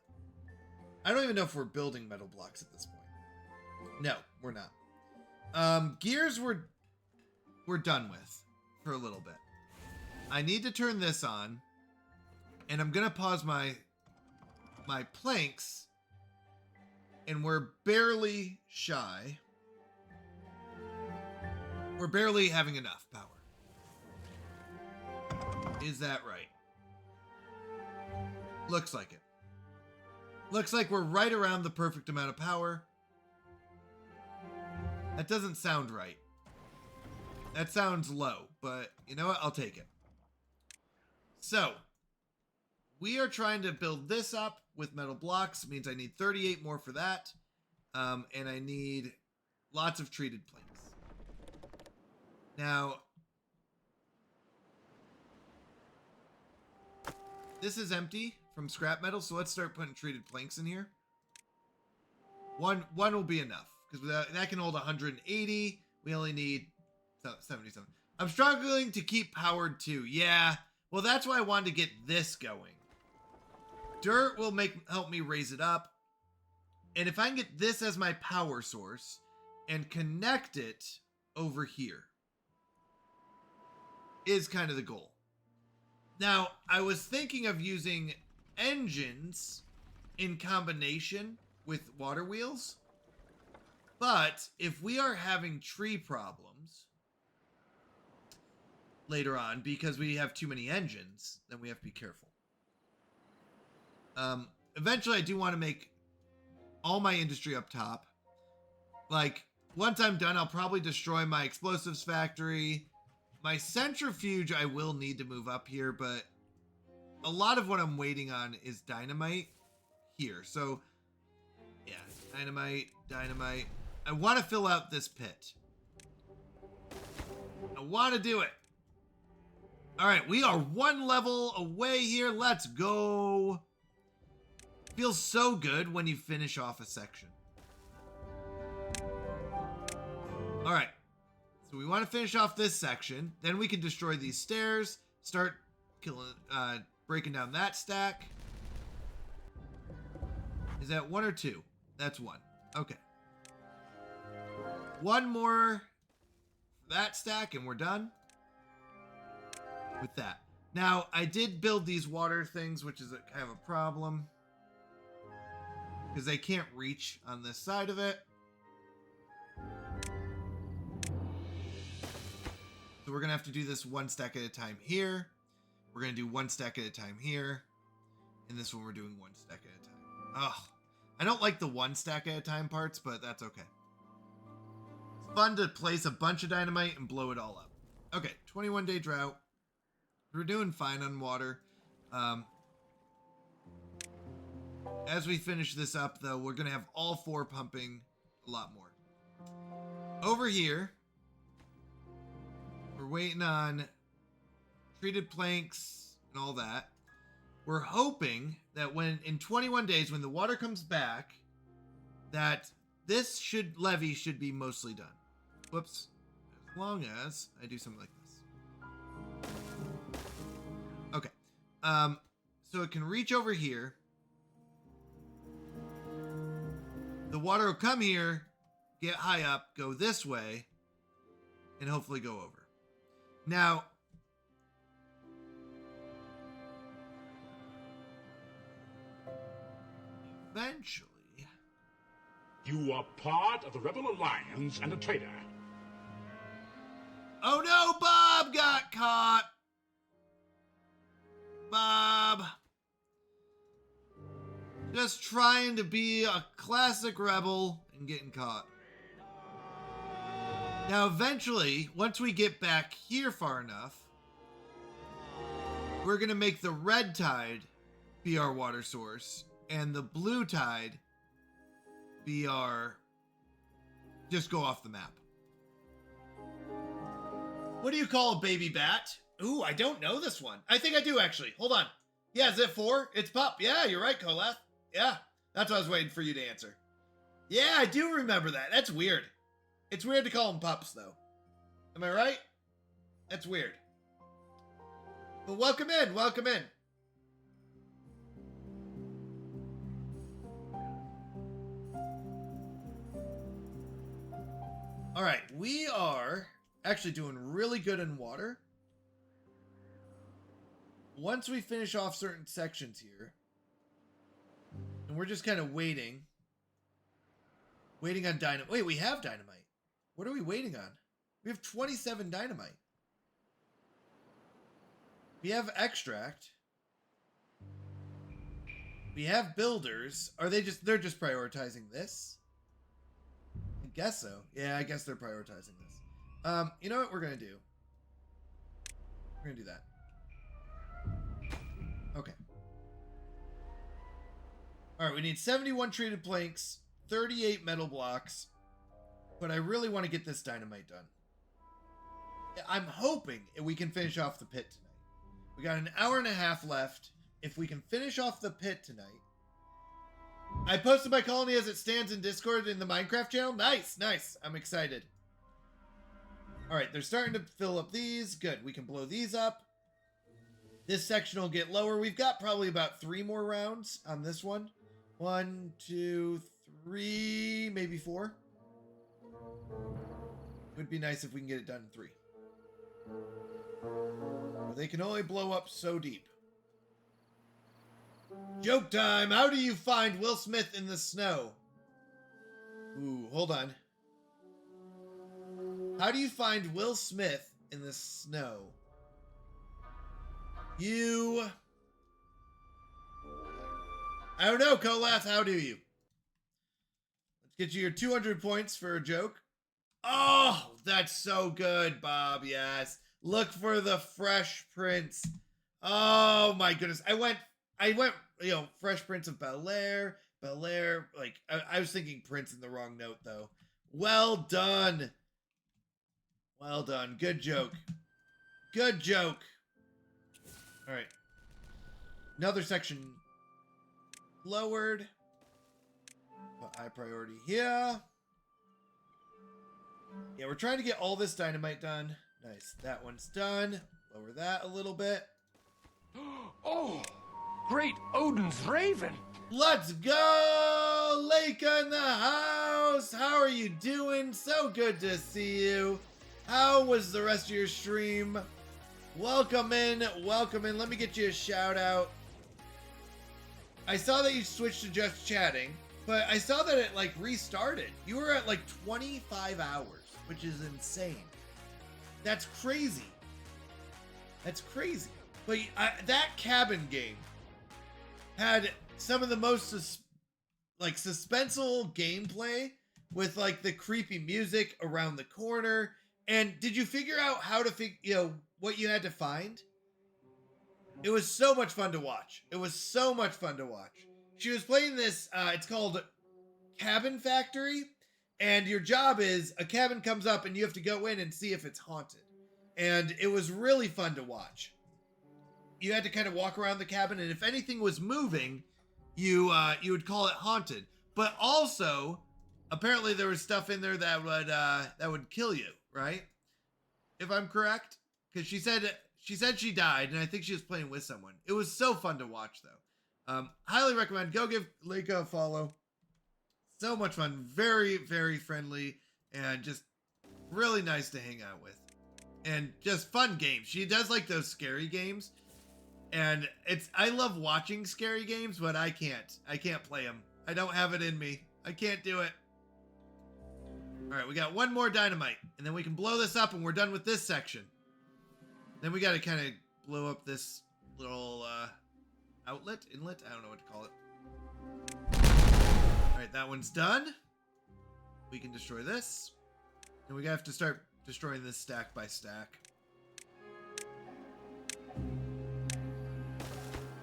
Speaker 3: I don't even know if we're building metal blocks at this point. No, we're not. Gears we're done with for a little bit. I need to turn this on, and I'm gonna pause my planks, and we're barely shy. We're barely having enough power. Is that right? Looks like it. Looks like we're right around the perfect amount of power. That doesn't sound right. That sounds low, but you know what? I'll take it. So, we are trying to build this up with metal blocks. It means I need 38 more for that. And I need lots of treated planks. Now, this is empty from scrap metal, so let's start putting treated planks in here. One will be enough, because that can hold 180. We only need 77. I'm struggling to keep powered too. Yeah, well, that's why I wanted to get this going. Dirt will help me raise it up. And if I can get this as my power source and connect it over here, is kind of the goal. Now, I was thinking of using engines in combination with water wheels, but if we are having tree problems later on because we have too many engines, then we have to be careful. Eventually, I do want to make all my industry up top. Like, once I'm done, I'll probably destroy my explosives factory. My centrifuge, I will need to move up here, but a lot of what I'm waiting on is dynamite here. So, yeah, dynamite. I want to fill out this pit. I want to do it. All right, we are one level away here. Let's go. Feels so good when you finish off a section. All right. So we want to finish off this section. Then we can destroy these stairs. Start breaking down that stack. Is that 1 or 2? That's 1. Okay. One more for that stack and we're done with that. Now, I did build these water things, which is kind of a problem, because they can't reach on this side of it. So we're going to have to do this 1 stack at a time here. We're going to do 1 stack at a time here. And this one we're doing 1 stack at a time. Ugh. I don't like the 1 stack at a time parts, but that's okay. It's fun to place a bunch of dynamite and blow it all up. Okay, 21-day drought. We're doing fine on water. As we finish this up, though, we're going to have all 4 pumping a lot more. over here, we're waiting on treated planks and all that. We're hoping that when in 21 days, when the water comes back, that this levee should be mostly done. Whoops. As long as I do something like this. Okay. So it can reach over here. The water will come here, get high up, go this way, and hopefully go over. Now, eventually,
Speaker 10: You are part of the Rebel Alliance and a traitor.
Speaker 3: oh no, Bob got caught. Bob. Just trying to be a classic rebel and getting caught. Now, eventually, once we get back here far enough, we're going to make the red tide be our water source and the blue tide be our... just go off the map. What do you call a baby bat? Ooh, I don't know this one. I think I do, actually. Hold on. Yeah, is it 4? It's pup. Yeah, you're right, Kolath. Yeah, that's what I was waiting for you to answer. Yeah, I do remember that. That's weird. It's weird to call them pups, though. Am I right? That's weird. But welcome in. Welcome in. All right, we are actually doing really good in water. Once we finish off certain sections here, and we're just kind of waiting on dynamite. Wait, we have dynamite. What are we waiting on? We have 27 dynamite. We have extract. We have builders. Are they just, they're just prioritizing this? I guess so. Yeah, I guess they're prioritizing this. You know what we're going to do? We're going to do that. Okay. All right, we need 71 treated planks, 38 metal blocks, but I really want to get this dynamite done. I'm hoping we can finish off the pit tonight. We got an hour and a half left. If we can finish off the pit tonight. I posted my colony as it stands in Discord in the Minecraft channel. Nice, nice. I'm excited. All right, they're starting to fill up these. Good, we can blow these up. This section will get lower. We've got probably about 3 more rounds on this one. 1, 2, 3, maybe 4. Would be nice if we can get it done in 3. They can only blow up so deep. Joke time. How do you find Will Smith in the snow? Ooh, hold on. How do you find Will Smith in the snow? I don't know, Kolath, how do you? Let's get you your 200 points for a joke. Oh, that's so good, Bob, yes. Look for the Fresh Prince. Oh my goodness. I went, you know, Fresh Prince of Bel-Air, like, I was thinking Prince in the wrong note, though. Well done. Well done. Good joke. Good joke. All right. Another section lowered. Put high priority here. Yeah, we're trying to get all this dynamite done. Nice. That one's done. Lower that a little bit.
Speaker 8: Oh, great Odin's Raven.
Speaker 3: Let's go! Leica in the house! How are you doing? So good to see you. How was the rest of your stream? Welcome in. Welcome in. Let me get you a shout out. I saw that you switched to just chatting, but I saw that it like restarted. You were at like 25 hours, which is insane. That's crazy. That's crazy. But that cabin game had some of the most suspenseful gameplay with like the creepy music around the corner. And did you figure out how to what you had to find? It was so much fun to watch. It was so much fun to watch. She was playing this, it's called Cabin Factory, And your job is a cabin comes up and you have to go in and see if it's haunted. And it was really fun to watch. You had to kind of walk around the cabin, and if anything was moving, you would call it haunted. But also, apparently there was stuff in there that would kill you, right? If I'm correct, because she said she died, and I think she was playing with someone. It was so fun to watch, though. Highly recommend. Go give Leica a follow. So much fun, very, very friendly, and just really nice to hang out with. And just fun games. She does like those scary games. And I love watching scary games, but I can't play them. I don't have it in me. I can't do it. All right, we got one more dynamite, and then we can blow this up and we're done with this section. Then we got to kind of blow up this little inlet? I don't know what to call it. All right, that one's done. We can destroy this. And we have to start destroying this stack by stack.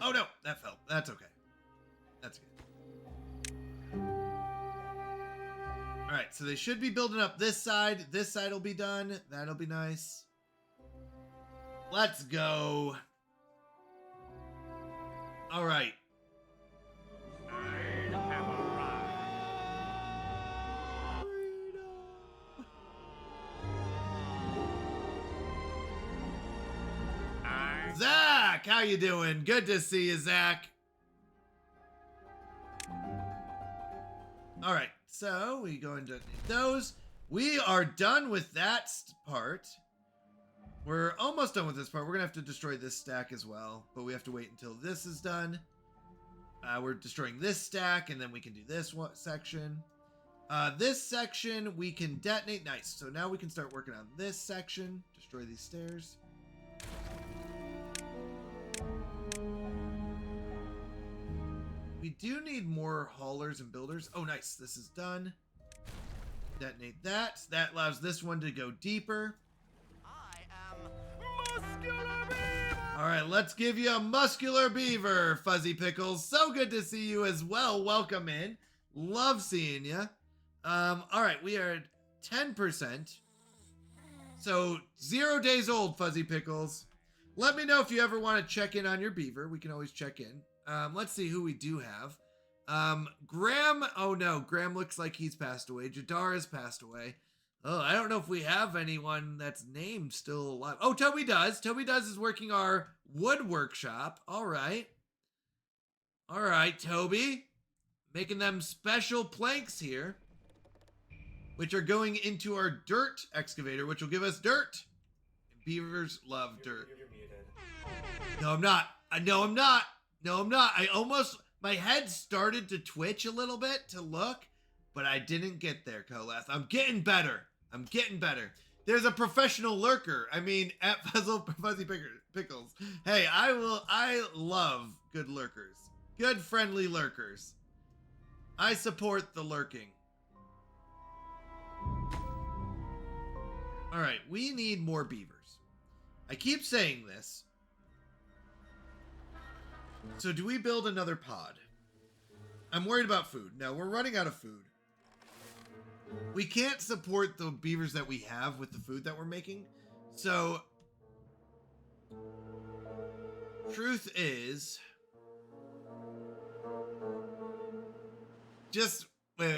Speaker 3: Oh no, that fell. That's okay. That's good. All right, so they should be building up this side. This side will be done. That'll be nice. Let's go. All right. Zach, how you doing? Good to see you, Zach. All right, so we go into those. We are done with that part. We're almost done with this part. We're gonna have to destroy this stack as well, but we have to wait until this is done. We're destroying this stack, and then we can do this section. This section we can detonate. Nice. So now we can start working on this section. Destroy these stairs. We do need more haulers and builders. Oh, nice. This is done. Detonate that. That allows this one to go deeper.
Speaker 1: I am Muscular Beaver!
Speaker 3: All right, let's give you a muscular beaver, Fuzzy Pickles. So good to see you as well. Welcome in. Love seeing you. All right, we are at 10%. So 0 days old, Fuzzy Pickles. Let me know if you ever want to check in on your beaver. We can always check in. Let's see who we do have. Graham. Oh no, Graham looks like he's passed away. Jadar has passed away. Oh, I don't know if we have anyone that's named still alive. Oh, Toby does. Toby does is working our wood workshop. All right. All right, Toby. Making them special planks here, which are going into our dirt excavator, which will give us dirt. Beavers love dirt.
Speaker 11: You're muted.
Speaker 3: No, I'm not. No, I'm not. No, I'm not. My head started to twitch a little bit to look, but I didn't get there, Koleth. I'm getting better. I'm getting better. There's a professional lurker. I mean, at Fuzzy Pickles. Hey, I love good lurkers. Good, friendly lurkers. I support the lurking. All right, we need more beavers. I keep saying this. So do we build another pod? I'm worried about food. No, we're running out of food. We can't support the beavers that we have with the food that we're making. So, truth is, just wait.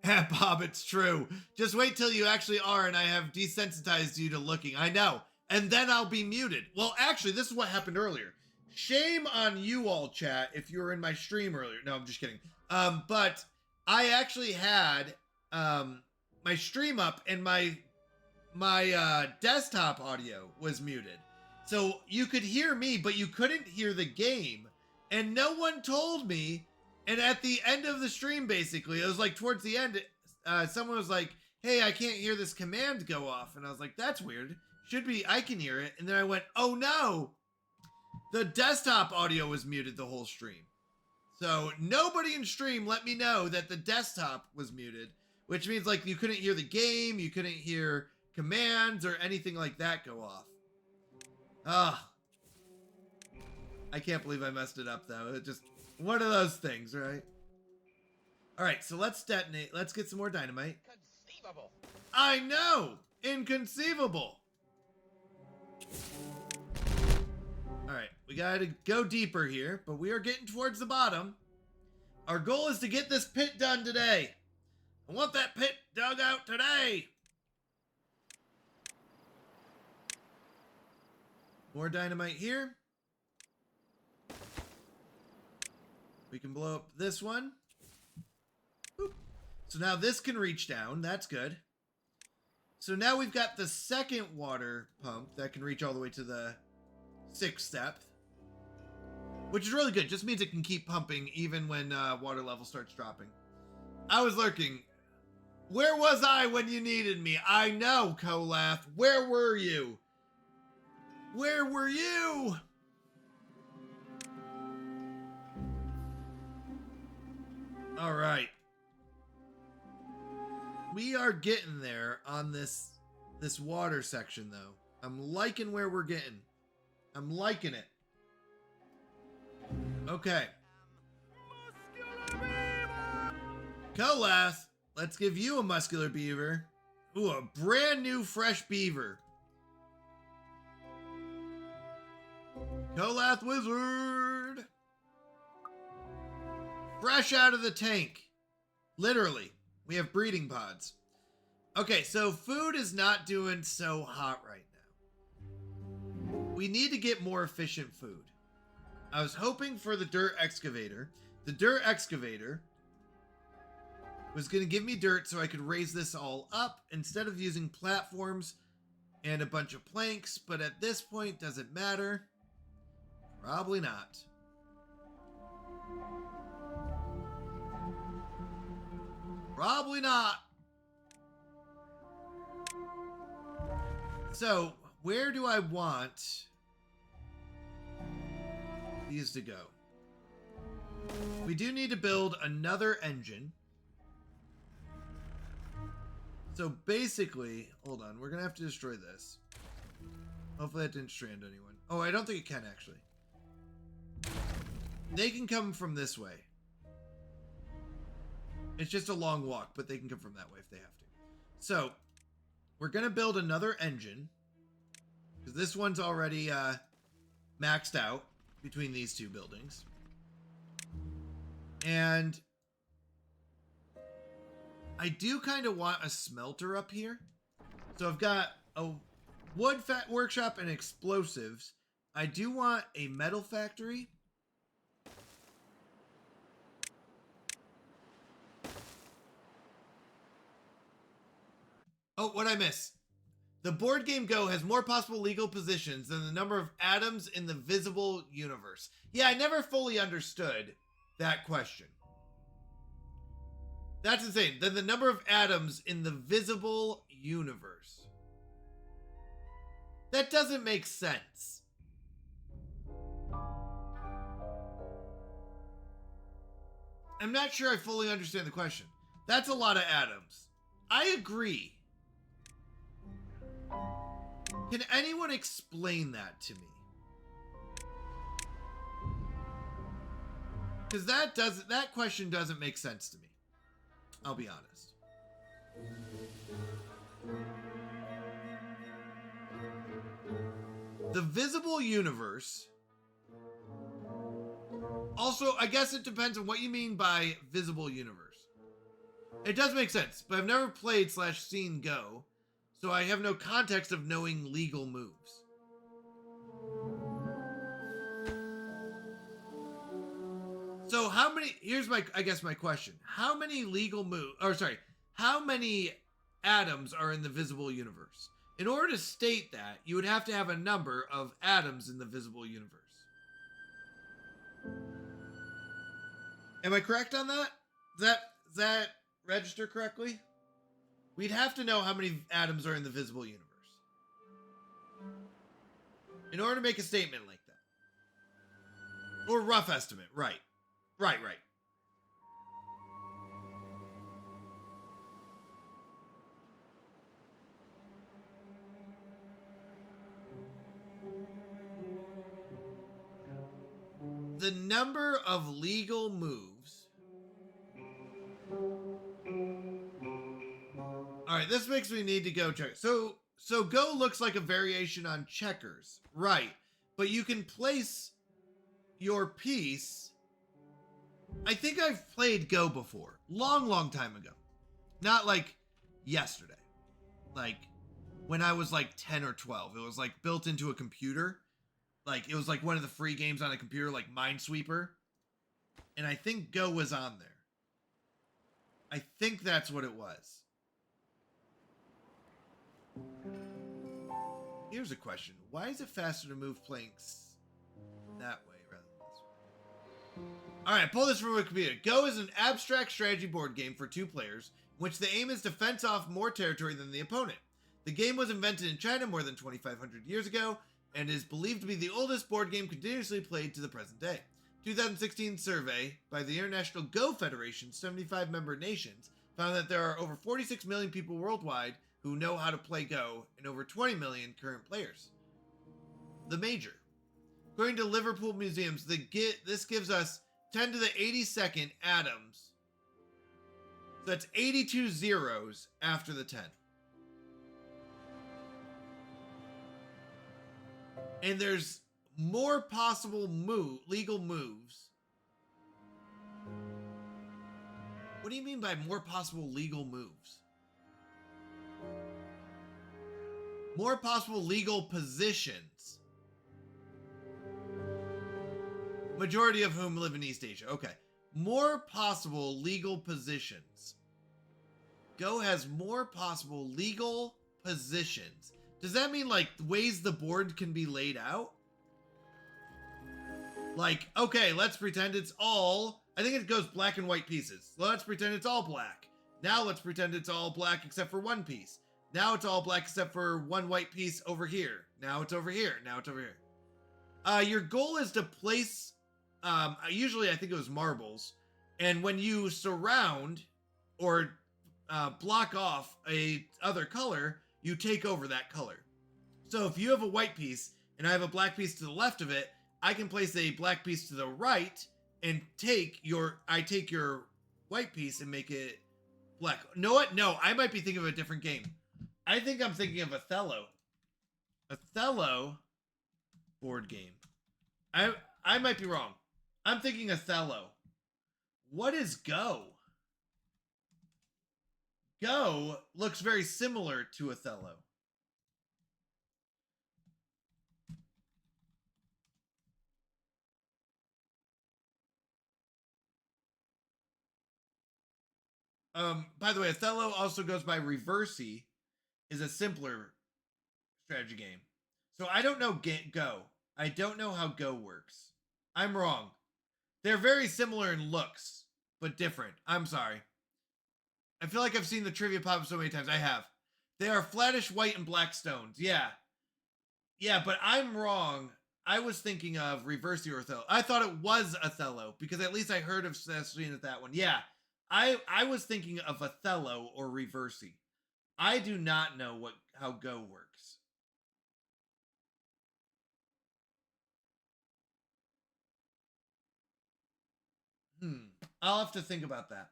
Speaker 3: Bob, it's true. Just wait till you actually are and I have desensitized you to looking. I know. And then I'll be muted. Well, actually, this is what happened earlier. Shame on you all, chat, if you were in my stream earlier. No, I'm just kidding. But I actually had my stream up and my desktop audio was muted. So you could hear me, but you couldn't hear the game. And no one told me. And at the end of the stream, basically, it was like towards the end, someone was like, hey, I can't hear this command go off. And I was like, that's weird. Should be, I can hear it. And then I went, oh no. The desktop audio was muted the whole stream. So nobody in stream let me know that the desktop was muted, which means like you couldn't hear the game, you couldn't hear commands or anything like that go off. Ah, I can't believe I messed it up though. It just one of those things, right? All right, so let's detonate. Let's get some more dynamite. I know! Inconceivable! Alright, we gotta go deeper here, but we are getting towards the bottom. Our goal is to get this pit done today. I want that pit dug out today! More dynamite here. We can blow up this one. Boop. So now this can reach down. That's good. So now we've got the second water pump that can reach all the way to the 6th depth, which is really good. Just means it can keep pumping even when water level starts dropping. I was lurking. Where was I when you needed me? I know, Kolath. Where were you? Where were you? All right. We are getting there on this water section, though. I'm liking where we're getting. I'm liking it. Okay. Kolath, let's give you a muscular beaver. Ooh, a brand new fresh beaver. Kolath Wizard. Fresh out of the tank. Literally. We have breeding pods. Okay, so food is not doing so hot right now. We need to get more efficient food. I was hoping for the dirt excavator. The dirt excavator was going to give me dirt so I could raise this all up instead of using platforms and a bunch of planks, but at this point, does it matter? Probably not. Probably not. So, where do I want these to go? We do need to build another engine. So basically, hold on, we're gonna have to destroy this. Hopefully that didn't strand anyone. Oh, I don't think it can actually. They can come from this way. It's just a long walk, but they can come from that way if they have to. So, we're going to build another engine. Because this one's already maxed out between these two buildings. And I do kind of want a smelter up here. So I've got a wood workshop and explosives. I do want a metal factory. Oh, what'd I miss? The board game Go has more possible legal positions than the number of atoms in the visible universe. Yeah, I never fully understood that question. That's insane. Than the number of atoms in the visible universe. That doesn't make sense. I'm not sure I fully understand the question. That's a lot of atoms. I agree. Can anyone explain that to me? Because that question doesn't make sense to me. I'll be honest. The visible universe. Also, I guess it depends on what you mean by visible universe. It does make sense, but I've never played / seen Go. So I have no context of knowing legal moves. So how many, here's my question. How many legal moves, how many atoms are in the visible universe? In order to state that, you would have to have a number of atoms in the visible universe. Am I correct on that? Does that register correctly? We'd have to know how many atoms are in the visible universe in order to make a statement like that. Or rough estimate, right. Right. The number of legal moves. All All right, this makes me need to go check. So Go looks like a variation on checkers, right? But you can place your piece. I think I've played Go before, long time ago. Not like yesterday. Like when I was like 10 or 12. It was like built into a computer. Like it was like one of the free games on a computer, like Minesweeper. And I think Go was on there. I think that's what it was. Here's a question. Why is it faster to move planks that way rather than this way? Alright, pull this from Wikipedia. Go is an abstract strategy board game for 2 players, in which the aim is to fence off more territory than the opponent. The game was invented in China more than 2,500 years ago, and is believed to be the oldest board game continuously played to the present day. 2016 survey by the International Go Federation, 75 member nations, found that there are over 46 million people worldwide who know how to play Go, and over 20 million current players. The major. According to Liverpool museums, this gives us 10 to the 82nd atoms. So that's 82 zeros after the 10. And there's more possible legal moves. What do you mean by more possible legal moves? More possible legal positions. Majority of whom live in East Asia. Okay. More possible legal positions. Go has more possible legal positions. Does that mean like ways the board can be laid out? Like, okay, let's pretend it's all, I think it goes black and white pieces. Let's pretend it's all black. Now let's pretend it's all black except for one piece. Now it's all black except for one white piece over here. Now it's over here. Now it's over here. Your goal is to place, usually I think it was marbles. And when you surround or block off a other color, you take over that color. So if you have a white piece and I have a black piece to the left of it, I can place a black piece to the right and take your white piece and make it black. Know what? No, I might be thinking of a different game. I think I'm thinking of Othello. Othello board game. I might be wrong. I'm thinking Othello. What is Go? Go looks very similar to Othello. By the way, Othello also goes by Reversey, is a simpler strategy game. So I don't know Go. I don't know how Go works. I'm wrong. They're very similar in looks, but different. I'm sorry. I feel like I've seen the trivia pop up so many times. I have. They are flattish white and black stones. Yeah. Yeah, but I'm wrong. I was thinking of Reversey or Othello. I thought it was Othello because at least I heard of seeing that one. Yeah. I was thinking of Othello or Reversey. I do not know how Go works. I'll have to think about that.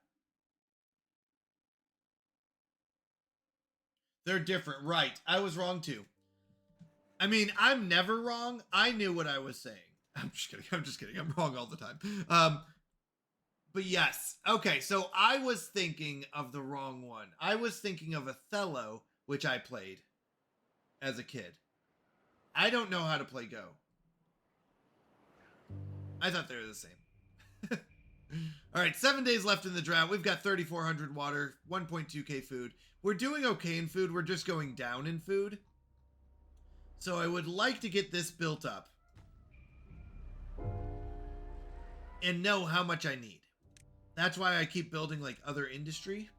Speaker 3: They're different, right? I was wrong too. I mean, I'm never wrong. I knew what I was saying. I'm just kidding. I'm wrong all the time. But yes. Okay, so I was thinking of the wrong one. I was thinking of Othello, which I played as a kid. I don't know how to play Go. I thought they were the same. All right, 7 days left in the drought. We've got 3,400 water, 1.2k food. We're doing okay in food. We're just going down in food. So I would like to get this built up and know how much I need. That's why I keep building like other industry.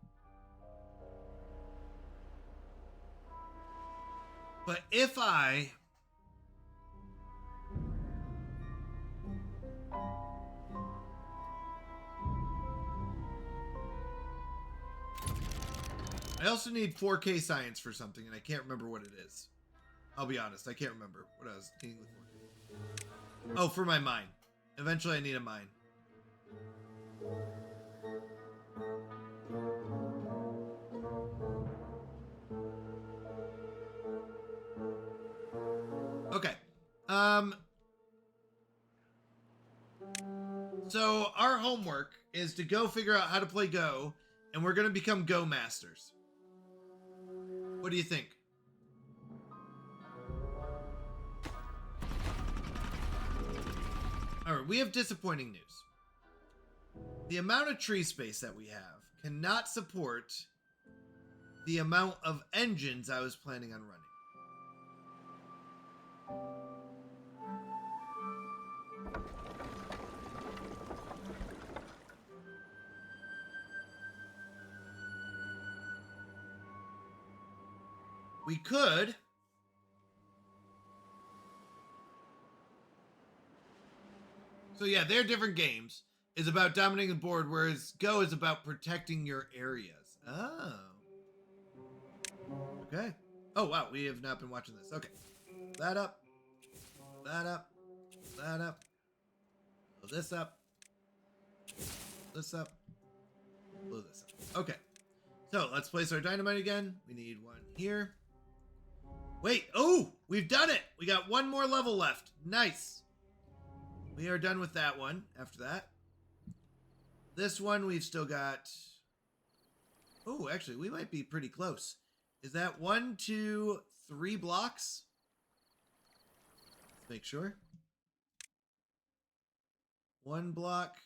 Speaker 3: But if I also need 4K science for something, and I can't remember what it is. I'll be honest, I can't remember what I was needing with 4K. Oh, for my mine. Eventually I need a mine. So our homework is to go figure out how to play Go, and we're going to become Go masters. What do you think? All right, we have disappointing news. The amount of tree space that we have cannot support the amount of engines I was planning on running. We could so yeah, they're different games. Is about dominating the board, whereas Go is about protecting your areas. Oh. Okay. Oh, wow. We have not been watching this. Okay. That up. That up. That up. Blow this up. This up. Blow this up. Okay. So, let's place our dynamite again. We need one here. Wait. Oh! We've done it! We got one more level left. Nice. We are done with that one after that. This one, we've still got... Oh, actually, we might be pretty close. Is that 1, 2, 3 blocks? Let's make sure. 1 block.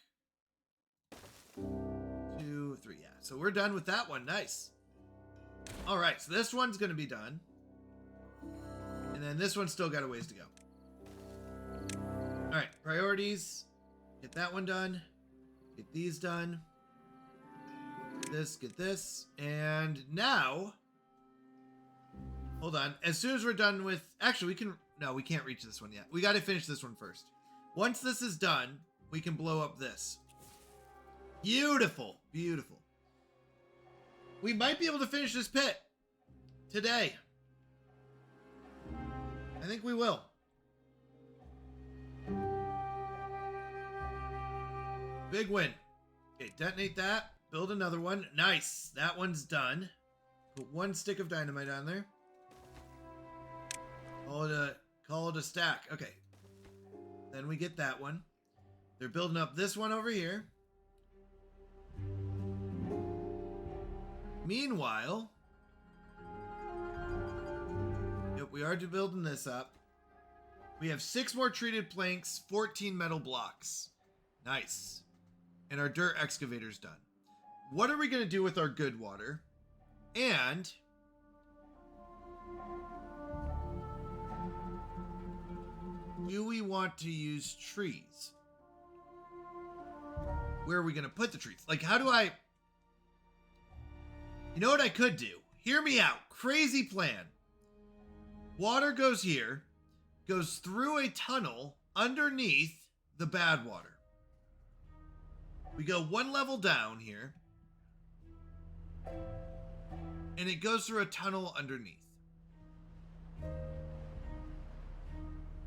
Speaker 3: 2, 3. Yeah, so we're done with that one. Nice. All right, so this one's going to be done. And then this one's still got a ways to go. All right, priorities. Get that one done. Get these done. Get this. And now, hold on. As soon as we're done with, actually, we can, no, we can't reach this one yet. We got to finish this one first. Once this is done, we can blow up this. Beautiful. Beautiful. We might be able to finish this pit today. I think we will. Big win. Okay, detonate that. Build another one. Nice. That one's done. Put 1 stick of dynamite on there. Call it a stack. Okay. Then we get that one. They're building up this one over here. Meanwhile, yep, we are building this up. We have 6 more treated planks, 14 metal blocks. Nice. And our dirt excavator's done. What are we going to do with our good water? And do we want to use trees? Where are we going to put the trees? Like, how do I... You know what I could do? Hear me out. Crazy plan. Water goes here, goes through a tunnel underneath the bad water. We go 1 level down here, and it goes through a tunnel underneath.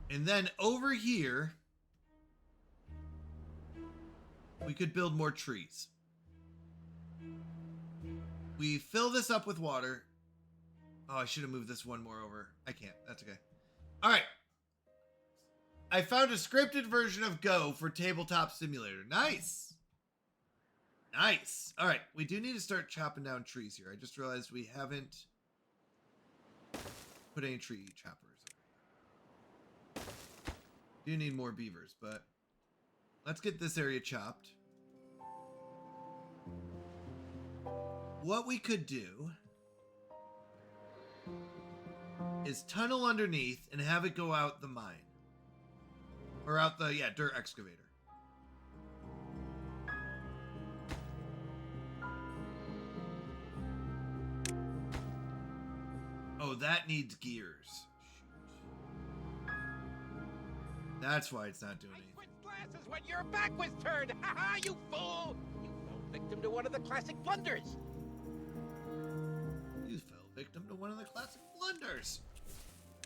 Speaker 3: And then over here, we could build more trees. We fill this up with water. Oh, I should have moved this one more over. I can't. That's okay. All right. I found a scripted version of Go for Tabletop Simulator. Nice. Nice. All right. We do need to start chopping down trees here. I just realized we haven't put any tree choppers over here. Do need more beavers, but let's get this area chopped. What we could do is tunnel underneath and have it go out the mine. Or out the, yeah, dirt excavator. Oh, that needs gears. Shoot. That's why it's not doing anything.
Speaker 8: I switched glasses when your back was turned. Ha ha, you fool! You fell victim to one of the classic blunders.
Speaker 3: You fell victim to one of the classic blunders.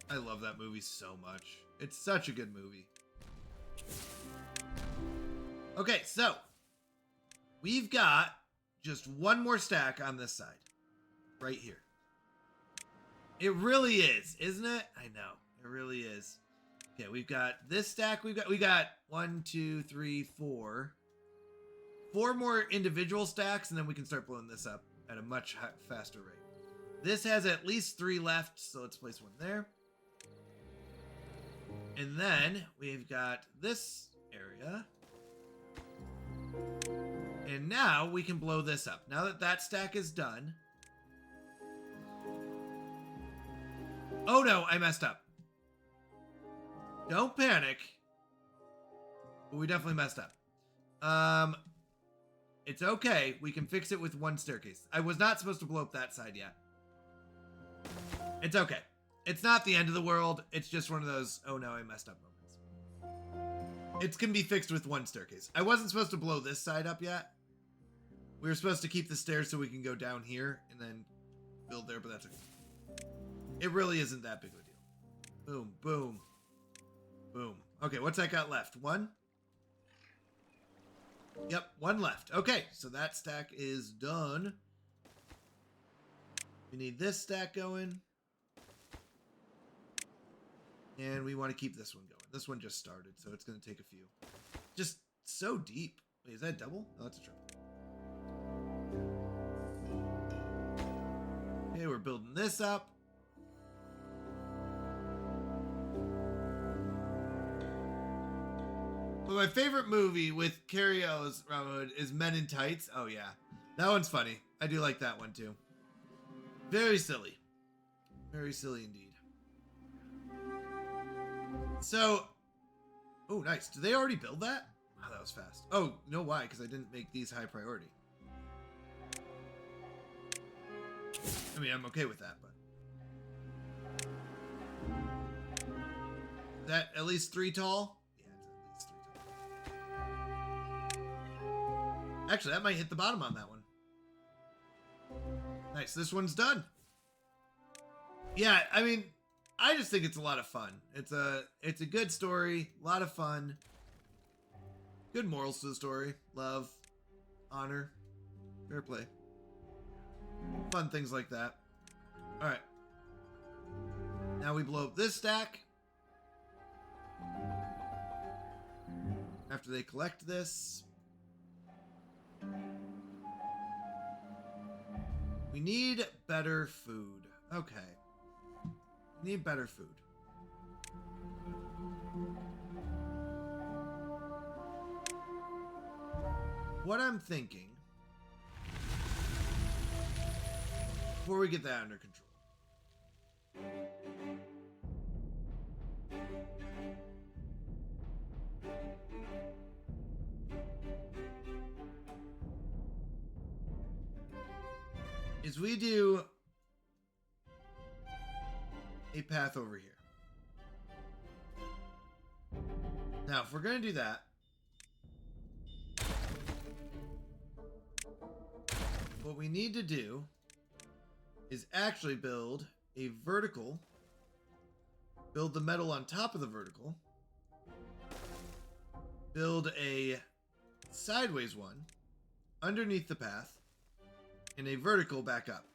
Speaker 3: I love that movie so much. It's such a good movie. Okay, so we've got just 1 more stack on this side. Right here. It really is, isn't it? I know. It really is. Okay, we've got this stack. We got 1, 2, 3, 4. 4 more individual stacks, and then we can start blowing this up at a much faster rate. This has at least 3 left, so let's place one there. And then we've got this area. And now we can blow this up. Now that that stack is done. Oh no, I messed up. Don't panic. But we definitely messed up. It's okay. We can fix it with 1 staircase. I was not supposed to blow up that side yet. It's okay. It's not the end of the world. It's just one of those, oh no, I messed up moments. It can be fixed with 1 staircase. I wasn't supposed to blow this side up yet. We were supposed to keep the stairs so we can go down here and then build there, but that's okay. It really isn't that big of a deal. Boom, boom, boom. Okay, what's that got left? 1? Yep, 1 left. Okay, so that stack is done. We need this stack going. And we want to keep this one going. This one just started, so it's going to take a few. Just so deep. Wait, is that double? Oh, that's a triple. Okay, we're building this up. But my favorite movie with Carrie Ellis Robin is Men in Tights. Oh yeah, that one's funny. I do like that one too. Very silly. Very silly indeed. So, oh nice. Did they already build that? Wow, that was fast. Oh, you know why? Because I didn't make these high priority. I mean, I'm okay with that, but... Is that at least 3 tall? Actually, that might hit the bottom on that one. Nice, this one's done. Yeah, I mean, I just think it's a lot of fun. It's a good story, a lot of fun. Good morals to the story. Love, honor, fair play. Fun things like that. Alright. Now we blow up this stack. After they collect this... We need better food. Okay. We need better food. What I'm thinking, before we get that under control, is we do a path over here. Now, if we're going to do that, what we need to do is actually build a vertical, build the metal on top of the vertical, build a sideways one underneath the path, and a vertical back up.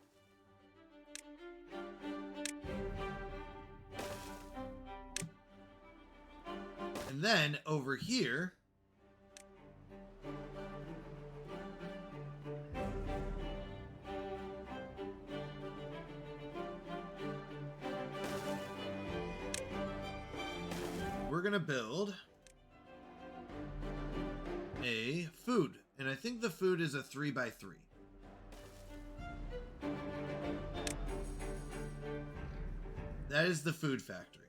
Speaker 3: And then over here, we're gonna build a food. And I think the food is a 3x3. That is the food factory.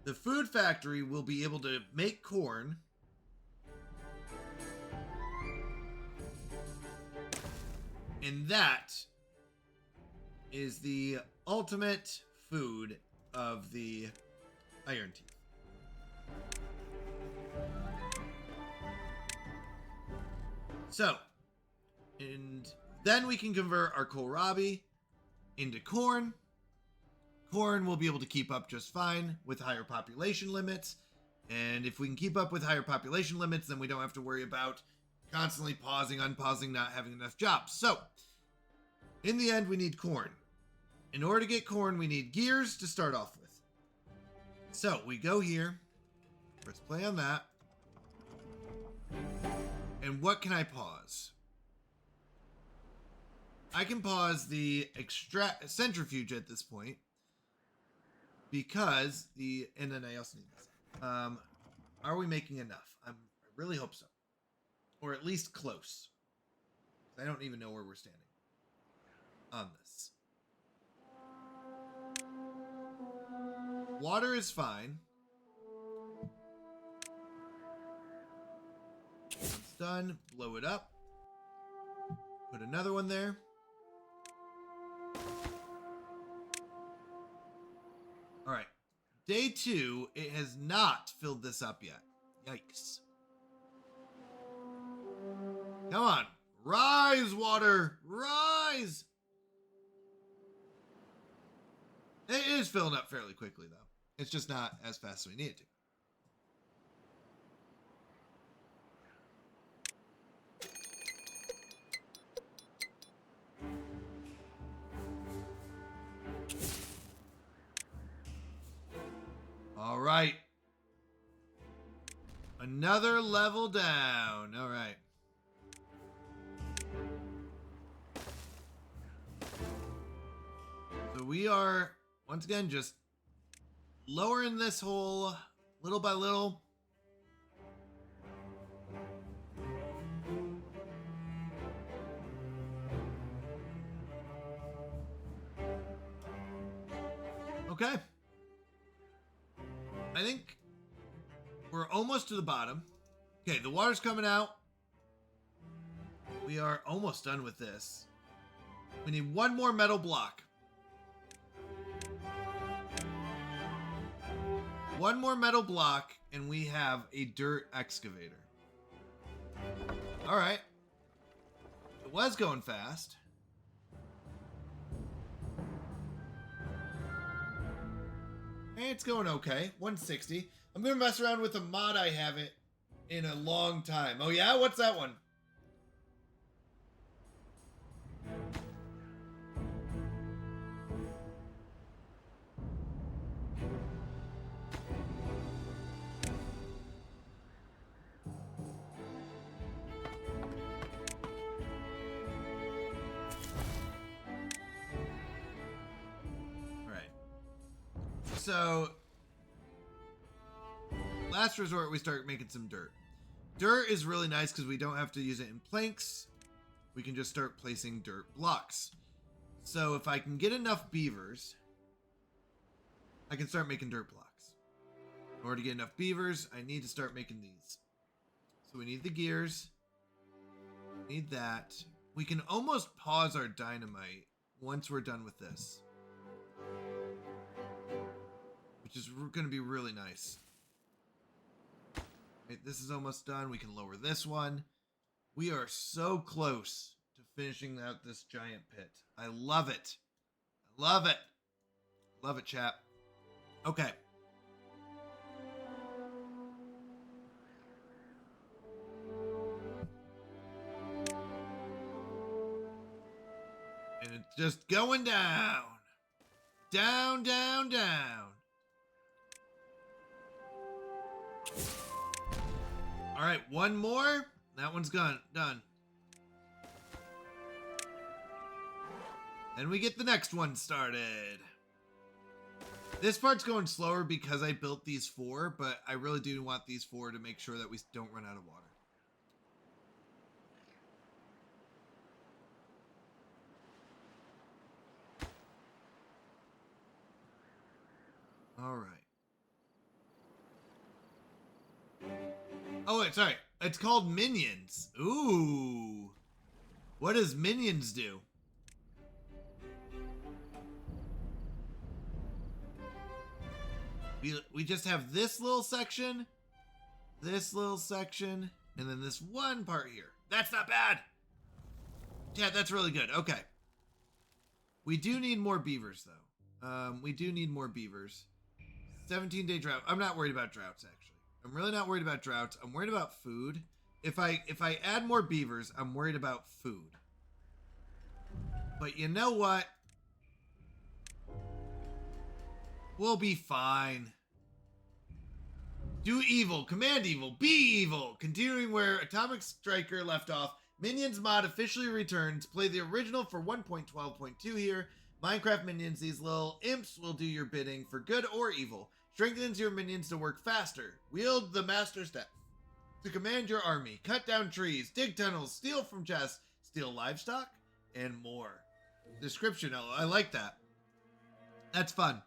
Speaker 3: The food factory will be able to make corn. And that is the ultimate food of the Iron Teeth. So, and then we can convert our kohlrabi into corn. Corn will be able to keep up just fine with higher population limits. And if we can keep up with higher population limits, then we don't have to worry about constantly pausing, unpausing, not having enough jobs. So, in the end, we need corn. In order to get corn, we need gears to start off with. So, we go here. Press play on that. And what can I pause? I can pause the centrifuge at this point because and then I also need this. Are we making enough? I really hope so, or at least close. I don't even know where we're standing on this. Water is fine. It's done. Blow it up. Put another one there. All right. Day 2, it has not filled this up yet. Yikes. Come on. Rise, water. Rise. It is filling up fairly quickly, though. It's just not as fast as we need it to. All right. Another level down. All right. So we are, once again, just lowering this hole little by little. Okay. I think we're almost to the bottom. Okay, the water's coming out. We are almost done with this. We need one more metal block. One more metal block, and we have a dirt excavator. All right. It was going fast. It's going okay. 160. I'm going to mess around with a mod I haven't in a long time. Oh, yeah? What's that one? So, last resort, we start making some dirt. Dirt is really nice because we don't have to use it in planks. We can just start placing dirt blocks. So if I can get enough beavers, I can start making dirt blocks. In order to get enough beavers, I need to start making these. So we need the gears. We need that. We can almost pause our dynamite once we're done with this, which is going to be really nice. Okay, this is almost done. We can lower this one. We are so close to finishing out this giant pit. I love it. I love it. Love it, chap. Okay. And it's just going down. Down, down, down. All right, one more. That one's done. Then we get the next one started. This part's going slower because I built these 4, but I really do want these 4 to make sure that we don't run out of water. All right. Oh, wait, sorry. It's called Minions. Ooh. What does Minions do? We just have this little section, and then this one part here. That's not bad. Yeah, that's really good. Okay. We do need more beavers, though. We do need more beavers. 17-day drought. I'm not worried about droughts, actually. I'm really not worried about droughts. I'm worried about food. If I add more beavers, I'm worried about food. But you know what? We'll be fine. Do evil, command evil, be evil. Continuing where Atomic Striker left off, Minions mod officially returns. Play the original for 1.12.2 here. Minecraft Minions, these little imps will do your bidding for good or evil. Strengthens your minions to work faster. Wield the Master Staff to command your army. Cut down trees, dig tunnels, steal from chests, steal livestock, and more. Description, I like that. That's fun.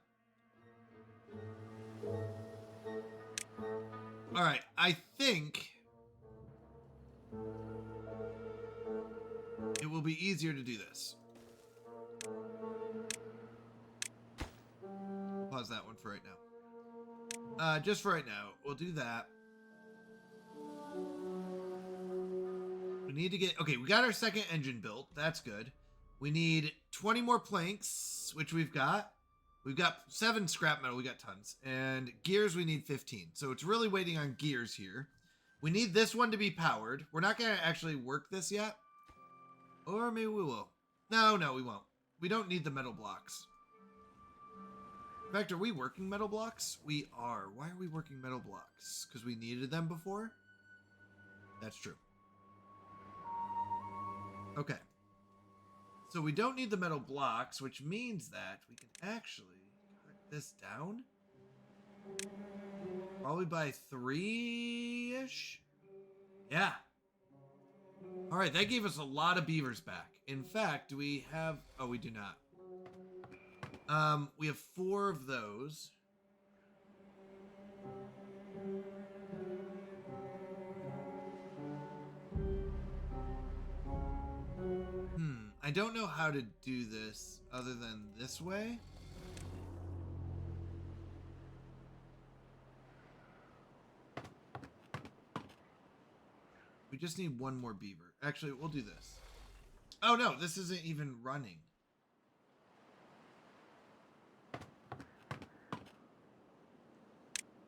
Speaker 3: All right, I think it will be easier to do this. Pause that one for right now. Just for right now, we'll do that. We need to get... Okay, we got our second engine built. That's good. We need 20 more planks, which we've got. We've got 7 scrap metal. We got tons. And gears, we need 15. So it's really waiting on gears here. We need this one to be powered. We're not going to actually work this yet. Or maybe we will. No, we won't. We don't need the metal blocks. In fact, are we working metal blocks? We are. Why are we working metal blocks? Because we needed them before? That's true. Okay. So we don't need the metal blocks, which means that we can actually cut this down. Probably by 3-ish? Yeah. All right, that gave us a lot of beavers back. In fact, do we have... Oh, we do not. We have 4 of those. I don't know how to do this other than this way. We just need 1 more beaver. Actually, we'll do this. Oh no, this isn't even running.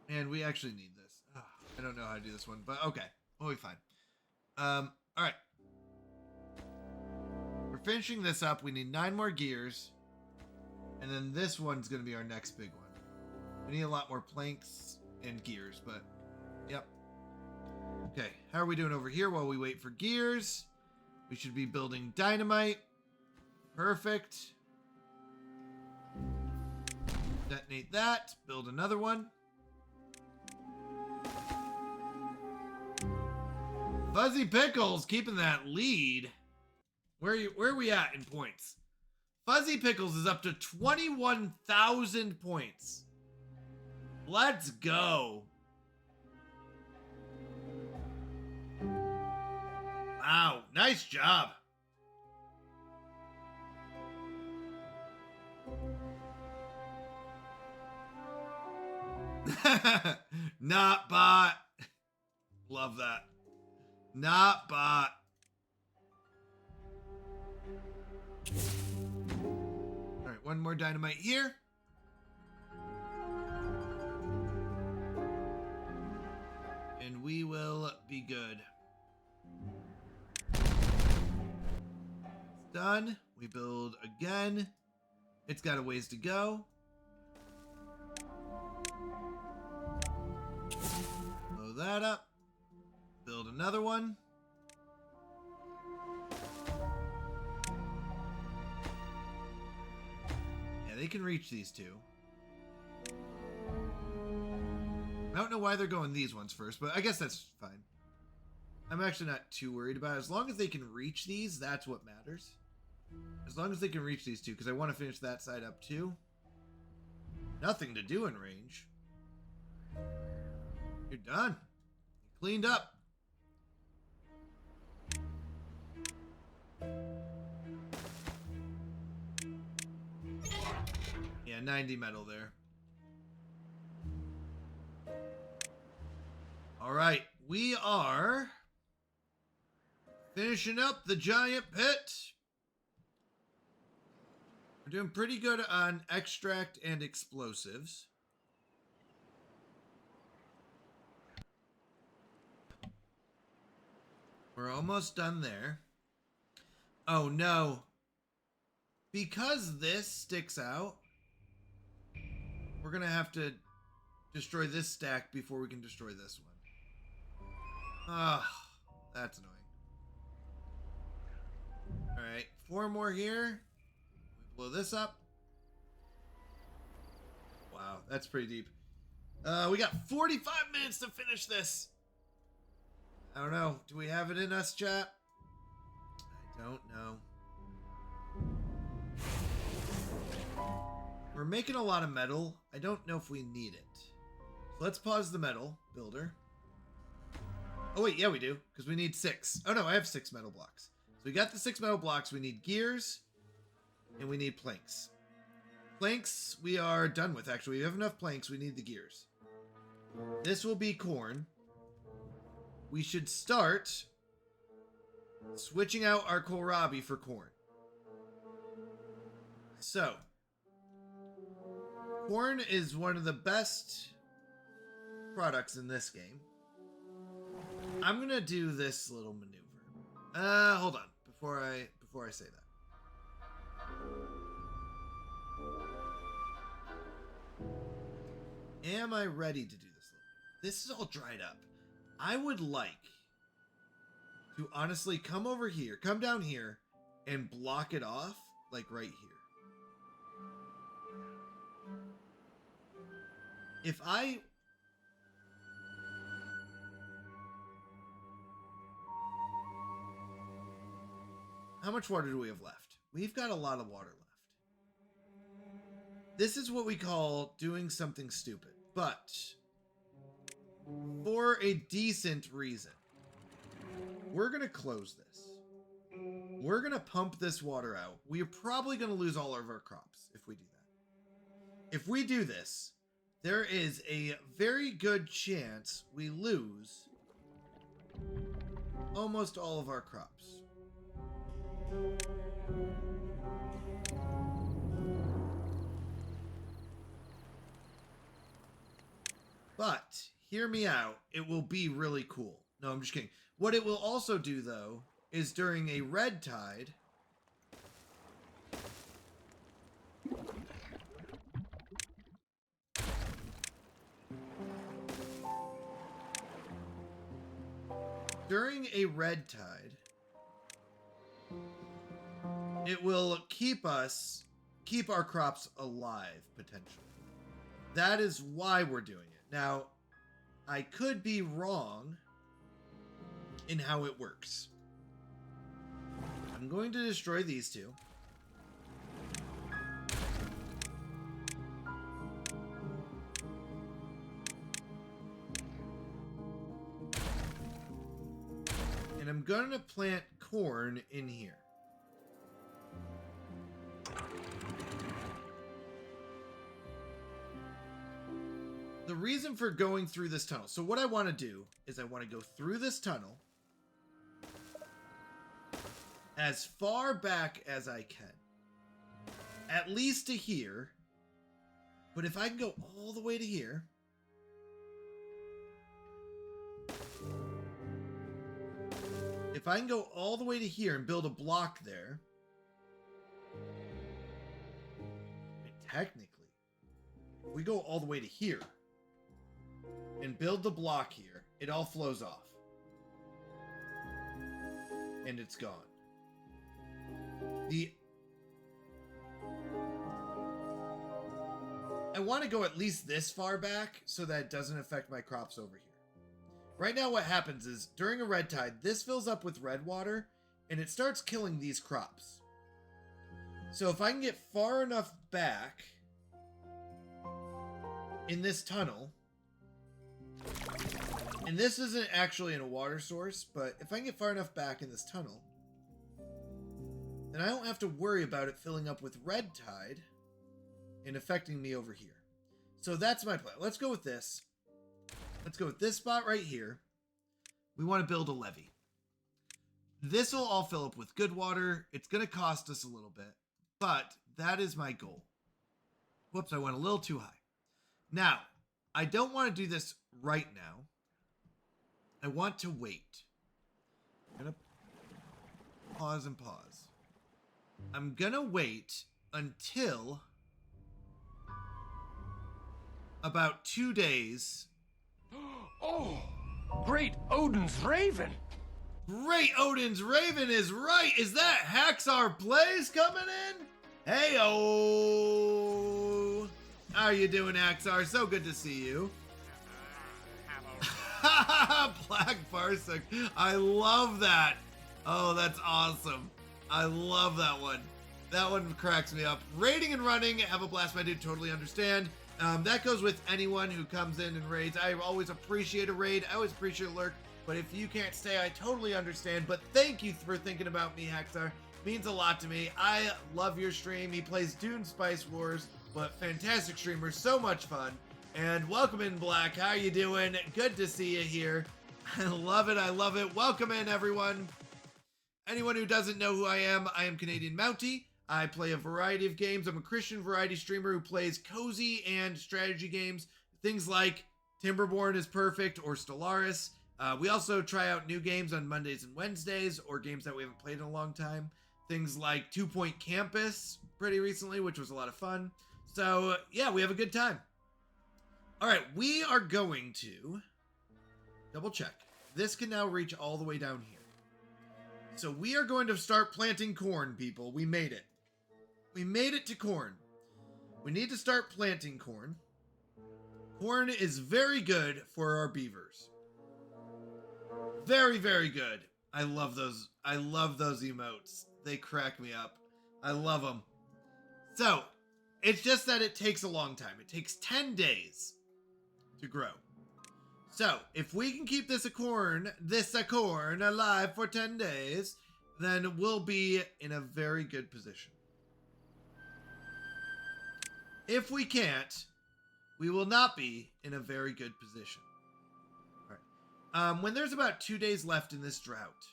Speaker 3: And we actually need this. Oh, I don't know how to do this one, but okay. We'll be fine. All right. We're finishing this up. We need 9 more gears. And then this one's going to be our next big one. We need a lot more planks and gears, but yep. Okay, how are we doing over here while we wait for gears? We should be building dynamite. Perfect. Detonate that. Build another one. Fuzzy Pickles keeping that lead. Where are we at in points? Fuzzy Pickles is up to 21,000 points. Let's go. Wow, nice job. Not bot. Love that. Not bot. All right, 1 more dynamite here. And we will be good. It's done. We build again. It's got a ways to go. Blow that up. Build another one. Yeah, they can reach these 2. I don't know why they're going these ones first, but I guess that's fine. I'm actually not too worried about it. As long as they can reach these, that's what matters. As long as they can reach these 2, because I want to finish that side up too. Nothing to do in range. You're done. You cleaned up. Yeah, 90 metal there. All right, we are finishing up the giant pit. We're doing pretty good on extract and explosives. We're almost done there. Oh no. Because this sticks out, we're going to have to destroy this stack before we can destroy this one. Ah, that's annoying. Alright, 4 more here. We blow this up. Wow, that's pretty deep. We got 45 minutes to finish this. I don't know. Do we have it in us, chat? I don't know. We're making a lot of metal. I don't know if we need it. So let's pause the metal builder. Oh wait, yeah we do, because we need 6. Oh no, I have 6 metal blocks. So we got the 6 metal blocks. We need gears, and we need planks. Planks we are done with, actually. We have enough planks. We need the gears. This will be corn. We should start switching out our kohlrabi for corn. So, corn is one of the best products in this game. I'm gonna do this little maneuver. Hold on before I say that. Am I ready to do this? This is all dried up. I would like to honestly come down here and block it off, like right here. If I... How much water do we have left? We've got a lot of water left. This is what we call doing something stupid, but for a decent reason. We're going to close this. We're going to pump this water out. We are probably going to lose all of our crops if we do that. If we do this, there is a very good chance we lose almost all of our crops. But, hear me out, it will be really cool. No, I'm just kidding. What it will also do, though, is during a red tide, it will keep our crops alive, potentially. That is why we're doing it. Now, I could be wrong in how it works. I'm going to destroy these two. And I'm going to plant corn in here. The reason for going through this tunnel. So what I want to do is I want to go through this tunnel as far back as I can. At least to here. But if I can go all the way to here. If I can go all the way to here and build a block there. Technically, if we go all the way to here and build the block here, it all flows off. And it's gone. I want to go at least this far back so that it doesn't affect my crops over here. Right now what happens is, during a red tide, this fills up with red water, and it starts killing these crops. So if I can get far enough back in this tunnel, and this isn't actually in a water source, but if I can get far enough back in this tunnel, then I don't have to worry about it filling up with red tide and affecting me over here. So that's my plan. Let's go with this. Let's go with this spot right here. We want to build a levee. This will all fill up with good water. It's going to cost us a little bit, but that is my goal. Whoops, I went a little too high. Now, I don't want to do this right now. I want to wait. I'm going to pause and pause. I'm going to wait until about 2 days.
Speaker 8: Oh, great Odin's Raven!
Speaker 3: Great Odin's Raven is right. Is that Haxar Plays coming in? Hey-oh. How are you doing, Haxar? So good to see you. Black Parsec. I love that. Oh, that's awesome. I love that one. That one cracks me up. Raiding and running, have a blast, my dude. Totally understand. That goes with anyone who comes in and raids. I always appreciate a raid. I always appreciate a lurk. But if you can't stay, I totally understand. But thank you for thinking about me, Haxar. Means a lot to me. I love your stream. He plays Dune Spice Wars, but fantastic streamer. So much fun. And welcome in, Black. How you doing? Good to see you here. I love it. I love it. Welcome in, everyone. Anyone who doesn't know who I am Canadian Mountie. I play a variety of games. I'm a Christian variety streamer who plays cozy and strategy games. Things like Timberborn is Perfect or Stellaris. We also try out new games on Mondays and Wednesdays, or games that we haven't played in a long time. Things like 2 Point Campus pretty recently, which was a lot of fun. So yeah, we have a good time. All right, we are going to double check. This can now reach all the way down here. So we are going to start planting corn, people. We made it. We made it to corn. We need to start planting corn. Corn is very good for our beavers. Very, very good. I love those. I love those emotes. They crack me up. I love them. So, it's just that it takes a long time. It takes 10 days to grow. So, if we can keep this corn alive for 10 days, then we'll be in a very good position. If we can't, we will not be in a very good position. All right. When there's about 2 days left in this drought,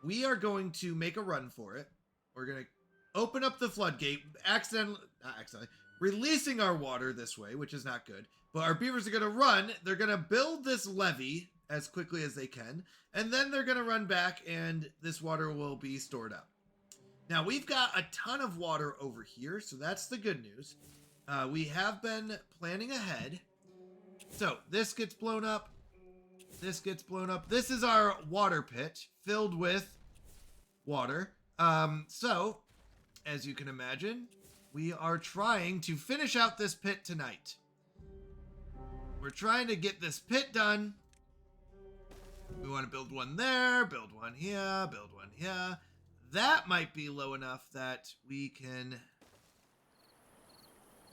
Speaker 3: we are going to make a run for it. We're going to open up the floodgate, accidentally, releasing our water this way, which is not good. But our beavers are going to run. They're going to build this levee as quickly as they can. And then they're going to run back and this water will be stored up. Now, we've got a ton of water over here. So that's the good news. We have been planning ahead. So this gets blown up. This gets blown up. This is our water pit filled with water. So, as you can imagine, we are trying to finish out this pit tonight. We're trying to get this pit done. We want to build one there, build one here, build one here. That might be low enough that we can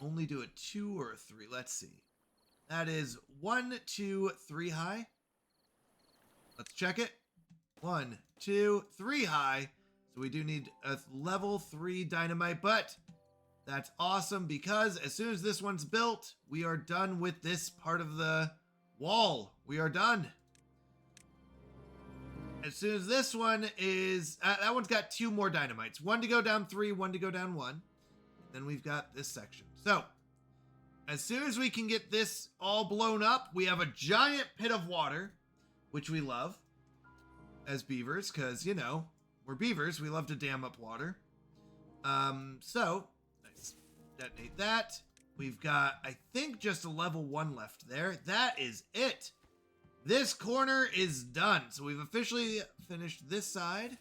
Speaker 3: only do a 2 or a 3. Let's see. That is 1, 2, 3 high. Let's check it. 1, 2, 3 high. So we do need a level 3 dynamite, but that's awesome because as soon as this one's built, we are done with this part of the wall. We are done. As soon as this one is, that one's got 2 more dynamites. 1 to go down 3, 1 to go down 1. Then we've got this section. So, as soon as we can get this all blown up, we have a giant pit of water, which we love as beavers, because, you know, we're beavers. We love to dam up water. So, let's detonate that. We've got, I think, just a level 1 left there. That is it. This corner is done. So we've officially finished this side.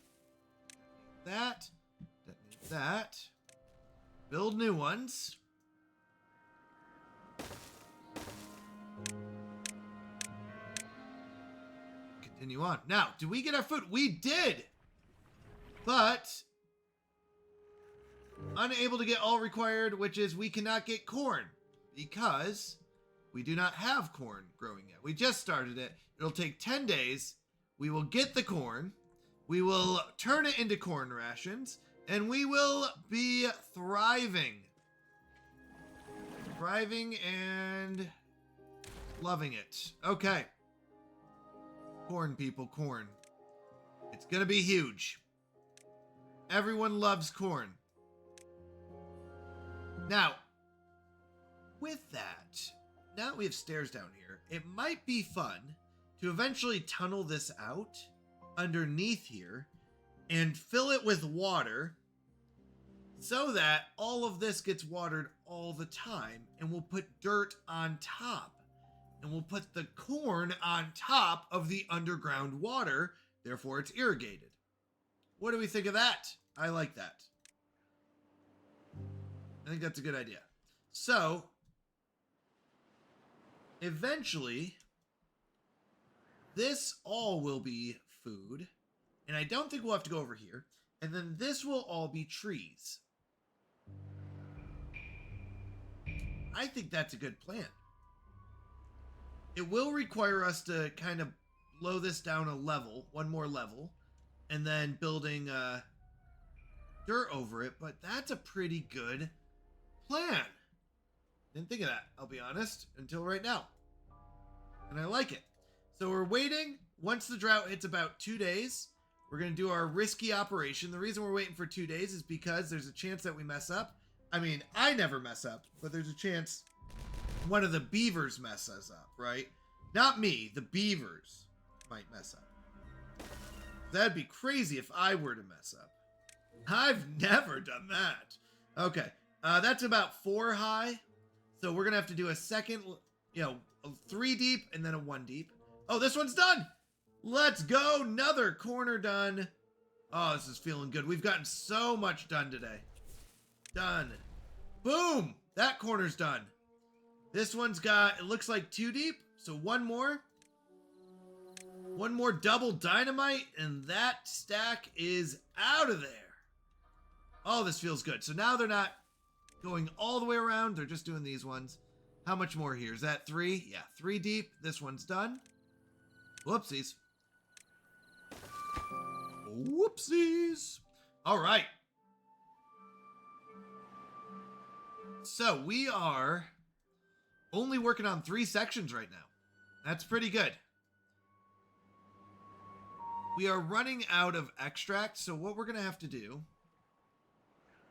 Speaker 3: That. Detonate that. Build new ones. Continue on. Now, did we get our food? We did! But unable to get all required, which is we cannot get corn because we do not have corn growing yet. We just started it. It'll take 10 days. We will get the corn. We will turn it into corn rations. And we will be thriving. Thriving and loving it. Okay. Corn, people, corn. It's gonna be huge. Everyone loves corn. Now, with that, now that we have stairs down here, it might be fun to eventually tunnel this out underneath here and fill it with water so that all of this gets watered all the time, and we'll put dirt on top, and we'll put the corn on top of the underground water, therefore it's irrigated. What do we think of that? I like that. I think that's a good idea. So, eventually, this all will be food, and I don't think we'll have to go over here, and then this will all be trees. I think that's a good plan. It will require us to kind of blow this down a level, one more level, and then building dirt over it, but that's a pretty good plan. Didn't think of that, I'll be honest, until right now. And I like it. So we're waiting. Once the drought hits about 2 days, we're going to do our risky operation. The reason we're waiting for 2 days is because there's a chance that we mess up. I mean, I never mess up, but there's a chance one of the beavers messes up, right? Not me, the beavers might mess up. That'd be crazy if I were to mess up. I've never done that. Okay, that's about 4 high. So we're going to have to do a second, a 3 deep and then a 1 deep. Oh, this one's done. Let's go. Another corner done. Oh, this is feeling good. We've gotten so much done today. Done. Boom. That corner's done. This one's got, it looks like 2 deep. So 1 more. 1 more double dynamite. And that stack is out of there. Oh, this feels good. So now they're not going all the way around. They're just doing these ones. How much more here? Is that 3? Yeah, 3 deep. This one's done. Whoopsies. Whoopsies. All right. So we are only working on 3 sections right now. That's pretty good. We are running out of extract, so what we're going to have to do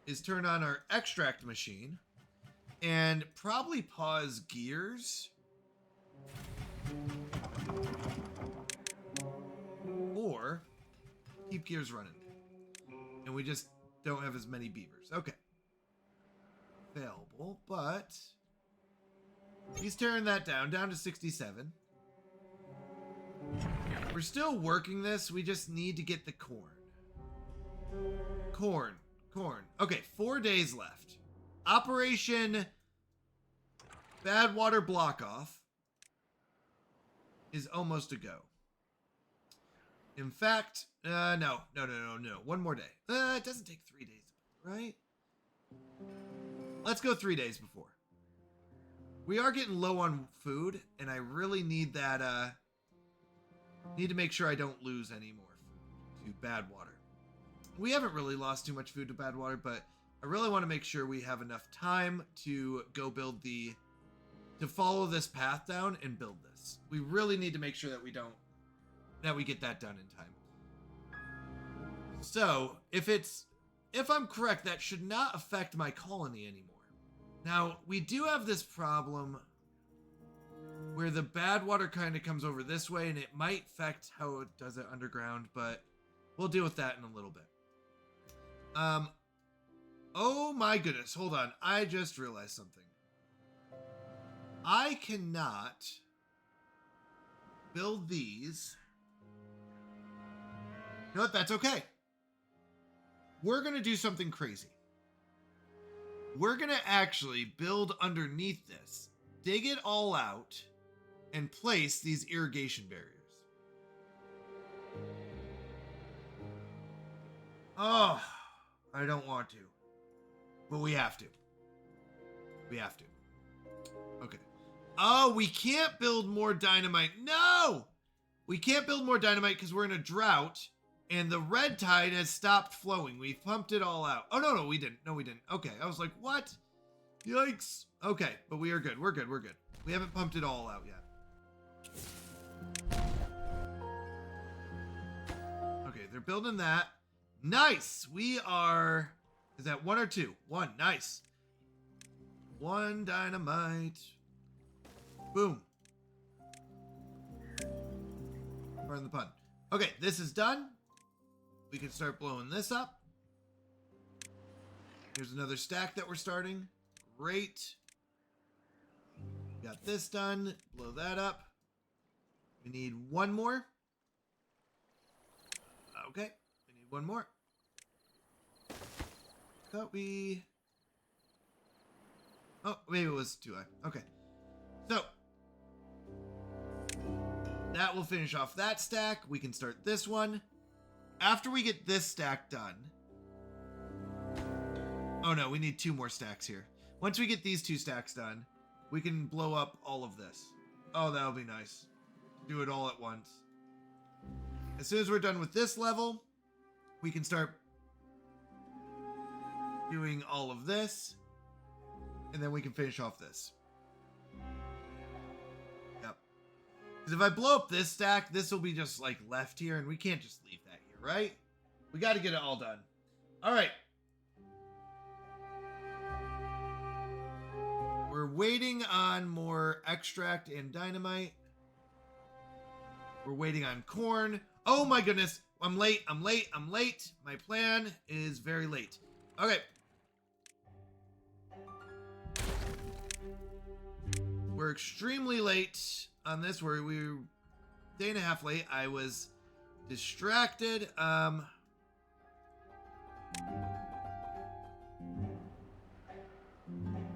Speaker 3: is turn on our extract machine and probably pause gears. Or keep gears running. And we just don't have as many beavers. Okay. Available, but he's tearing that down to 67. We're still working this. We just need to get the corn. Corn. Okay, 4 days left. Operation Bad Water Block Off is almost a go. In fact, no. 1 more day. It doesn't take 3 days, right? Let's go 3 days before. We are getting low on food, and I really need that, need to make sure I don't lose any more food to bad water. We haven't really lost too much food to bad water, but I really want to make sure we have enough time to go build to follow this path down and build this. We really need to make sure that we get that done in time. So, if I'm correct, that should not affect my colony anymore. Now, we do have this problem where the bad water kind of comes over this way, and it might affect how it does it underground, but we'll deal with that in a little bit. Oh my goodness, hold on. I just realized something. I cannot build these. You know what? That's okay. We're going to do something crazy. We're going to actually build underneath this, dig it all out, and place these irrigation barriers. Oh, I don't want to, but we have to. Okay. Oh, we can't build more dynamite. No! We can't build more dynamite because we're in a drought, and the red tide has stopped flowing. We've pumped it all out. Oh, no, we didn't. No, we didn't. Okay, I was like, what? Yikes. Okay, but we are good. We're good. We haven't pumped it all out yet. Okay, they're building that. Nice. We are... Is that 1 or 2? 1. Nice. 1 dynamite. Boom. Pardon the pun. Okay, this is done. We can start blowing this up. Here's another stack that we're starting. Great. Got this done. Blow that up. We need one more. Okay. We need one more. Thought we... Oh, maybe it was too high. Okay. So, that will finish off that stack. We can start this one. After we get this stack done... Oh no, we need 2 more stacks here. Once we get these 2 stacks done, we can blow up all of this. Oh, that'll be nice. Do it all at once. As soon as we're done with this level, we can start doing all of this. And then we can finish off this. Yep. Because if I blow up this stack, this will be just like left here, and we can't just leave that here, right? We got to get it all done. All right. We're waiting on more extract and dynamite. We're waiting on corn. Oh my goodness. I'm late. My plan is very late. Okay. We're extremely late on this. We're a day and a half late. I was distracted.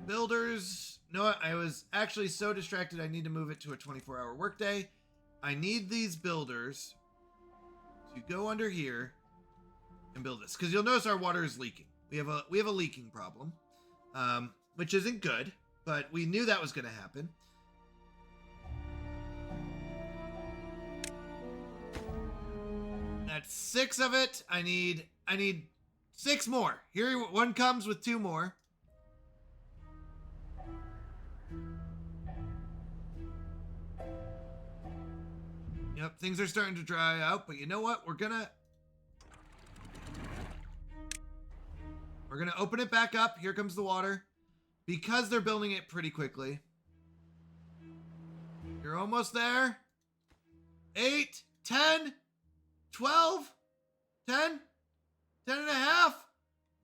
Speaker 3: Builders. No, I was actually so distracted I need to move it to a 24-hour workday. I need these builders to go under here and build this. Because you'll notice our water is leaking. We have a leaking problem. Which isn't good, but we knew that was going to happen. That's 6 of it. I need 6 more. Here one comes with 2 more. Yep, things are starting to dry out, but you know what? We're gonna open it back up. Here comes the water. Because they're building it pretty quickly. You're almost there. 8, 10, 12, 10, 10 and a half,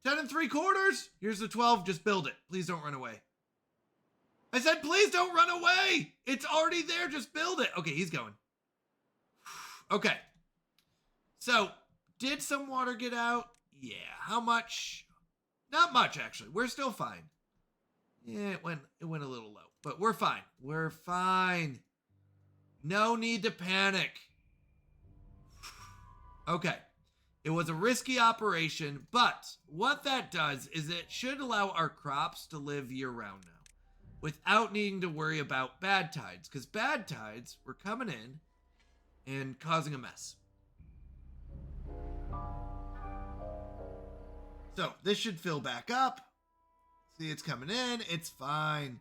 Speaker 3: 10 and 3/4. Here's the 12. Just build it. Please don't run away. I said, please don't run away. It's already there. Just build it. Okay, he's going. Okay. So, did some water get out? Yeah. How much? Not much, actually. We're still fine. Yeah, it went a little low, but we're fine. We're fine. No need to panic. Okay. It was a risky operation, but what that does is it should allow our crops to live year-round now without needing to worry about bad tides, because bad tides were coming in and causing a mess. So this should fill back up. See, it's coming in. It's fine.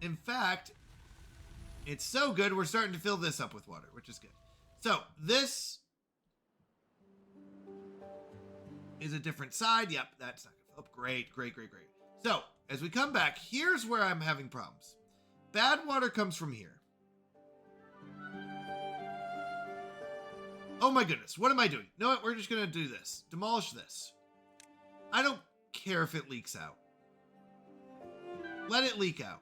Speaker 3: In fact, it's so good, we're starting to fill this up with water, which is good. So this is a different side. Yep, that's not gonna fill up. Great. So as we come back, here's where I'm having problems. Bad water comes from here. Oh my goodness, what am I doing? You know what? We're just gonna do this. Demolish this. I don't care if it leaks out. Let it leak out.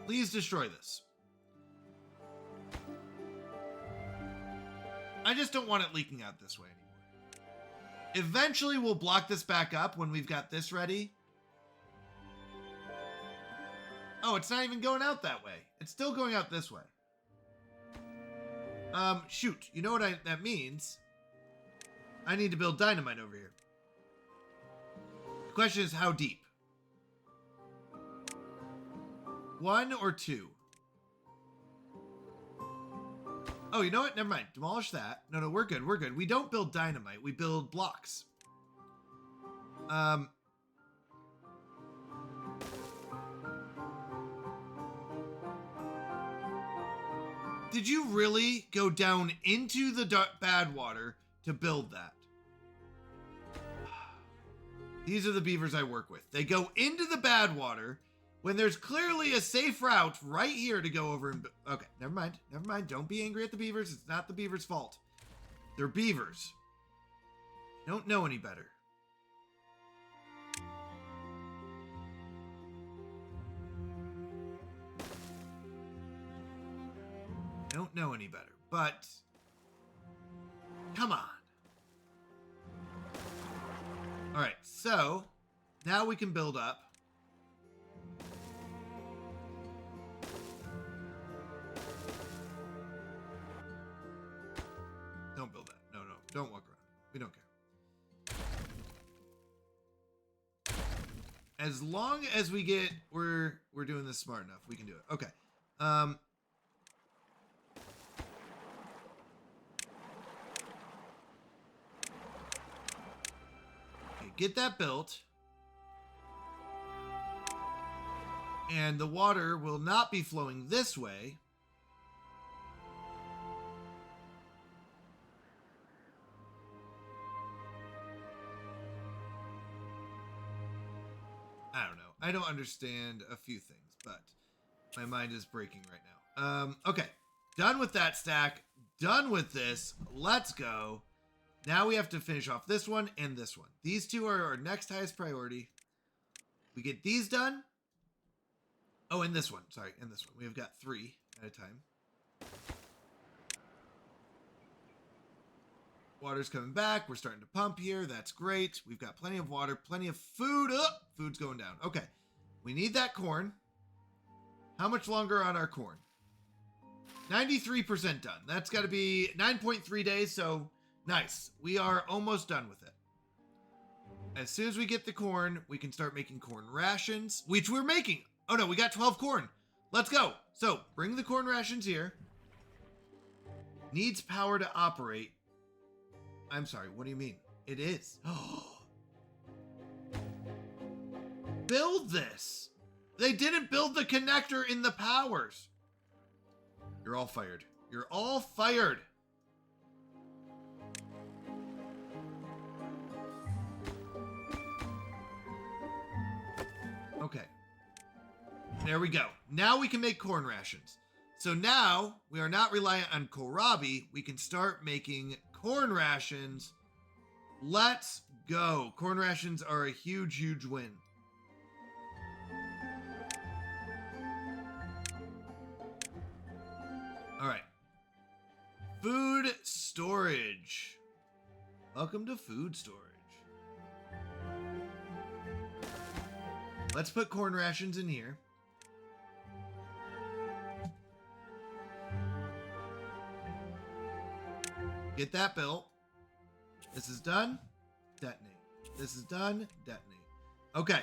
Speaker 3: Please destroy this. I just don't want it leaking out this way anymore. Eventually we'll block this back up when we've got this ready. Oh, it's not even going out that way. It's still going out this way. Shoot. You know what that means? I need to build dynamite over here. The question is how deep? 1 or 2? Oh, you know what? Never mind. Demolish that. No, we're good. We're good. We don't build dynamite. We build blocks. Did you really go down into the bad water to build that? These are the beavers I work with. They go into the bad water when there's clearly a safe route right here to go over and... Okay, never mind. Never mind. Don't be angry at the beavers. It's not the beavers' fault. They're beavers. Don't know any better. Don't know any better, but come on. All right, so now we can build up. Don't build that. No, don't walk around. We don't care. As long as we get, we're doing this smart enough. We can do it. Okay. Get that built. And the water will not be flowing this way. I don't know. I don't understand a few things, but my mind is breaking right now. Okay. Done with that stack. Done with this. Let's go. Now we have to finish off this one and this one. These two are our next highest priority. We get these done. Oh, and this one. Sorry, and this one. We've got 3 at a time. Water's coming back. We're starting to pump here. That's great. We've got plenty of water, plenty of food. Oh, food's going down. Okay. We need that corn. How much longer on our corn? 93% done. That's got to be 9.3 days, so... Nice. We are almost done with it. As soon as we get the corn, we can start making corn rations, which we're making. Oh no, we got 12 corn. Let's go. So bring the corn rations here. Needs power to operate. I'm sorry. What do you mean? It is. Build this. They didn't build the connector in the powers. You're all fired. You're all fired. Okay. There we go. Now we can make corn rations. So now we are not reliant on kohlrabi. We can start making corn rations. Let's go. Corn rations are a huge, huge win. All right. Food storage. Welcome to food storage. Let's put corn rations in here. Get that built. This is done. Detonate. This is done. Detonate. Okay.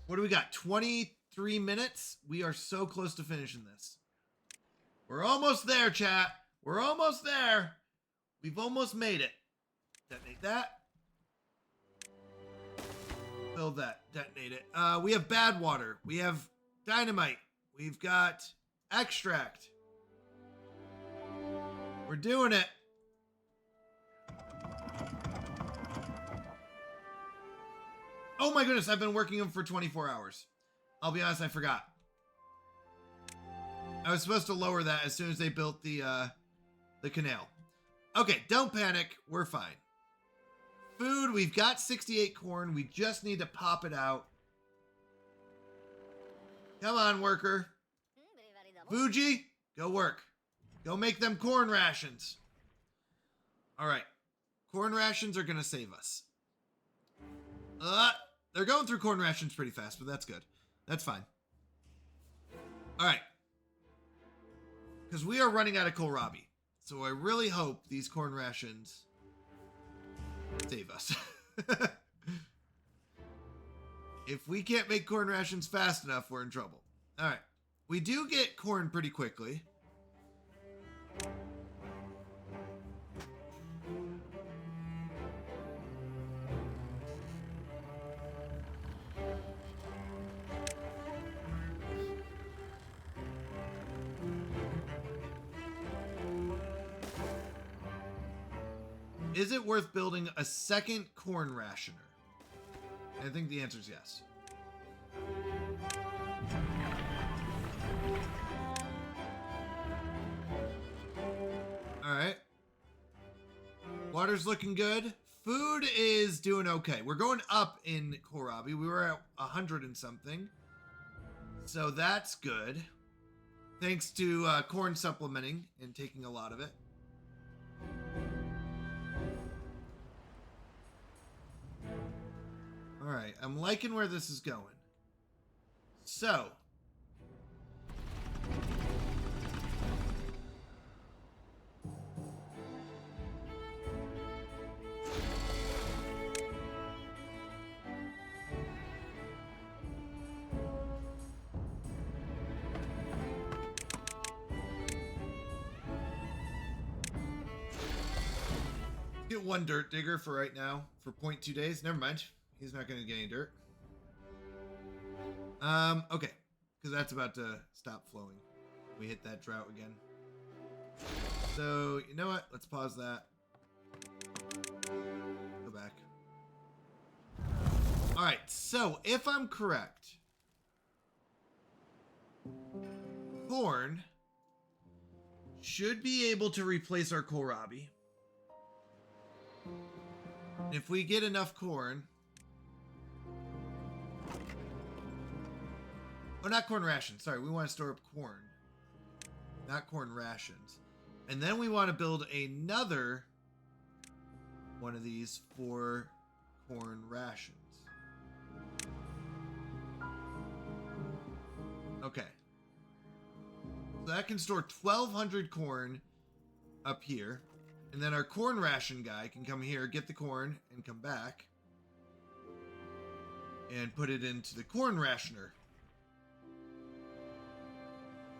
Speaker 3: What do we got? 23 minutes? We are so close to finishing this. We're almost there, chat. We're almost there. We've almost made it. Detonate that. Build that. Detonate it. We have bad water. We have dynamite. We've got extract. We're doing it. Oh my goodness, I've been working them for 24 hours. I'll be honest, I forgot. I was supposed to lower that as soon as they built the canal. Okay, don't panic. We're fine. Food, we've got 68 corn. We just need to pop it out. Come on, worker. Fuji, go work. Go make them corn rations. All right. Corn rations are going to save us. They're going through corn rations pretty fast, but that's good. That's fine. All right. Because we are running out of kohlrabi. So I really hope these corn rations save us. If we can't make corn rations fast enough, we're in trouble. All right. We do get corn pretty quickly. Is it worth building a second corn rationer? I think the answer is yes. Water's looking good. Food is doing okay. We're going up in Kohlrabi. We were at 100 and something. So that's good. Thanks to corn supplementing and taking a lot of it. All right, I'm liking where this is going. So, get one dirt digger for right now for 0.2 days. Never mind. He's not going to get any dirt. Okay. Because that's about to stop flowing. We hit that drought again. So, you know what? Let's pause that. Go back. Alright, so if I'm correct, corn should be able to replace our kohlrabi. If we get enough corn... Oh, not corn rations. Sorry, we want to store up corn. Not corn rations. And then we want to build another one of these for corn rations. Okay. So that can store 1,200 corn up here. And then our corn ration guy can come here, get the corn, and come back. And put it into the corn rationer.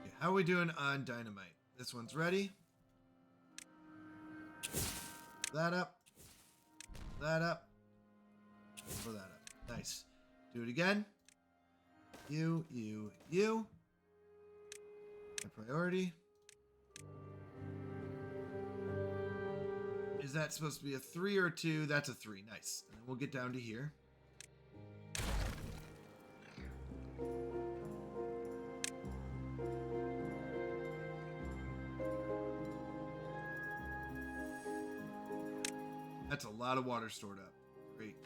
Speaker 3: Okay, how are we doing on dynamite? This one's ready. That up. That up. Throw that up. Nice. Do it again. You. My priority. Is that supposed to be a 3 or a 2? That's a 3. Nice. And then we'll get down to here. That's a lot of water stored up. Great.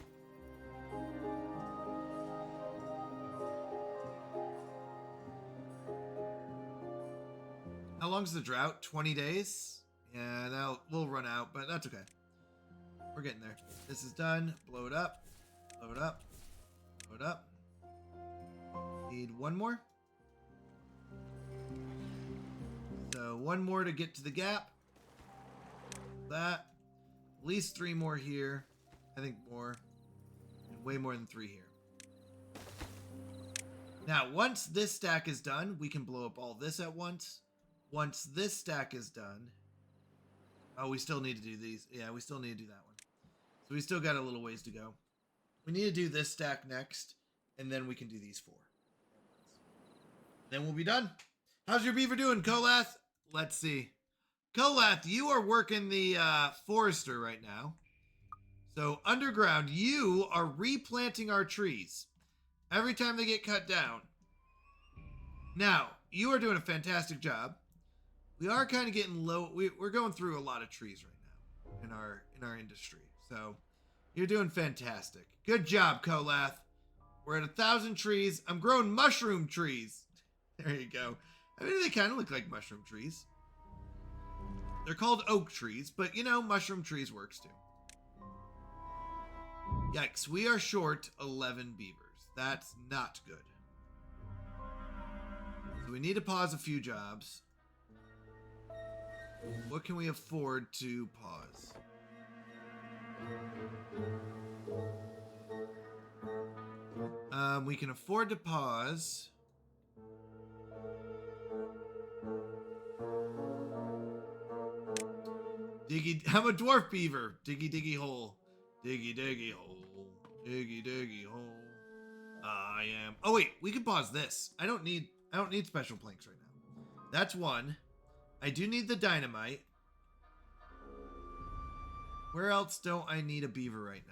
Speaker 3: How long's the drought? 20 days? Yeah, we'll run out, but that's okay. We're getting there. This is done. Blow it up. Blow it up. Blow it up. Need one more. So one more to get to the gap. That. At least 3 more here. I think more. And way more than 3 here. Now, once this stack is done, we can blow up all this at once. Once this stack is done... Oh, we still need to do these. Yeah, we still need to do that one. So we still got a little ways to go. We need to do this stack next, and then we can do these 4. Then we'll be done. How's your beaver doing, Kolath? Let's see. Kolath, you are working the forester right now. So underground, you are replanting our trees every time they get cut down. Now, you are doing a fantastic job. We are kind of getting low. We're going through a lot of trees right now in our industry. So you're doing fantastic. Good job, Kolath. We're at 1,000 trees. I'm growing mushroom trees. There you go. I mean, they kind of look like mushroom trees. They're called oak trees, but you know, mushroom trees works too. Yikes, we are short 11 beavers. That's not good. So we need to pause a few jobs. What can we afford to pause? We can afford to pause. I'm a dwarf beaver. Diggy hole. Diggy hole. Diggy hole. I am. Oh wait, we can pause this. I don't need special planks right now. That's one. I do need the dynamite. Where else don't I need a beaver right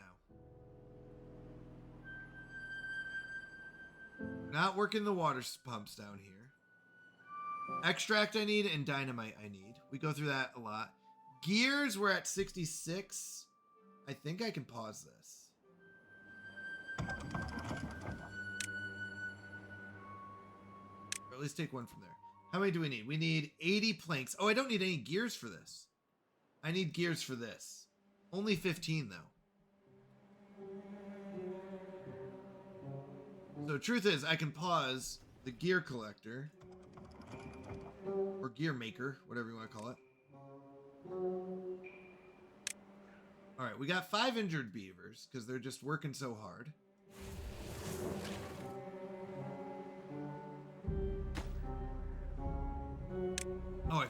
Speaker 3: now? Not working the water pumps down here. Extract I need and dynamite I need. We go through that a lot. gears, we're at 66. I think I can pause this. Or at least take one from there. How many do we need? We need 80 planks. Oh, I don't need any gears for this. I need gears for this. Only 15 though. So truth is, I can pause the gear collector. Or gear maker, whatever you want to call it. Alright, we got 5 injured beavers, because they're just working so hard. Oh,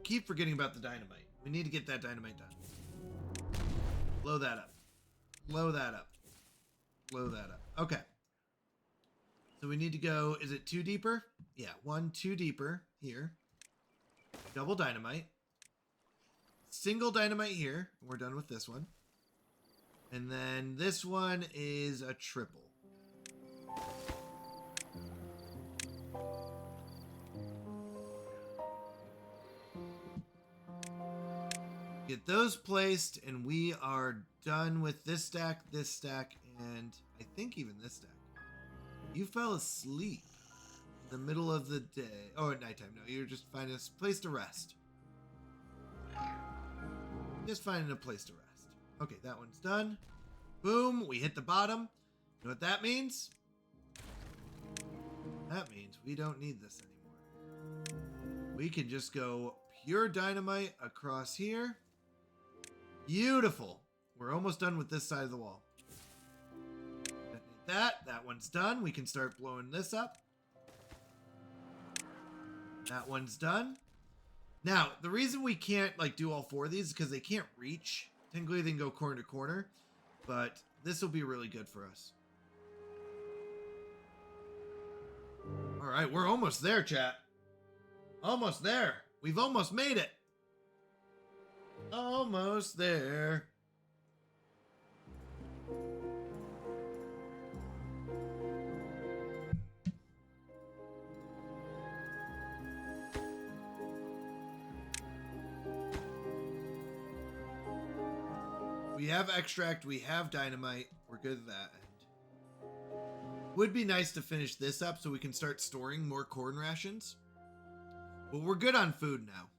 Speaker 3: keep forgetting about the dynamite. We need to get that dynamite done. Blow that up. Blow that up. Blow that up. Okay. So we need to go, is it 2 deeper? Yeah, 1, 2 deeper here. Double dynamite. Single dynamite here. We're done with this one. And then this one is a triple. Get those placed, and we are done with this stack, and I think even this stack. You fell asleep in the middle of the day. Oh, at nighttime. No, you're just finding a place to rest. Just finding a place to rest. Okay, that one's done. Boom, we hit the bottom. You know what that means? That means we don't need this anymore. We can just go pure dynamite across here. Beautiful. We're almost done with this side of the wall. That one's done. We can start blowing this up. That one's done. Now, the reason we can't like do all 4 of these is because they can't reach. Technically, they can go corner to corner, but this will be really good for us. All right, we're almost there, chat. Almost there. We've almost made it. Almost there. We have extract, we have dynamite. We're good at that end. Would be nice to finish this up so we can start storing more corn rations. But we're good on food now.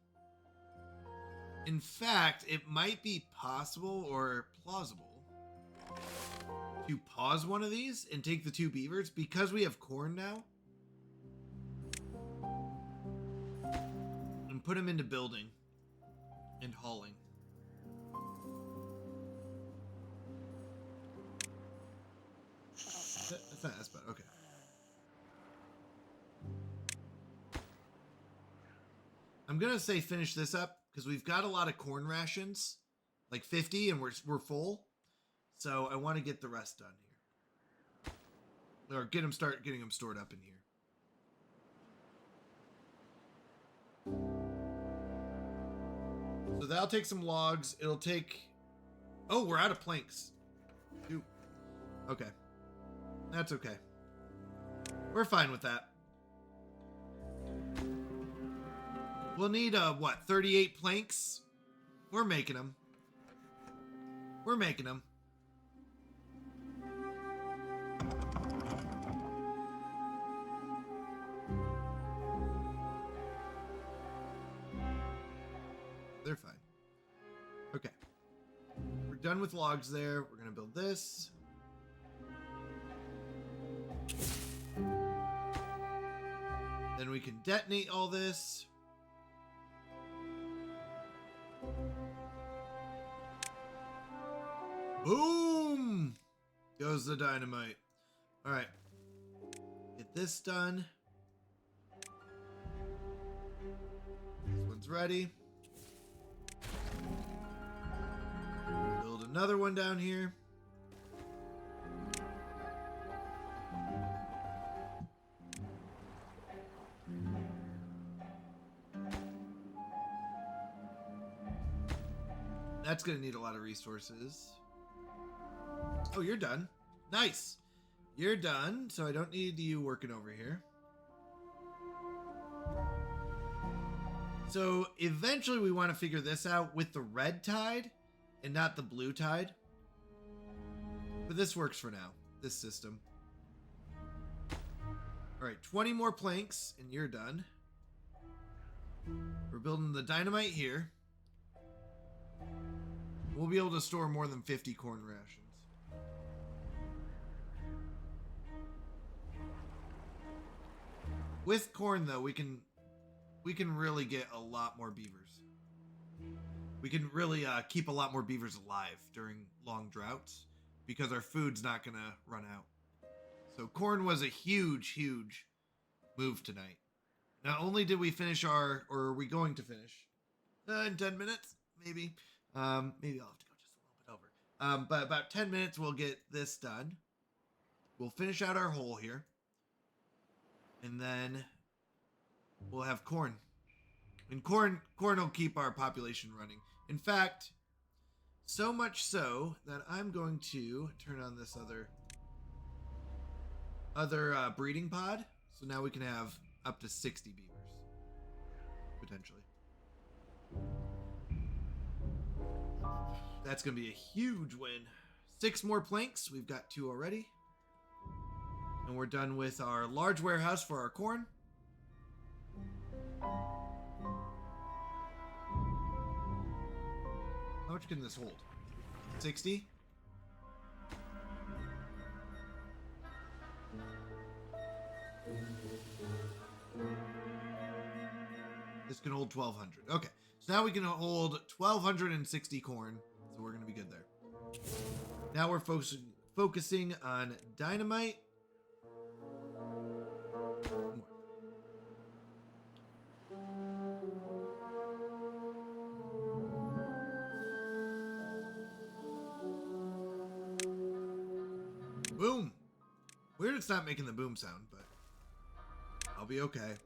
Speaker 3: In fact, it might be possible or plausible to pause one of these and take the 2 beavers because we have corn now. And put them into building and hauling. That's not as bad. Okay. I'm gonna say finish this up because we've got a lot of corn rations, like 50, and we're full. So I want to get the rest done here, or getting them stored up in here. So that'll take some logs. It'll take. Oh, we're out of planks. Ooh. Okay. That's okay. We're fine with that. We'll need, what, 38 planks? We're making them. We're making them. They're fine. Okay. We're done with logs there. We're going to build this. Then we can detonate all this. Boom! Goes the dynamite. All right. Get this done. This one's ready. Build another one down here. That's going to need a lot of resources. Oh, you're done. Nice. You're done, so I don't need you working over here. So eventually we want to figure this out with the red tide and not the blue tide. But this works for now, this system. All right, 20 more planks and you're done. We're building the dynamite here. We'll be able to store more than 50 corn rations. With corn though, we can really get a lot more beavers. We can really keep a lot more beavers alive during long droughts because our food's not gonna run out. So corn was a huge move tonight. Not only did we finish or are we going to finish in 10 minutes, maybe. Maybe I'll have to go just a little bit over. But about 10 minutes, we'll get this done. We'll finish out our hole here. And then we'll have corn. And corn will keep our population running. In fact, so much so that I'm going to turn on this other breeding pod. So now we can have up to 60 beavers, potentially. That's going to be a huge win. 6 more planks. We've got 2 already. And we're done with our large warehouse for our corn. How much can this hold? 60? This can hold 1,200. Okay, so now we can hold 1,260 corn. So we're going to be good there. Now we're focusing on dynamite. Boom. Weird it's not making the boom sound, but I'll be okay.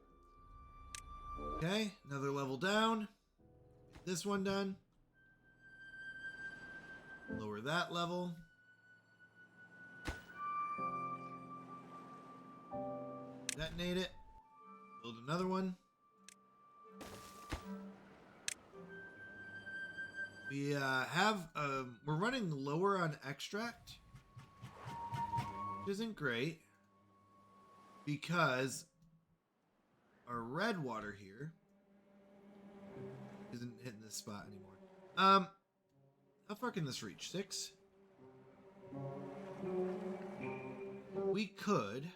Speaker 3: Okay, another level down. Get this one done. Lower that level. Detonate it. Build another one. We we're running lower on extract, which isn't great because our red water here isn't hitting this spot anymore. How far can this reach? 6? We could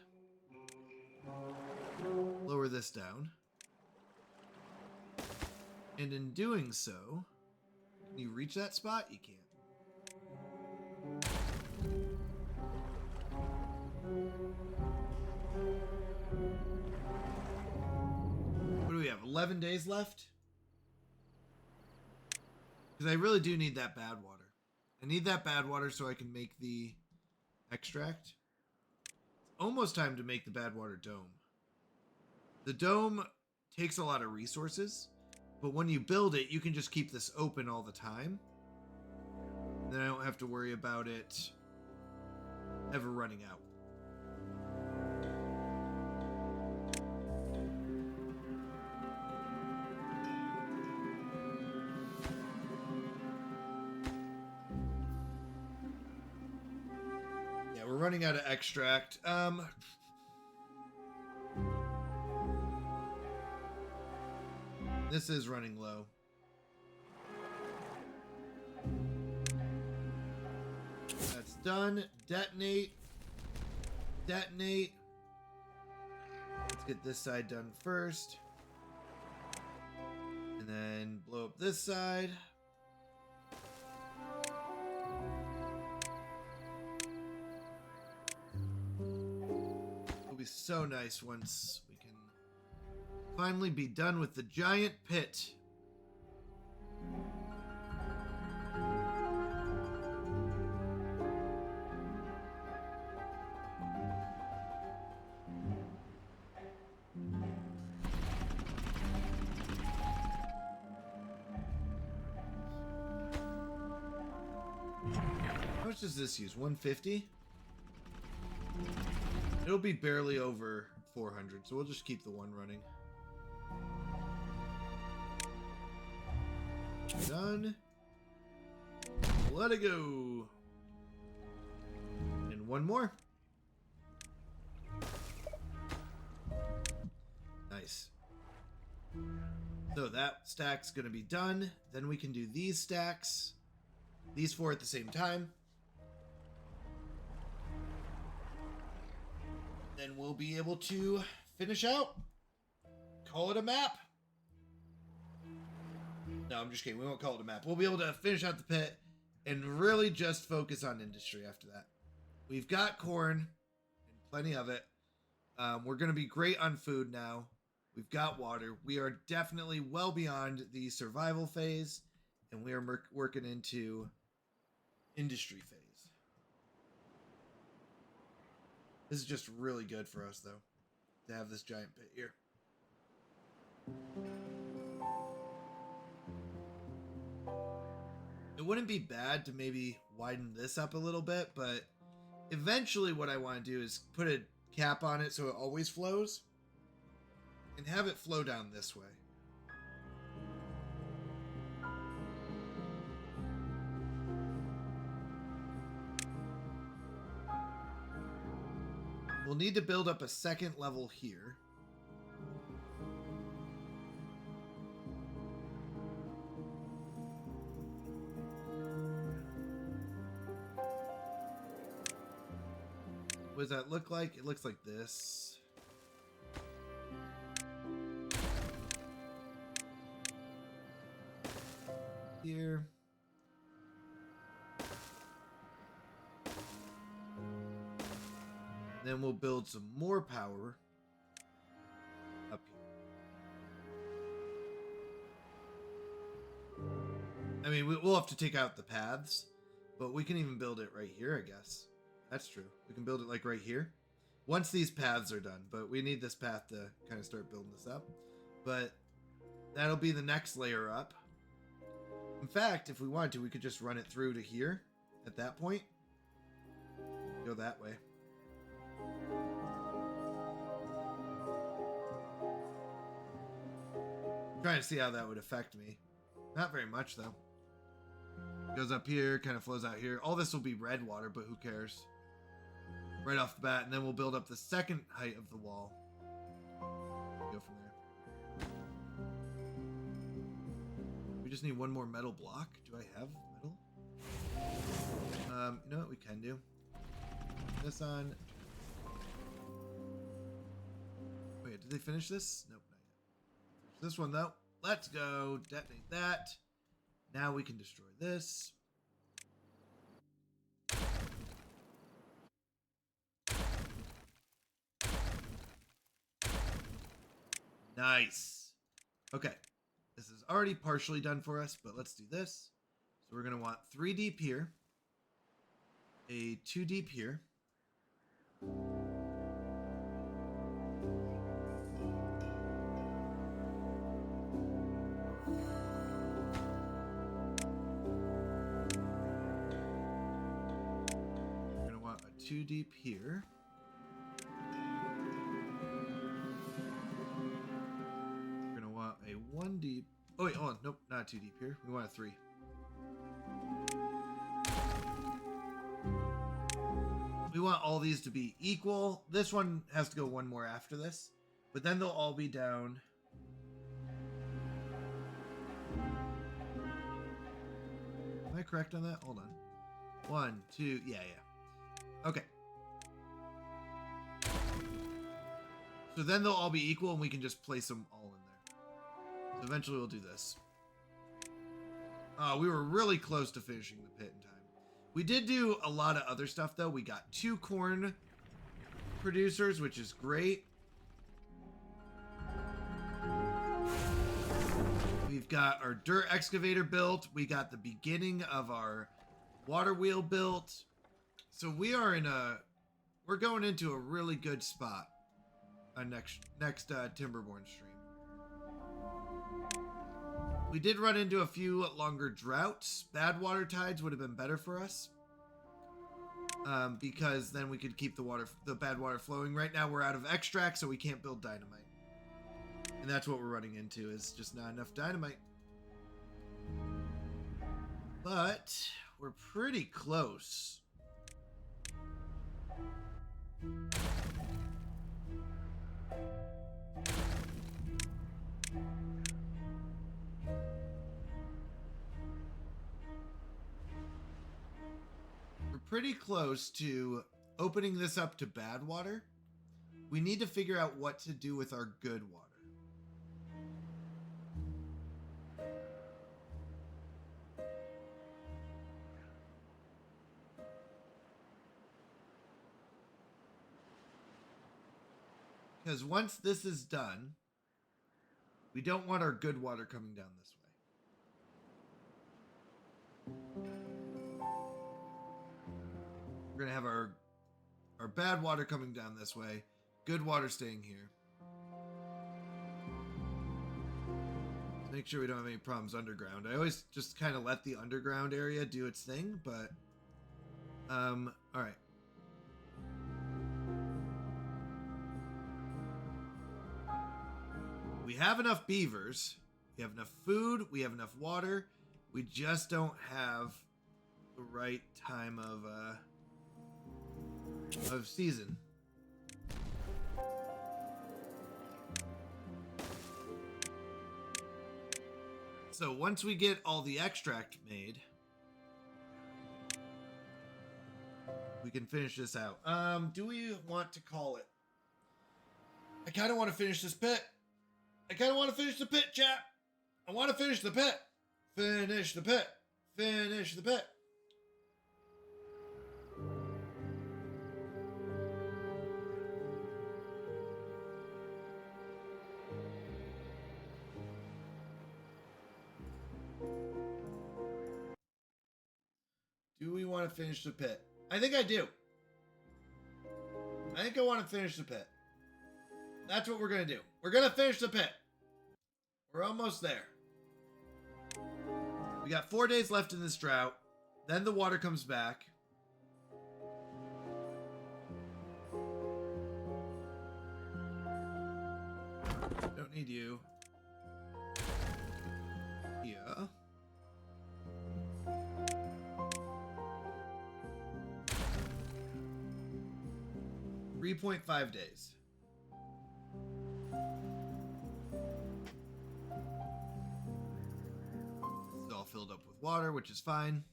Speaker 3: lower this down. And in doing so, can you reach that spot? You can't. What do we have? 11 days left? Because I really do need that bad water. I need that bad water so I can make the extract. It's almost time to make the bad water dome. The dome takes a lot of resources, but when you build it, you can just keep this open all the time. And then I don't have to worry about it ever running out. Yeah, we're running out of extract. This is running low. That's done. Detonate. Detonate. Let's get this side done first. And then blow up this side. It'll be so nice once we can finally be done with the giant pit. How much does this use? 150? It'll be barely over 400, so we'll just keep the one running. done. Let it go. And one more. Nice. So that stack's going to be done. Then we can do these stacks. These 4 at the same time. Then we'll be able to finish out. Call it a map. No, I'm just kidding. We won't call it a map. We'll be able to finish out the pit and really just focus on industry after that. We've got corn and plenty of it. We're going to be great on food now. We've got water. We are definitely well beyond the survival phase, and we are working into industry phase. This is just really good for us, though, to have this giant pit here. It wouldn't be bad to maybe widen this up a little bit, but eventually what I want to do is put a cap on it so it always flows and have it flow down this way. We'll need to build up a second level here. What does that look like? It looks like this. Here. Then we'll build some more power up here. I mean, we'll have to take out the paths, but we can even build it right here, I guess. That's true. We can build it like right here. Once these paths are done, but we need this path to kind of start building this up. But that'll be the next layer up. In fact, if we wanted to, we could just run it through to here at that point. Go that way. Trying to see how that would affect me. Not very much, though. Goes up here, kind of flows out here. All this will be red water, but who cares? Right off the bat, and then we'll build up the second height of the wall. Go from there. We just need one more metal block. Do I have metal? You know what we can do? This on. Wait, did they finish this? Nope, not yet. This one though. Let's go. Detonate that. Now we can destroy this. Nice. Okay. This is already partially done for us, but let's do this. So we're going to want 3 deep here. A 2 deep here. We're going to want a 2 deep here. A 1 deep. Oh wait, hold on. Nope, not 2 deep here. We want a 3. We want all these to be equal. This one has to go one more after this, but then they'll all be down. Am I correct on that? Hold on. 1, 2. Yeah. Okay. So then they'll all be equal, and we can just place them all in there. So eventually we'll do this. We were really close to finishing the pit in time. We did do a lot of other stuff, though. We got 2 corn producers, which is great. We've got our dirt excavator built. We got the beginning of our water wheel built. So we are we're going into a really good spot on next Timberborn stream. We did run into a few longer droughts. Bad water tides would have been better for us. Because then we could keep the bad water flowing. Right now we're out of extract, so we can't build dynamite. And that's what we're running into, is just not enough dynamite. But we're pretty close. We're pretty close to opening this up to bad water. We need to figure out what to do with our good water. Because once this is done, we don't want our good water coming down this way. We're going to have our bad water coming down this way, good water staying here. Let's make sure we don't have any problems underground. I always just kind of let the underground area do its thing, but all right. We have enough beavers, we have enough food, we have enough water. We just don't have the right time of season. So once we get all the extract made, we can finish this out. Do we want to call it? I kind of want to finish this pit. I kind of want to finish the pit, chat. I want to finish the pit. Finish the pit. Finish the pit. Do we want to finish the pit? I think I do. I think I want to finish the pit. That's what we're going to do. We're going to finish the pit. We're almost there. We got 4 days left in this drought. Then the water comes back. Don't need you. Yeah. .5 days. This is all filled up with water, which is fine.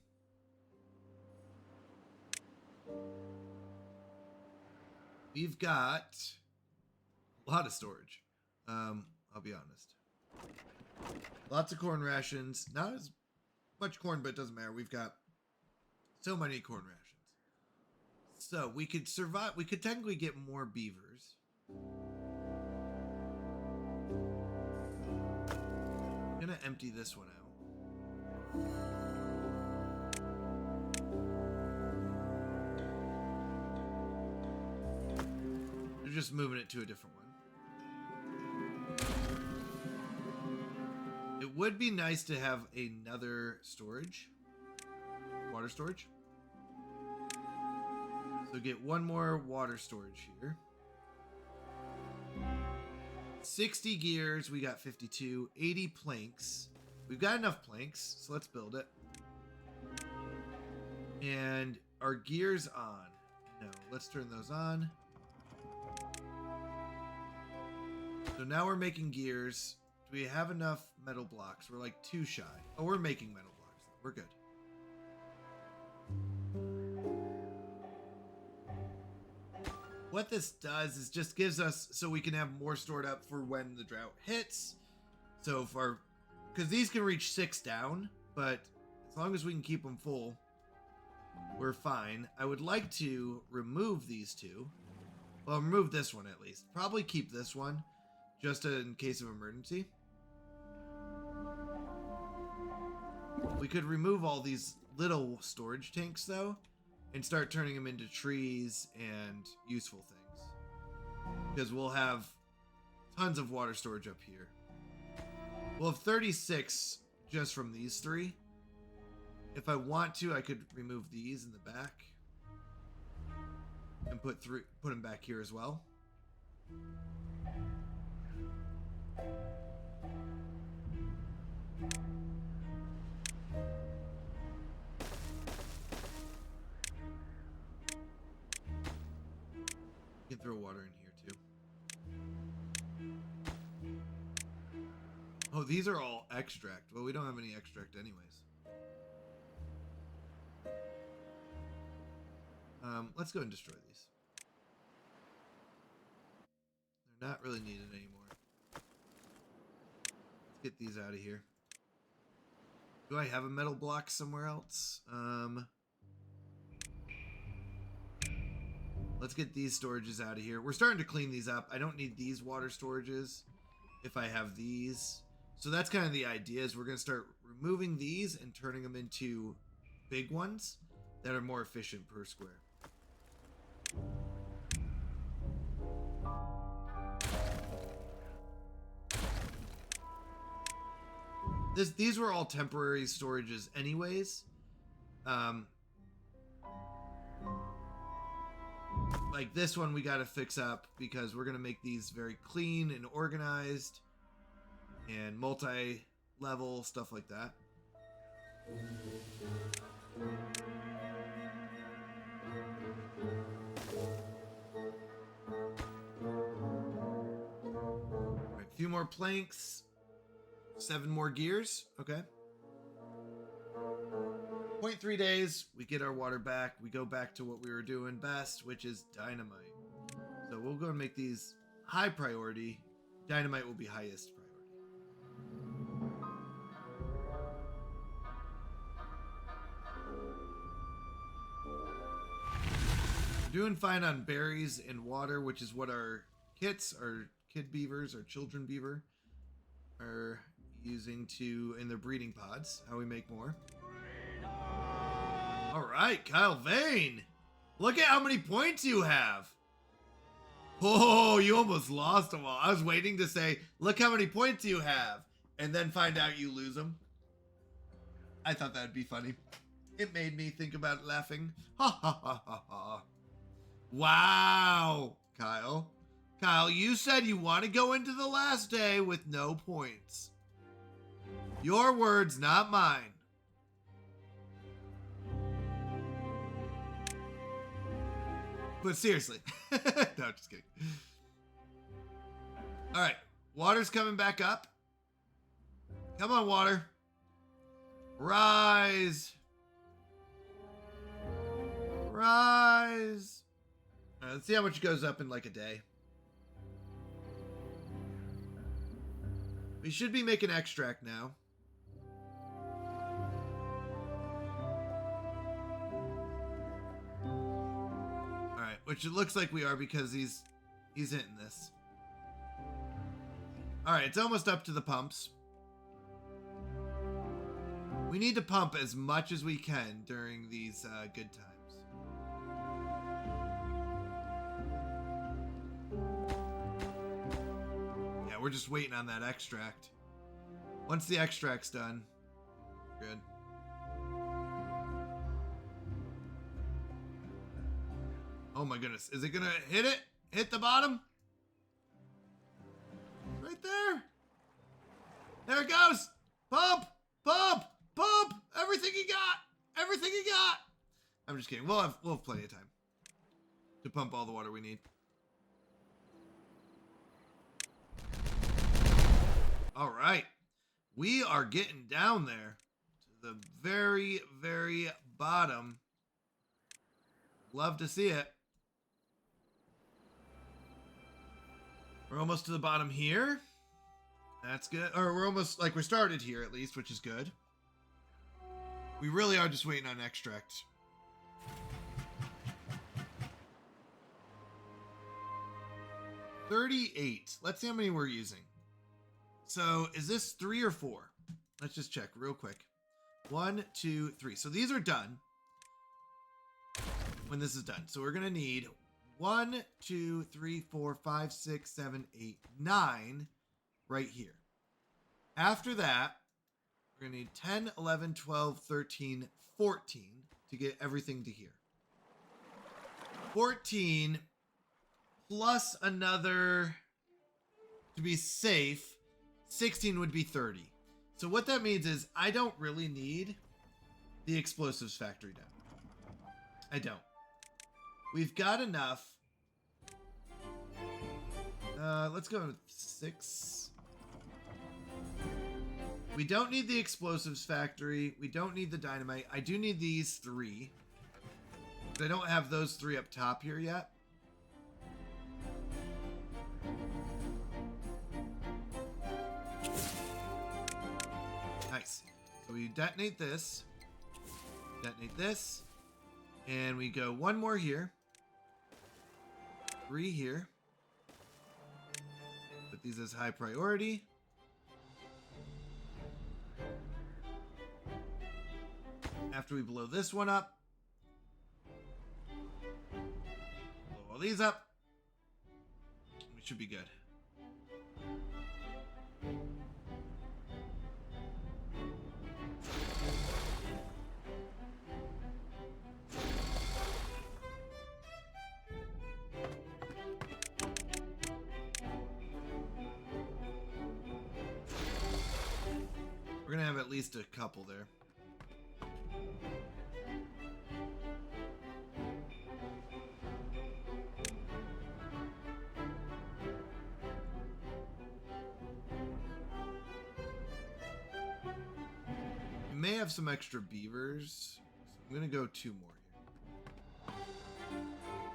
Speaker 3: We've got a lot of storage. I'll be honest. Lots of corn rations. Not as much corn, but it doesn't matter. We've got so many corn rations. So we could survive. We could technically get more beavers. I'm gonna empty this one out. They're just moving it to a different one. It would be nice to have another storage. Water storage. So get one more water storage here. 60 gears, we got 52. 80 planks. We've got enough planks, so let's build it. And our gears on. No, let's turn those on. So now we're making gears. Do we have enough metal blocks? We're like 2 shy. Oh, we're making metal blocks. We're good. What this does is just gives us so we can have more stored up for when the drought hits. So for, because these can reach 6 down, but as long as we can keep them full, we're fine. I would like to remove these 2. Well, remove this one at least. Probably keep this one just in case of emergency. We could remove all these little storage tanks though and start turning them into trees and useful things, because we'll have tons of water storage up here. We'll have 36 just from these 3. If I want to, I could remove these in the back and put them back here as well. these are all extract. Well, we don't have any extract anyways. Let's go and destroy these. They're not really needed anymore. Let's get these out of here. Do I have a metal block somewhere else? Let's get these storages out of here. We're starting to clean these up. I don't need these water storages if I have these. So that's kind of the idea, is we're going to start removing these and turning them into big ones that are more efficient per square. These were all temporary storages anyways. Like this one we got to fix up because we're going to make these very clean and organized and multi-level, stuff like that. All right, a few more planks. 7 more gears. Okay. 0.3 days. We get our water back. We go back to what we were doing best, which is dynamite. So we'll go and make these high priority. Dynamite will be highest priority. We're doing fine on berries and water, which is what our kits, our kid beavers, our children beaver are using to in their breeding pods. How we make more. All right, Kyle Vane. Look at how many points you have. Oh, you almost lost them all. I was waiting to say, look how many points you have, and then find out you lose them. I thought that'd be funny. It made me think about laughing. Ha ha ha ha ha. Wow, Kyle. Kyle, you said you want to go into the last day with no points. Your words, not mine. But seriously. No, just kidding. All right. Water's coming back up. Come on, water. Rise. Rise. All right, let's see how much it goes up in like a day. We should be making extract now. Alright, which it looks like we are because he's hitting this. Alright, it's almost up to the pumps. We need to pump as much as we can during these good times. We're just waiting on that extract. Once the extract's done, good. Oh my goodness. Is it gonna hit it? Hit the bottom? Right there. There it goes. Pump, pump, pump. Everything you got. Everything you got. I'm just kidding. We'll have plenty of time to pump all the water we need. All right, we are getting down there to the very, very bottom. Love to see it. We're almost to the bottom here. That's good. Or we're almost, like, we started here at least, which is good. We really are just waiting on extract. $38. Let's see how many we're using. So is this 3 or 4? Let's just check real quick. 1, 2, 3. So these are done when this is done. So we're going to need 1, 2, 3, 4, 5, 6, 7, 8, 9 right here. After that, we're going to need 10, 11, 12, 13, 14 to get everything to here. 14 plus another, to be safe, 16 would be 30. So what that means is I don't really need the explosives factory done. I don't. We've got enough. Let's go with 6. We don't need the explosives factory. We don't need the dynamite. I do need these 3. I don't have those 3 up top here yet. Nice. So we detonate this, and we go 1 more here, 3 here. Put these as high priority. After we blow this one up, blow all these up, we should be good. We're gonna have at least a couple there. We may have some extra beavers, so I'm gonna go 2 more here.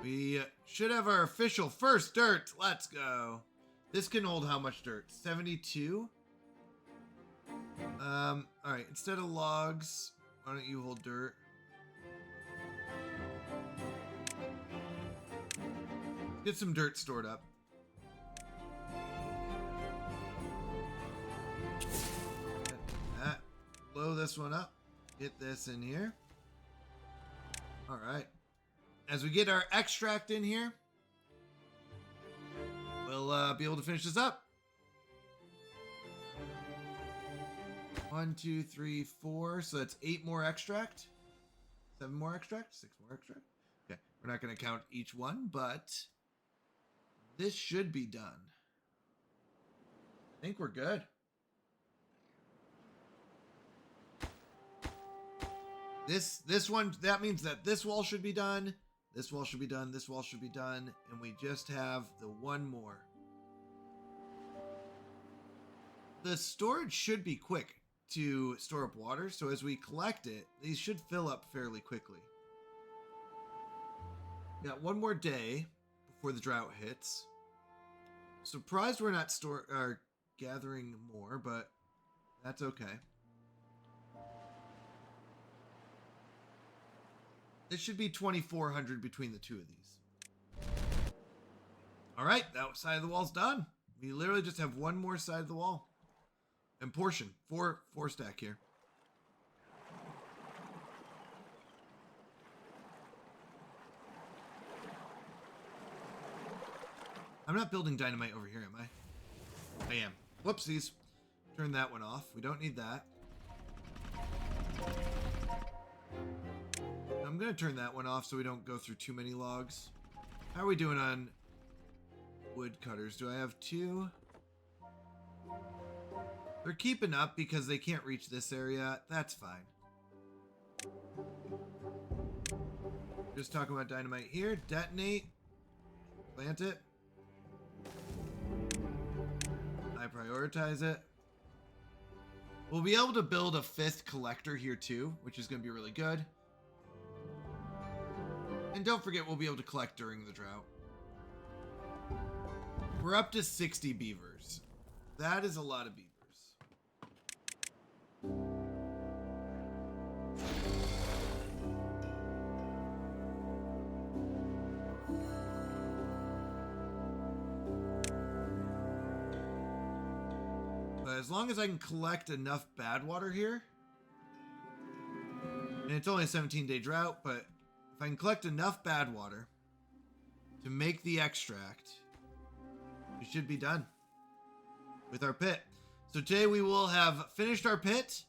Speaker 3: We should have our official first dirt. Let's go. This can hold how much dirt? 72? Alright, instead of logs, why don't you hold dirt? Get some dirt stored up. Get that. Blow this one up. Get this in here. Alright. As we get our extract in here, we'll be able to finish this up. 1, 2, 3, 4. So that's 8 more extract. 7 more extract. 6 more extract. Okay. We're not going to count each one, but this should be done. I think we're good. This one, that means that this wall should be done. This wall should be done. This wall should be done. And we just have the 1 more. The storage should be quick to store up water, so as we collect it, these should fill up fairly quickly. Got 1 more day before the drought hits. Surprised we're not gathering more, but that's okay. This should be 2,400 between the 2 of these. All right, that side of the wall's done. We literally just have 1 more side of the wall. And portion, 4 stack here. I'm not building dynamite over here, am I? I am. Whoopsies. Turn that one off. We don't need that. I'm going to turn that one off so we don't go through too many logs. How are we doing on wood cutters? Do I have 2? They're keeping up because they can't reach this area. That's fine. Just talking about dynamite here. Detonate. Plant it. I prioritize it. We'll be able to build a 5th collector here too, which is going to be really good. And don't forget, we'll be able to collect during the drought. We're up to 60 beavers. That is a lot of beavers. But as long as I can collect enough bad water here, and it's only a 17-day drought, but if I can collect enough bad water to make the extract, we should be done with our pit. So today we will have finished our pit.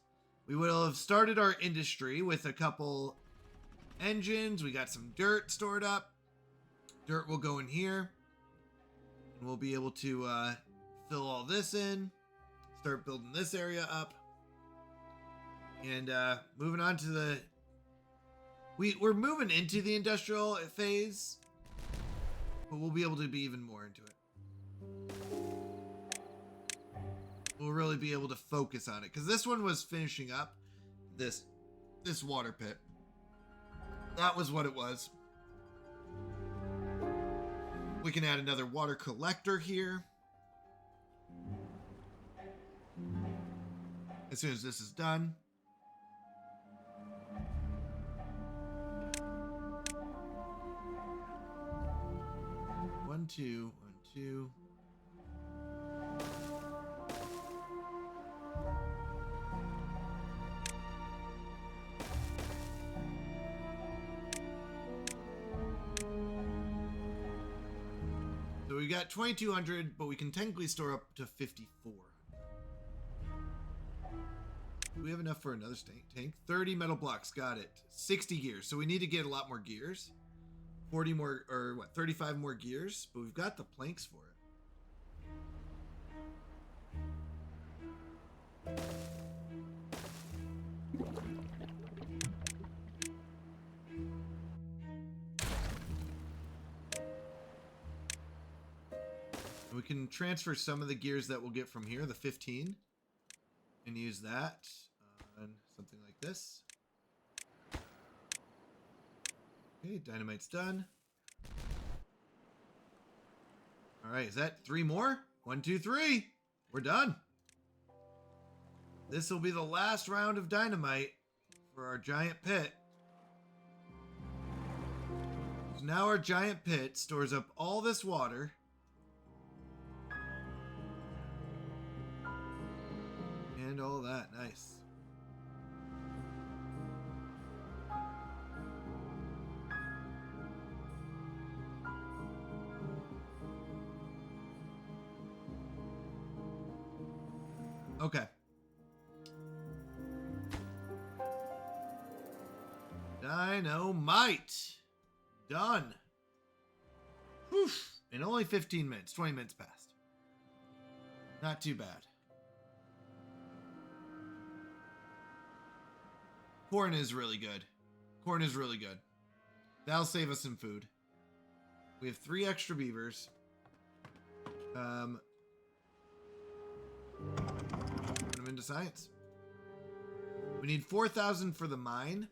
Speaker 3: We will have started our industry with a couple engines. We got some dirt stored up. Dirt will go in here. And we'll be able to fill all this in. Start building this area up. And moving on to the... We're moving into the industrial phase. But we'll be able to be even more into it. we'll really be able to focus on it. Because this one was finishing up this water pit. That was what it was. We can add another water collector here. As soon as this is done. One, two. So we got 2,200, but we can technically store up to 54. Do we have enough for another tank? 30 metal blocks, got it. 60 gears, so we need to get a lot more gears. 40 more, or what, 35 more gears, but we've got the planks for it. We can transfer some of the gears that we'll get from here, the 15, and use that on something like this. Okay, dynamite's done. All right, is that 3 more? 1, 2, 3. We're done. This will be the last round of dynamite for our giant pit. So now our giant pit stores up all this water. And all that, nice. Okay. Dynamite. Done. Whew. In only 15 minutes, 20 minutes passed. Not too bad. Corn is really good. Corn is really good. That'll save us some food. We have 3 extra beavers. Put them into science. We need 4,000 for the mine.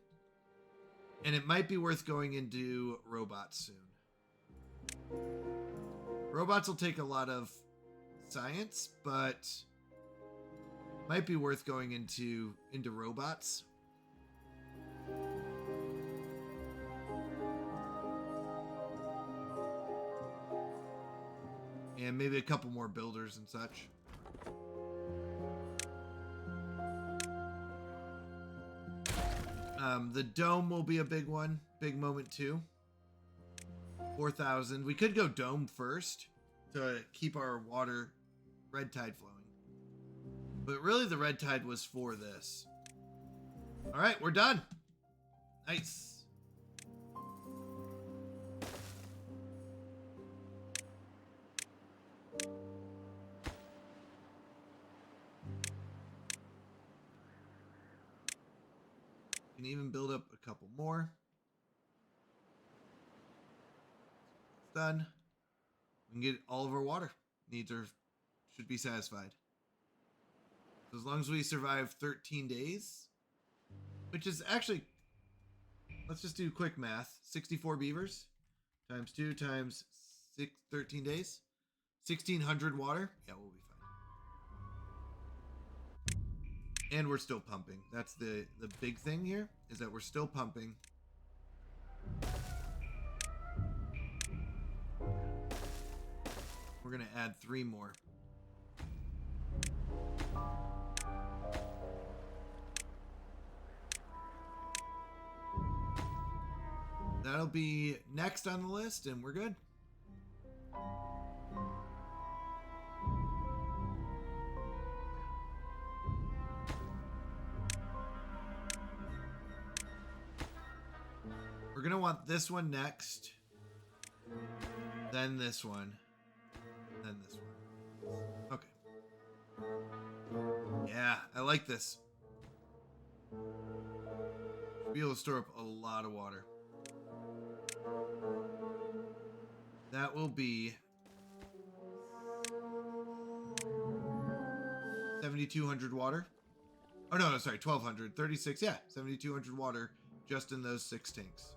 Speaker 3: And it might be worth going into robots soon. Robots will take a lot of science, but might be worth going into robots. And maybe a couple more builders and such. The dome will be a big one. Big moment too. 4,000. We could go dome first to keep our water red tide flowing. But really the red tide was for this. All right, we're done. Nice. Can even build up a couple more. Done. We can get all of our water needs should be satisfied. So as long as we survive 13 days, which is actually, let's just do quick math. 64 beavers times 2 times 13 days. 1,600 water. Yeah, we'll be fine. And we're still pumping. That's the big thing here, is that we're still pumping. We're going to add 3 more. That'll be next on the list, and we're good. We're going to want this one next, then this one, then this one. Okay. Yeah, I like this. Should be able to store up a lot of water. That will be 7,200 water. Oh, no, sorry, 1,200. 36, yeah, 7,200 water just in those 6 tanks.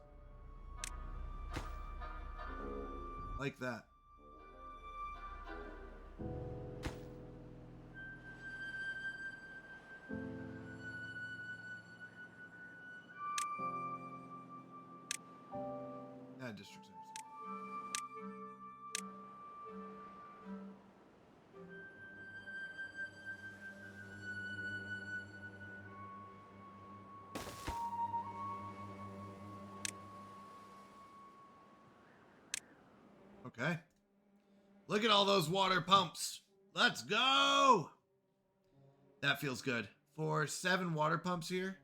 Speaker 3: Like that. District centers. Okay. Look at all those water pumps. Let's go. That feels good. For 7 water pumps here.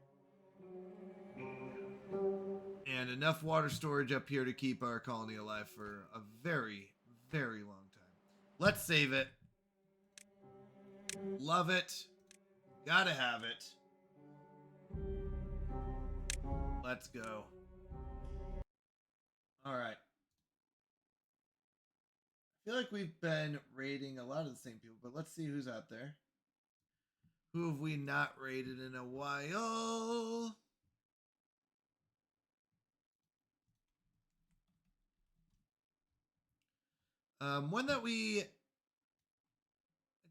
Speaker 3: And enough water storage up here to keep our colony alive for a very, very long time. Let's save it. Love it. Gotta have it. Let's go. All right. I feel like we've been raiding a lot of the same people, but let's see who's out there. Who have we not raided in a while? One that it's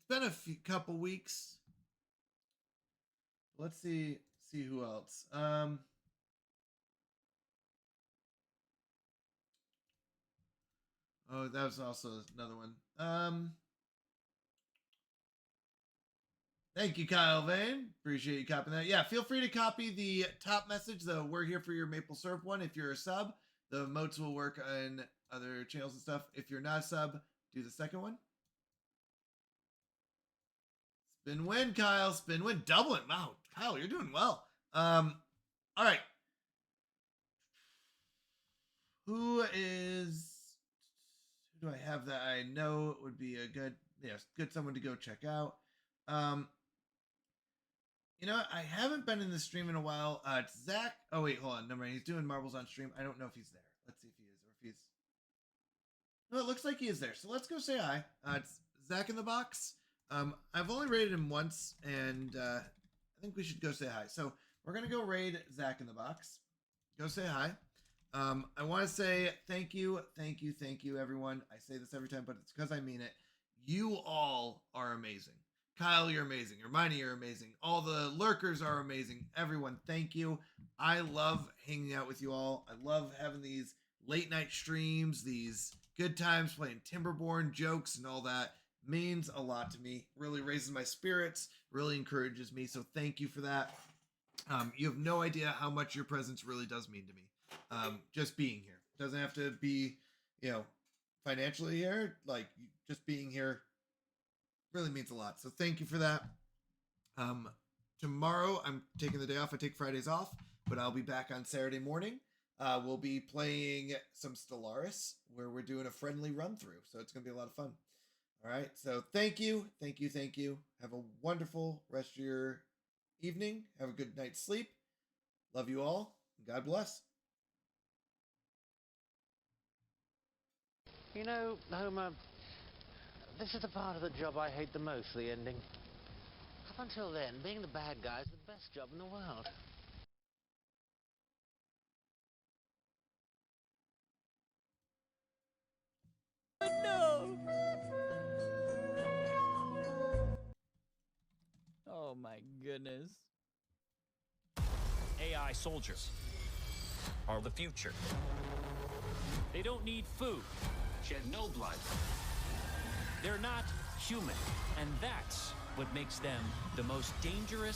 Speaker 3: been a couple weeks. Let's see who else. Oh, that was also another one. Thank you, Kyle Vane. Appreciate you copying that. Yeah, feel free to copy the top message, the "We're Here for Your Maple Syrup" one. If you're a sub, the emotes will work on other channels and stuff. If you're not a sub, do the second one. Spin win, Kyle. Spin win. Double it. Wow, Kyle, you're doing well. All right. Who do I have that I know would be a good someone to go check out? You know what? I haven't been in the stream in a while. It's Zach. Oh wait, hold on. Never mind. He's doing marbles on stream. I don't know if he's there. Let's see if he is, or if he's. No, it looks like he is there. So let's go say hi. It's Zach in the box. I've only raided him once, and I think we should go say hi. So we're gonna go raid Zach in the box. Go say hi. I want to say thank you, everyone. I say this every time, but it's because I mean it. You all are amazing. Kyle, you're amazing. Hermione, you're amazing. All the lurkers are amazing. Everyone, thank you. I love hanging out with you all. I love having these late night streams, these good times playing Timberborn jokes and all that. Means a lot to me. Really raises my spirits, really encourages me. So thank you for that. You have no idea how much your presence really does mean to me. Just being here. Doesn't have to be, financially here. Like, just being here really means a lot. So thank you for that. Tomorrow I'm taking the day off. I take Fridays off, but I'll be back on Saturday morning. We'll be playing some Stellaris, where we're doing a friendly run through. So it's going to be a lot of fun. All right. So thank you. Have a wonderful rest of your evening. Have a good night's sleep. Love you all. God bless.
Speaker 11: You know, Homer, this is the part of the job I hate the most, the ending. Up until then, being the bad guy is the best job in the world.
Speaker 6: No! Oh my goodness.
Speaker 12: AI soldiers are the future. They don't need food, shed no blood. They're not human, and that's what makes them the most dangerous